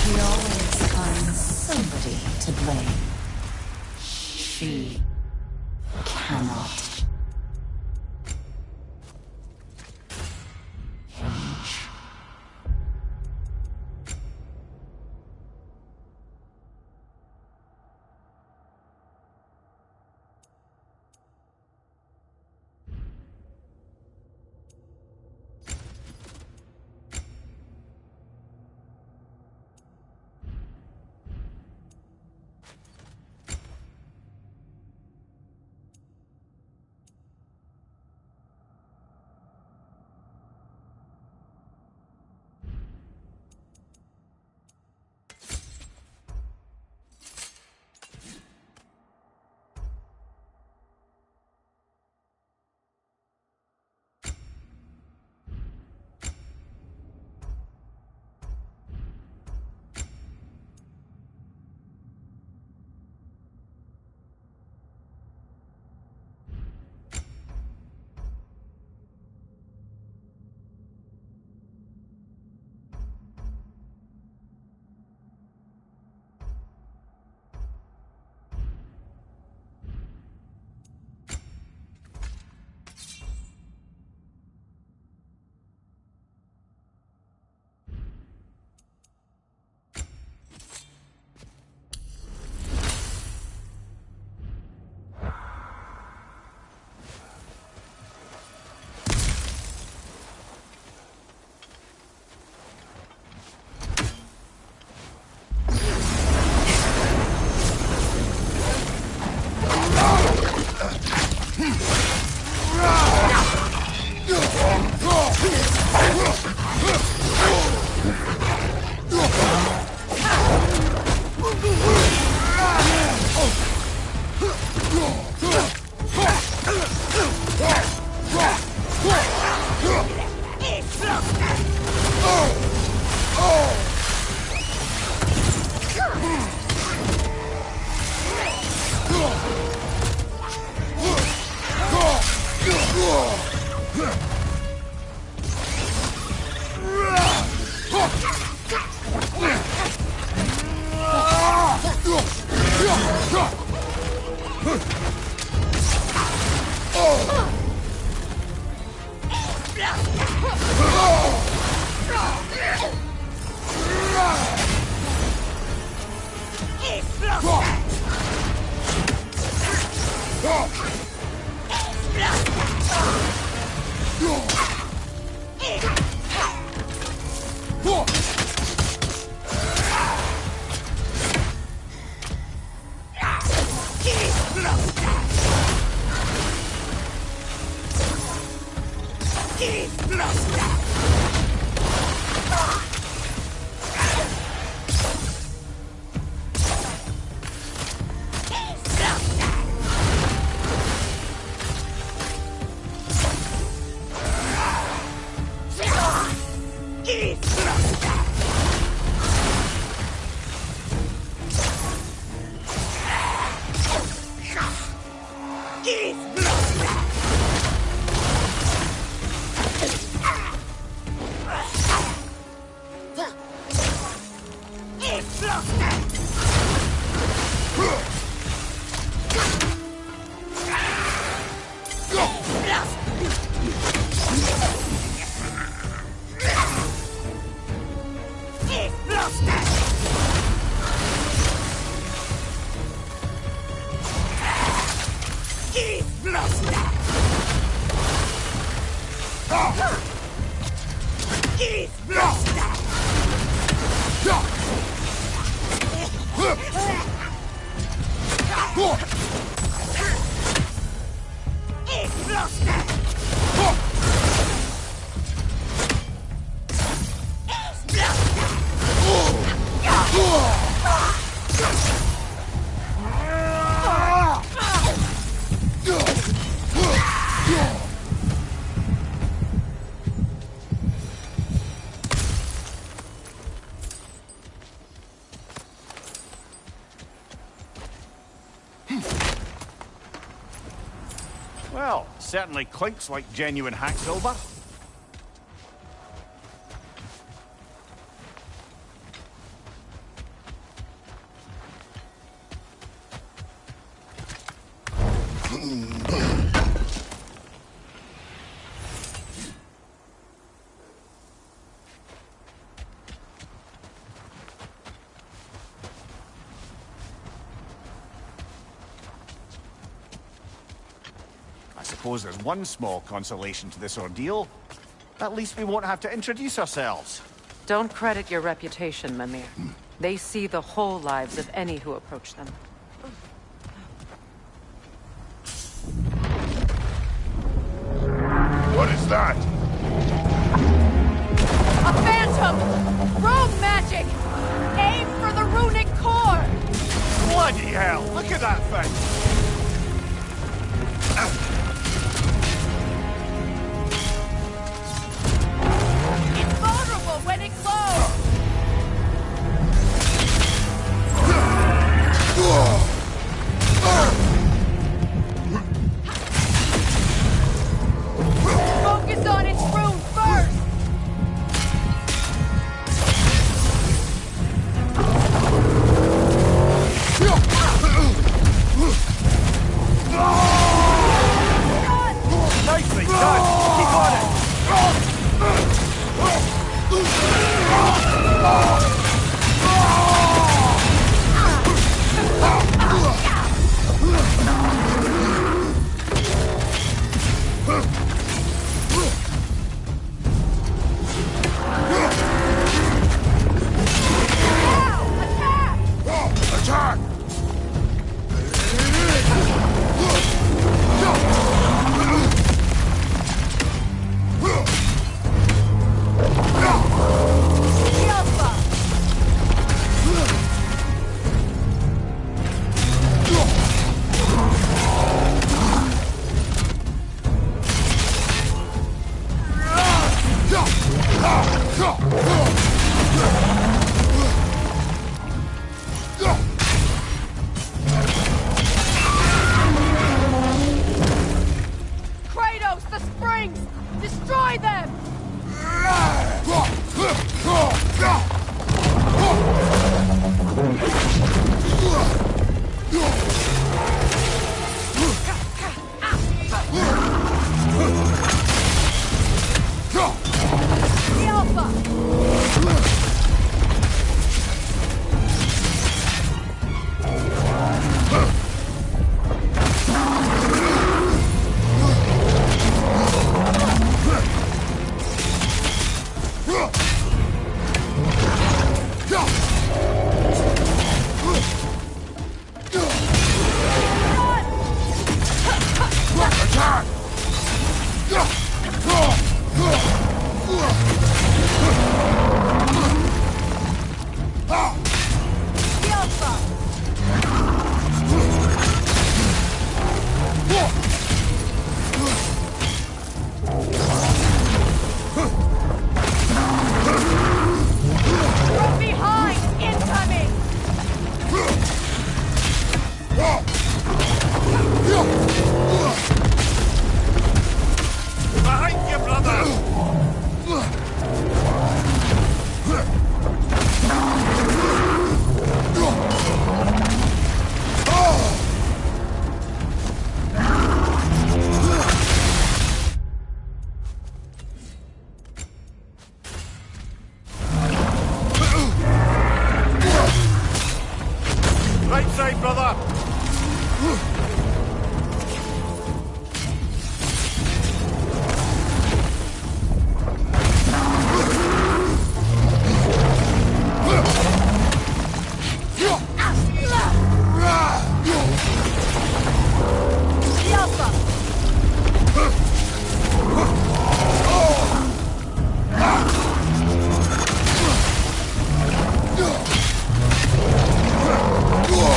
She always finds somebody to blame. She cannot. Well, certainly clinks like genuine hack silver. I suppose there's one small consolation to this ordeal. At least we won't have to introduce ourselves. Don't credit your reputation, Mimir. They see the whole lives of any who approach them. What is that? A phantom! Rogue magic! Aim for the runic core! Bloody hell! Look at that thing! It's vulnerable when it glows! Focus on its From behind! Incoming! Behind you, brother! Right side, brother!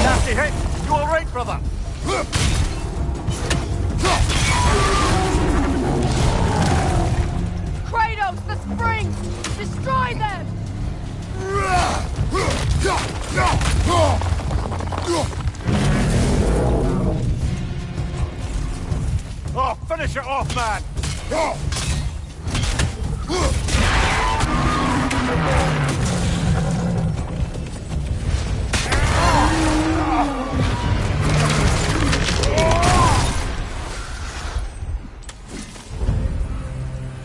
Nasty hit! You alright, brother? Kratos, the springs! Destroy them! Oh, finish it off, man!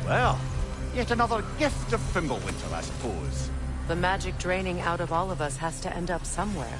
Well, yet another gift of Fimbulwinter, I suppose. The magic draining out of all of us has to end up somewhere.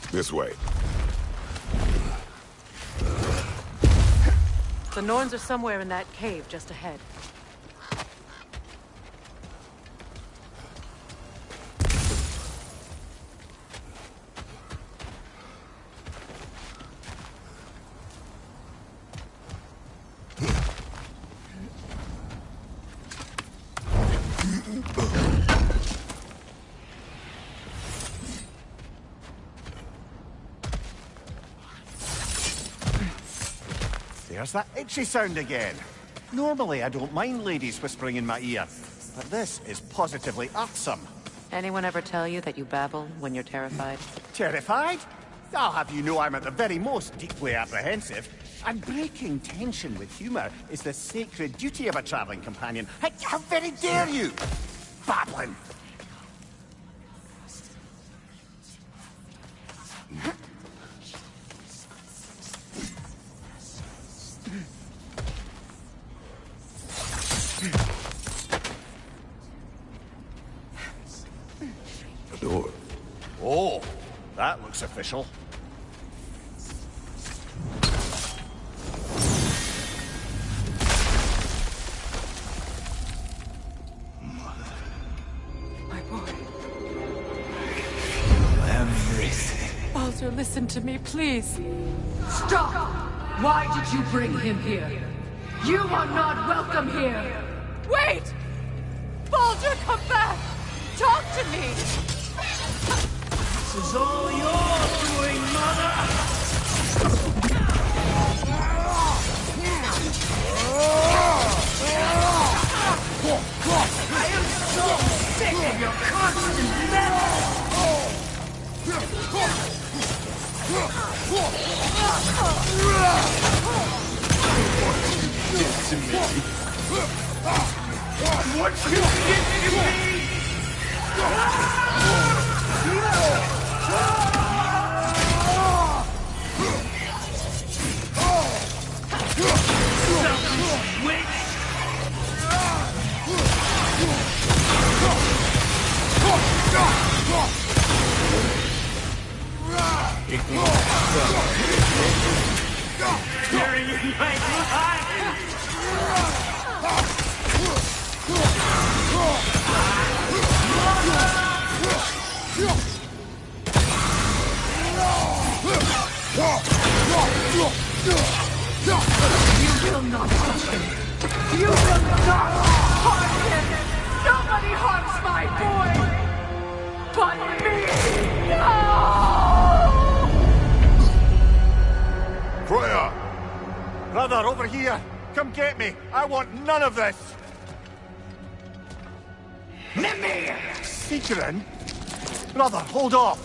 This way. The Norns are somewhere in that cave just ahead. There's that itchy sound again. Normally, I don't mind ladies whispering in my ear, but this is positively irksome. Anyone ever tell you that you babble when you're terrified? Terrified? I'll have you know I'm at the very most deeply apprehensive. And breaking tension with humour is the sacred duty of a travelling companion. How very dare you! Babbling! A door. Oh, that looks official. My boy. Everything. Baldur, listen to me, please. Stop! Why did you bring him here? You are not welcome here! Wait! Baldur, come back! Talk to me! This is all your doing, mother! What you did to me! You will not touch him. You will not harm him. Nobody harms my boy but me. No! Freya! Brother, over here! Come get me! I want none of this! Mimir! Secret? Brother, hold off!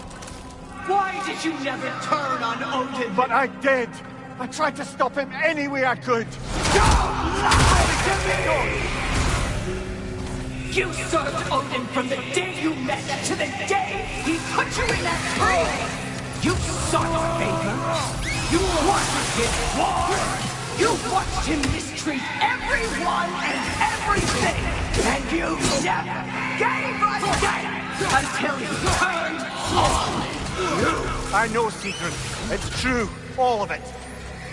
Why did you never turn on Odin? But I did! I tried to stop him any way I could! Don't lie to me! You served Odin from the day you met to the day he put you in that tree! You sought our favor! You wanted his war! You watched him mistreat everyone and everything! And you never gave a damn until he turned on you! I know, Secret. It's true. All of it.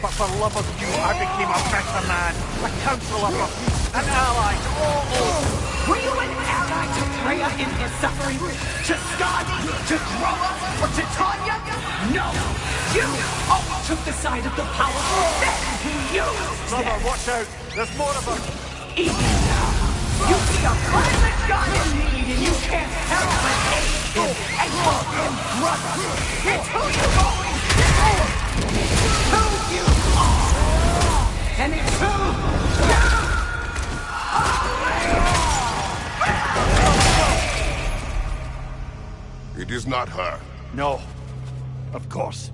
But for love of you, I became a better man. A counselor for peace. An ally to all those. Were you an ally to Freya in her suffering? To Skadi? To Groa? Or to Tanya? No! You always took the side of the powerful, then you used Brother, them. watch out. There's more of them. Even now, you see a violent god in need and you can't help but hate him and call him brother. It's who you've always been. It's who you are. And it's who you It is not her. No. Of course.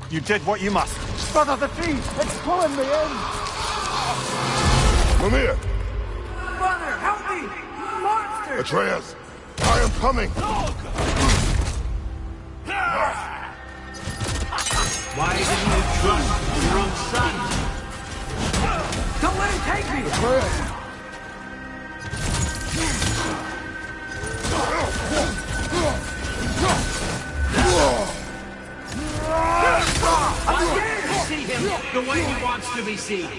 You did what you must. Brother, the tree! It's pulling me in! Mimir! Brother, help me! Monster! Atreus! I am coming! Why didn't you trust your own son? Don't let him take me! Atreus! I dare to see him the way he wants to be seen.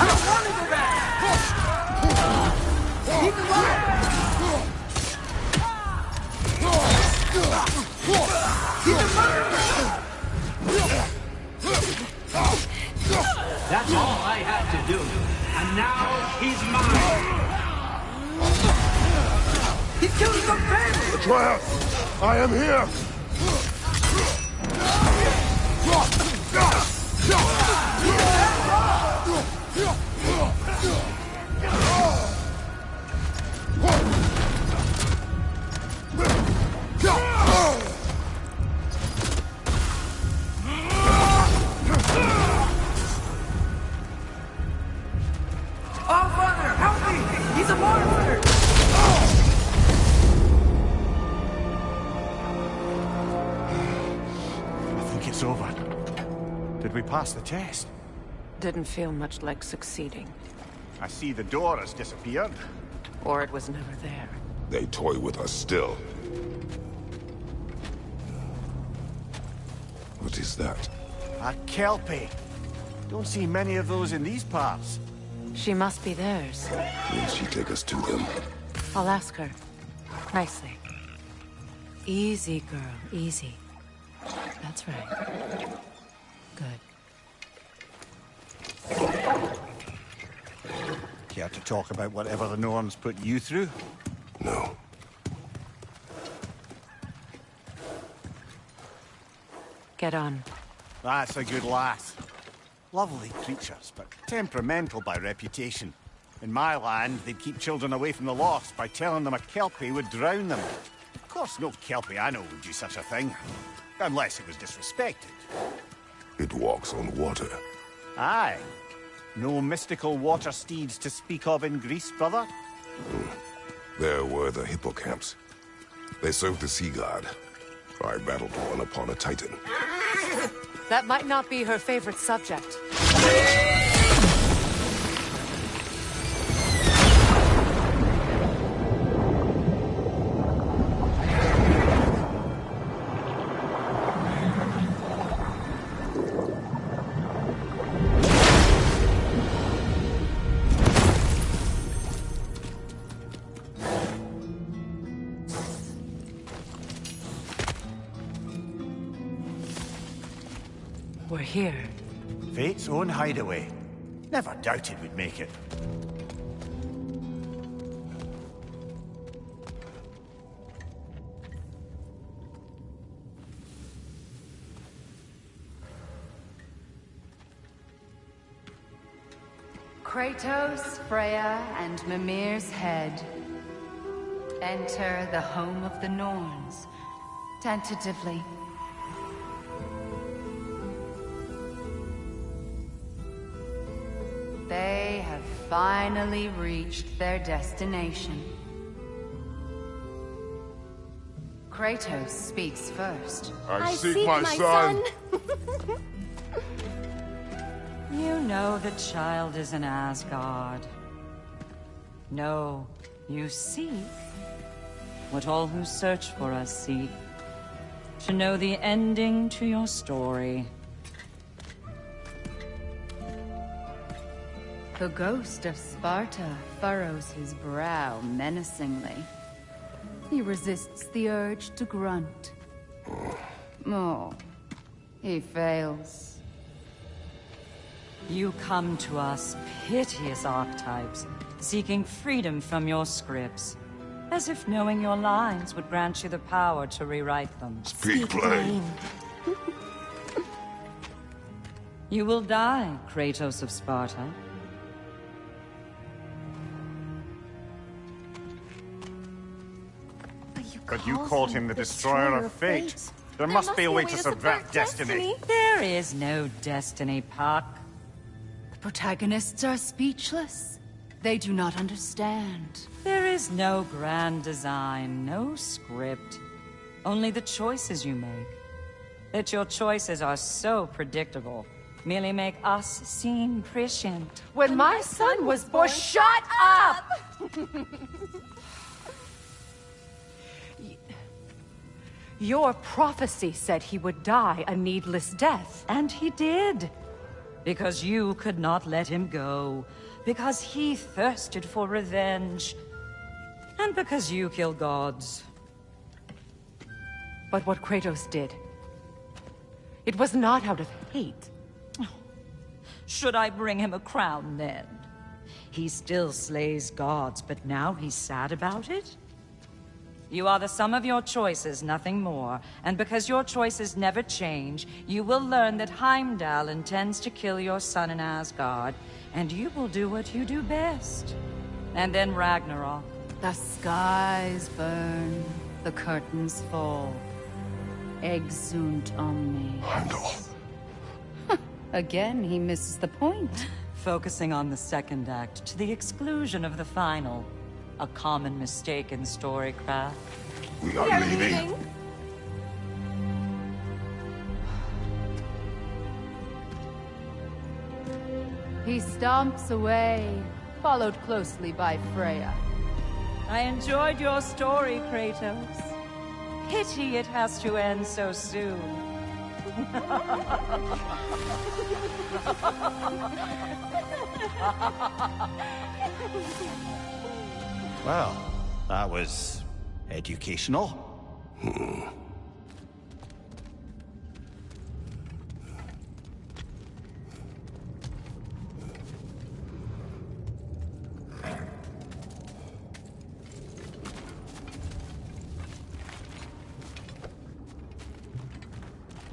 I don't want to go back! Keep him alive! He's a murderer! That's all I had to do. And now he's mine. He's killing some family! Atreus! I am here! Oh, Father, help me! He's a monster! I think it's over. Did we pass the test? Didn't feel much like succeeding. I see the door has disappeared. Or it was never there. They toy with us still. What is that? A Kelpie. Don't see many of those in these parts. She must be theirs. Will she take us to them? I'll ask her. Nicely. Easy, girl. Easy. That's right. Good. Care to talk about whatever the Norns put you through? No. Get on. That's a good lass. Lovely creatures, but temperamental by reputation. In my land, they'd keep children away from the lost by telling them a Kelpie would drown them. Of course, no Kelpie I know would do such a thing. Unless it was disrespected. It walks on water. Aye. No mystical water steeds to speak of in Greece, brother? There were the hippocamps. They served the sea god. I battled one upon a titan. That might not be her favorite subject. We're here. Fate's own hideaway. Never doubted we'd make it. Kratos, Freya, and Mimir's head. Enter the home of the Norns. Tentatively. They have finally reached their destination. Kratos speaks first. I seek my son. You know the child is in Asgard. No, you seek what all who search for us seek. To know the ending to your story. The ghost of Sparta furrows his brow menacingly. He resists the urge to grunt. Oh, he fails. You come to us, piteous archetypes, seeking freedom from your scripts. As if knowing your lines would grant you the power to rewrite them. Speak plain. You will die, Kratos of Sparta. But you called him the Destroyer of Fate. There must be a way to subvert destiny. There is no destiny, Puck. The protagonists are speechless. They do not understand. There is no grand design, no script. Only the choices you make. That your choices are so predictable merely make us seem prescient. When my son was born, shut up! Your prophecy said he would die a needless death. And he did. Because you could not let him go. Because he thirsted for revenge. And because you kill gods. But what Kratos did, it was not out of hate. Should I bring him a crown then? He still slays gods, but now he's sad about it? You are the sum of your choices, nothing more. And because your choices never change, you will learn that Heimdall intends to kill your son in Asgard, and you will do what you do best. And then Ragnarok. The skies burn, the curtains fall. Exunt omnes. Heimdall. Again, he misses the point. Focusing on the second act to the exclusion of the final. A common mistake in storycraft. We are leaving. He stomps away, followed closely by Freya. I enjoyed your story, Kratos. Pity it has to end so soon. Well, that was educational.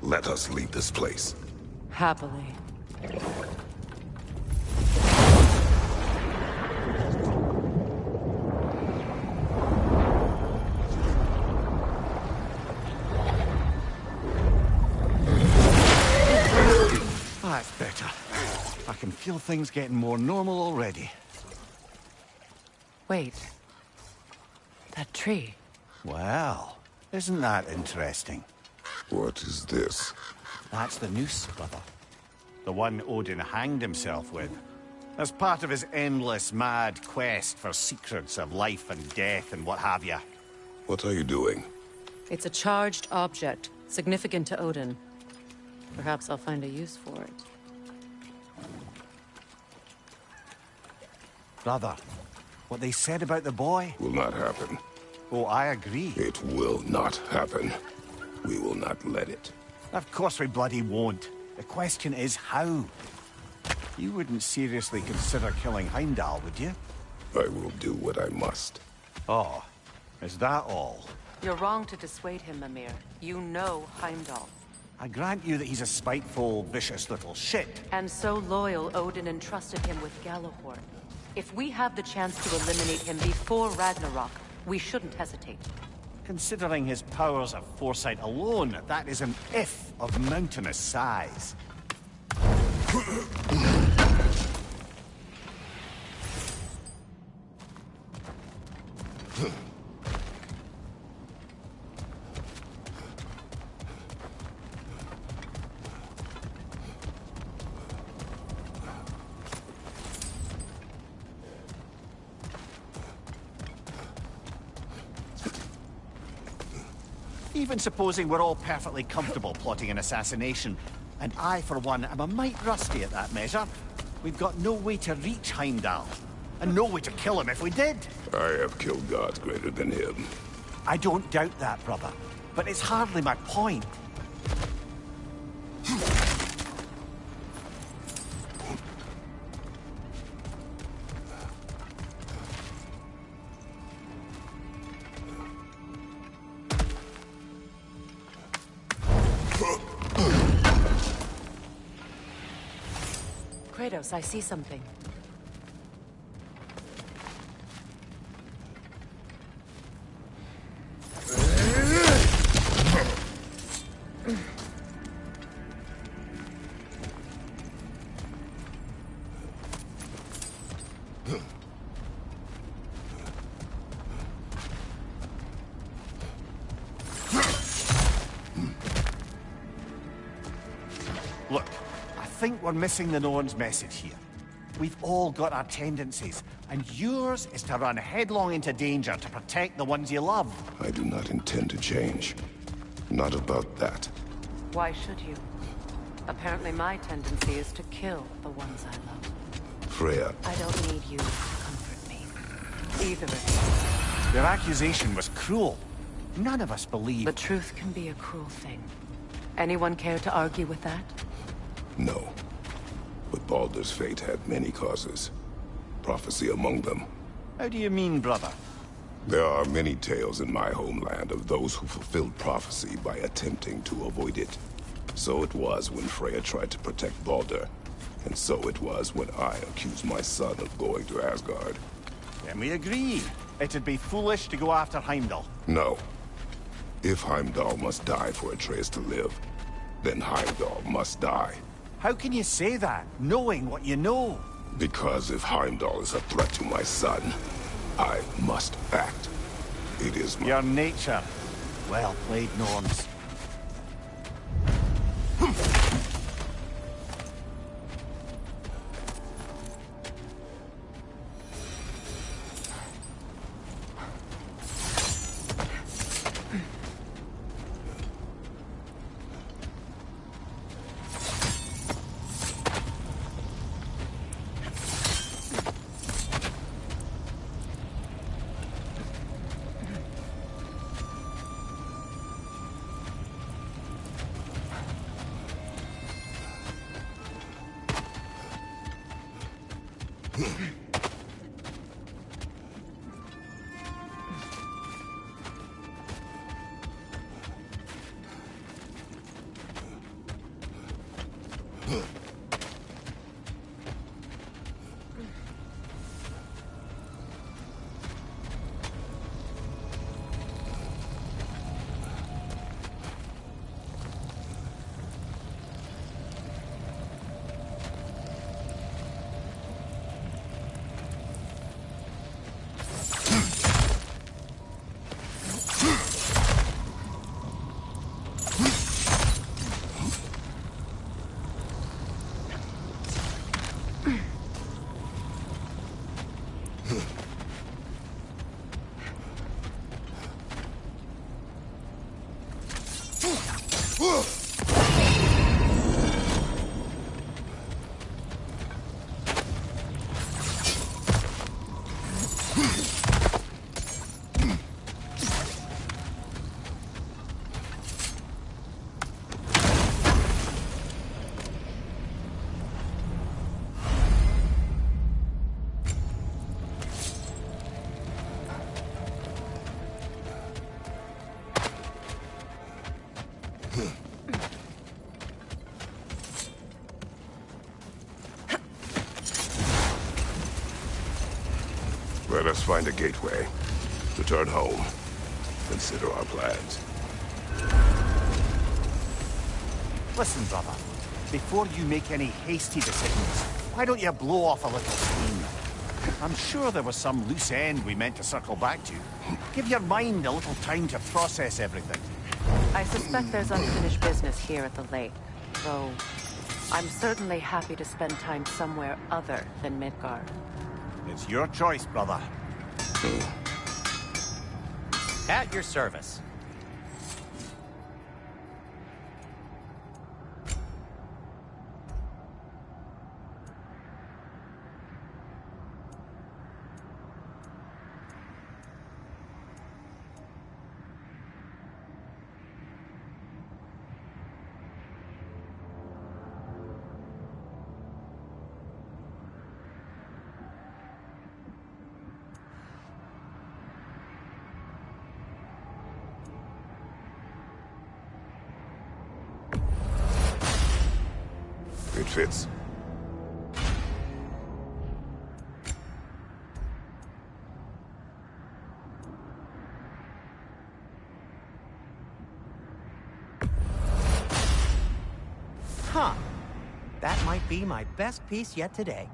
Let us leave this place. Happily. feel things getting more normal already. Wait. That tree. Well, isn't that interesting? What is this? That's the noose, brother. The one Odin hanged himself with. As part of his endless, mad quest for secrets of life and death and what have you. What are you doing? It's a charged object, significant to Odin. Perhaps I'll find a use for it. Brother, what they said about the boy? Will not happen. Oh, I agree. It will not happen. We will not let it. Of course we bloody won't. The question is how? You wouldn't seriously consider killing Heimdall, would you? I will do what I must. Oh, is that all? You're wrong to dissuade him, Mimir. You know Heimdall. I grant you that he's a spiteful, vicious little shit. And so loyal, Odin entrusted him with Gjallarhorn. If we have the chance to eliminate him before Ragnarok, we shouldn't hesitate. Considering his powers of foresight alone, that is an if of mountainous size. Even supposing we're all perfectly comfortable plotting an assassination, and I, for one, am a mite rusty at that measure, we've got no way to reach Heimdall, and no way to kill him if we did. I have killed gods greater than him. I don't doubt that, brother, but it's hardly my point. Kratos, I see something. Look, I think we're missing the Norn's message here. We've all got our tendencies, and yours is to run headlong into danger to protect the ones you love. I do not intend to change. Not about that. Why should you? Apparently my tendency is to kill the ones I love. Freya. I don't need you to comfort me. Either of you. Their accusation was cruel. None of us believe... The truth can be a cruel thing. Anyone care to argue with that? No. But Baldur's fate had many causes. Prophecy among them. How do you mean, brother? There are many tales in my homeland of those who fulfilled prophecy by attempting to avoid it. So it was when Freya tried to protect Baldur. And so it was when I accused my son of going to Asgard. Then we agree. It'd be foolish to go after Heimdall. No. If Heimdall must die for Atreus to live, then Heimdall must die. How can you say that, knowing what you know? Because if Heimdall is a threat to my son, I must act. It is my... Your nature. Well played, Norns. find a gateway. Return home. Consider our plans. Listen, brother. Before you make any hasty decisions, why don't you blow off a little steam? I'm sure there was some loose end we meant to circle back to. Give your mind a little time to process everything. I suspect there's unfinished business here at the lake, though I'm certainly happy to spend time somewhere other than Midgard. It's your choice, brother. At your service. It fits. Huh. That might be my best piece yet today.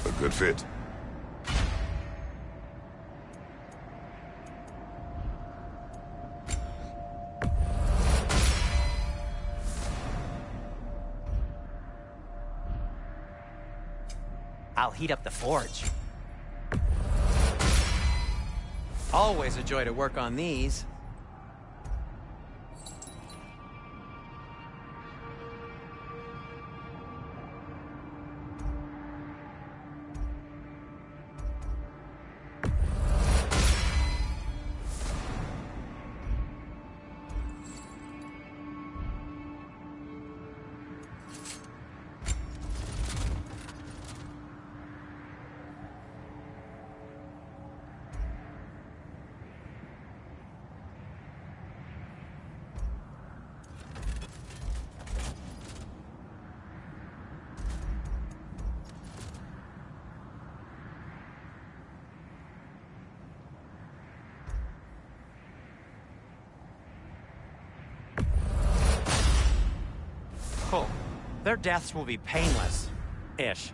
A good fit. I'll heat up the forge. Always a joy to work on these. Oh, their deaths will be painless-ish.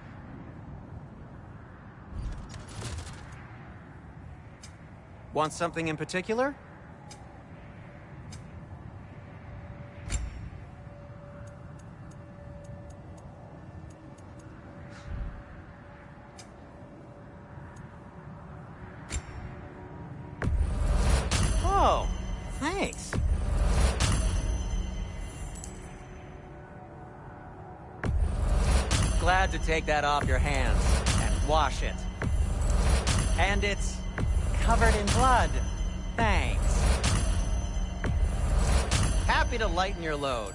Want something in particular? Oh, thanks. Glad to take that off your hands and wash it. And it's covered in blood. Thanks. Happy to lighten your load.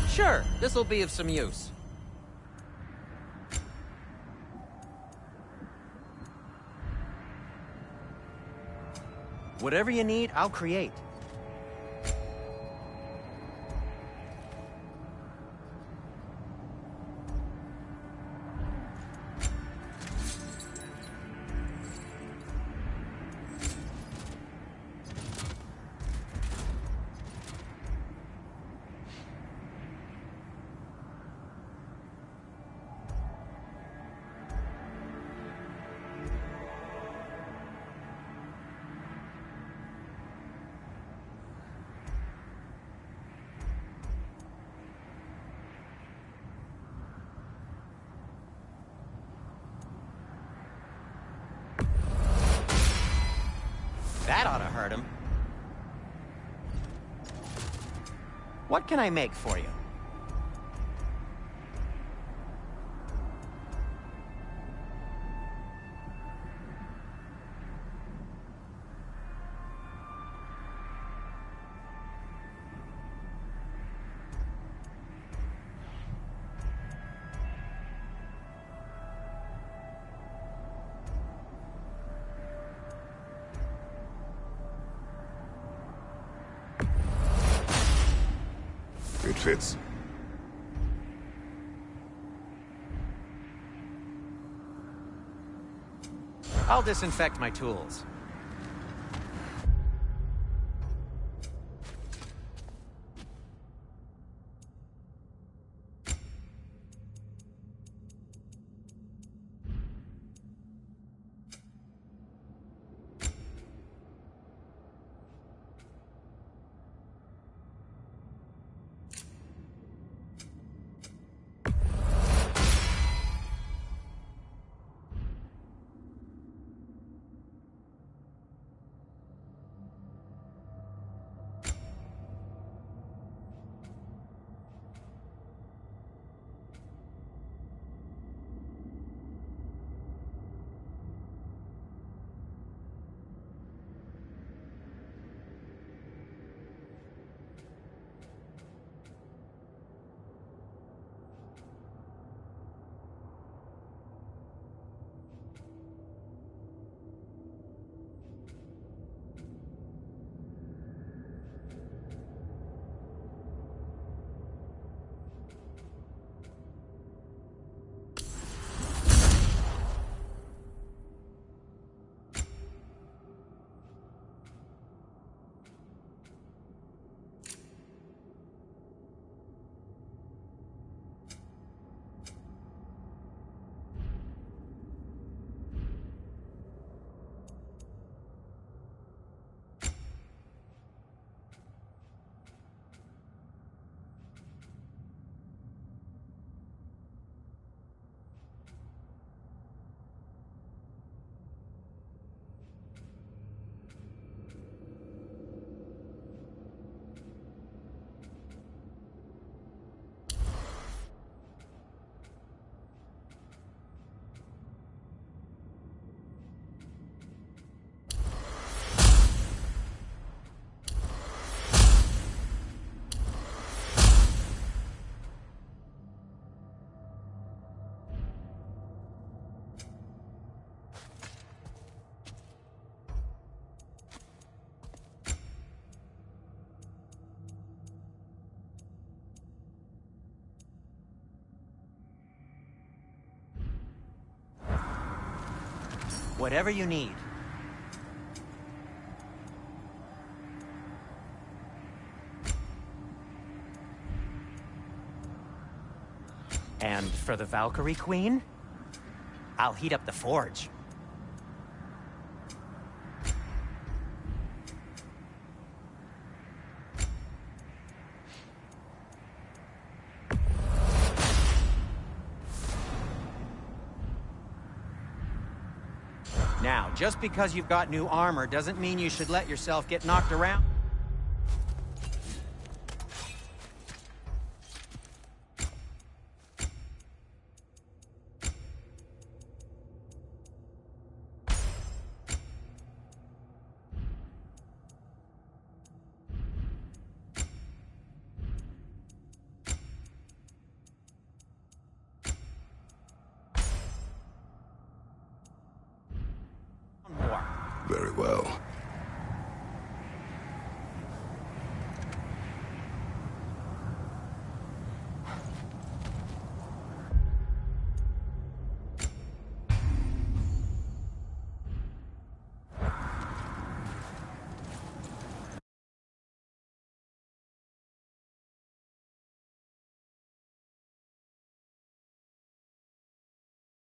Sure, this'll be of some use. Whatever you need, I'll create. That ought to hurt him. What can I make for you? fits. I'll disinfect my tools. Whatever you need. And for the Valkyrie Queen, I'll heat up the forge. Now, just because you've got new armor doesn't mean you should let yourself get knocked around. Very well.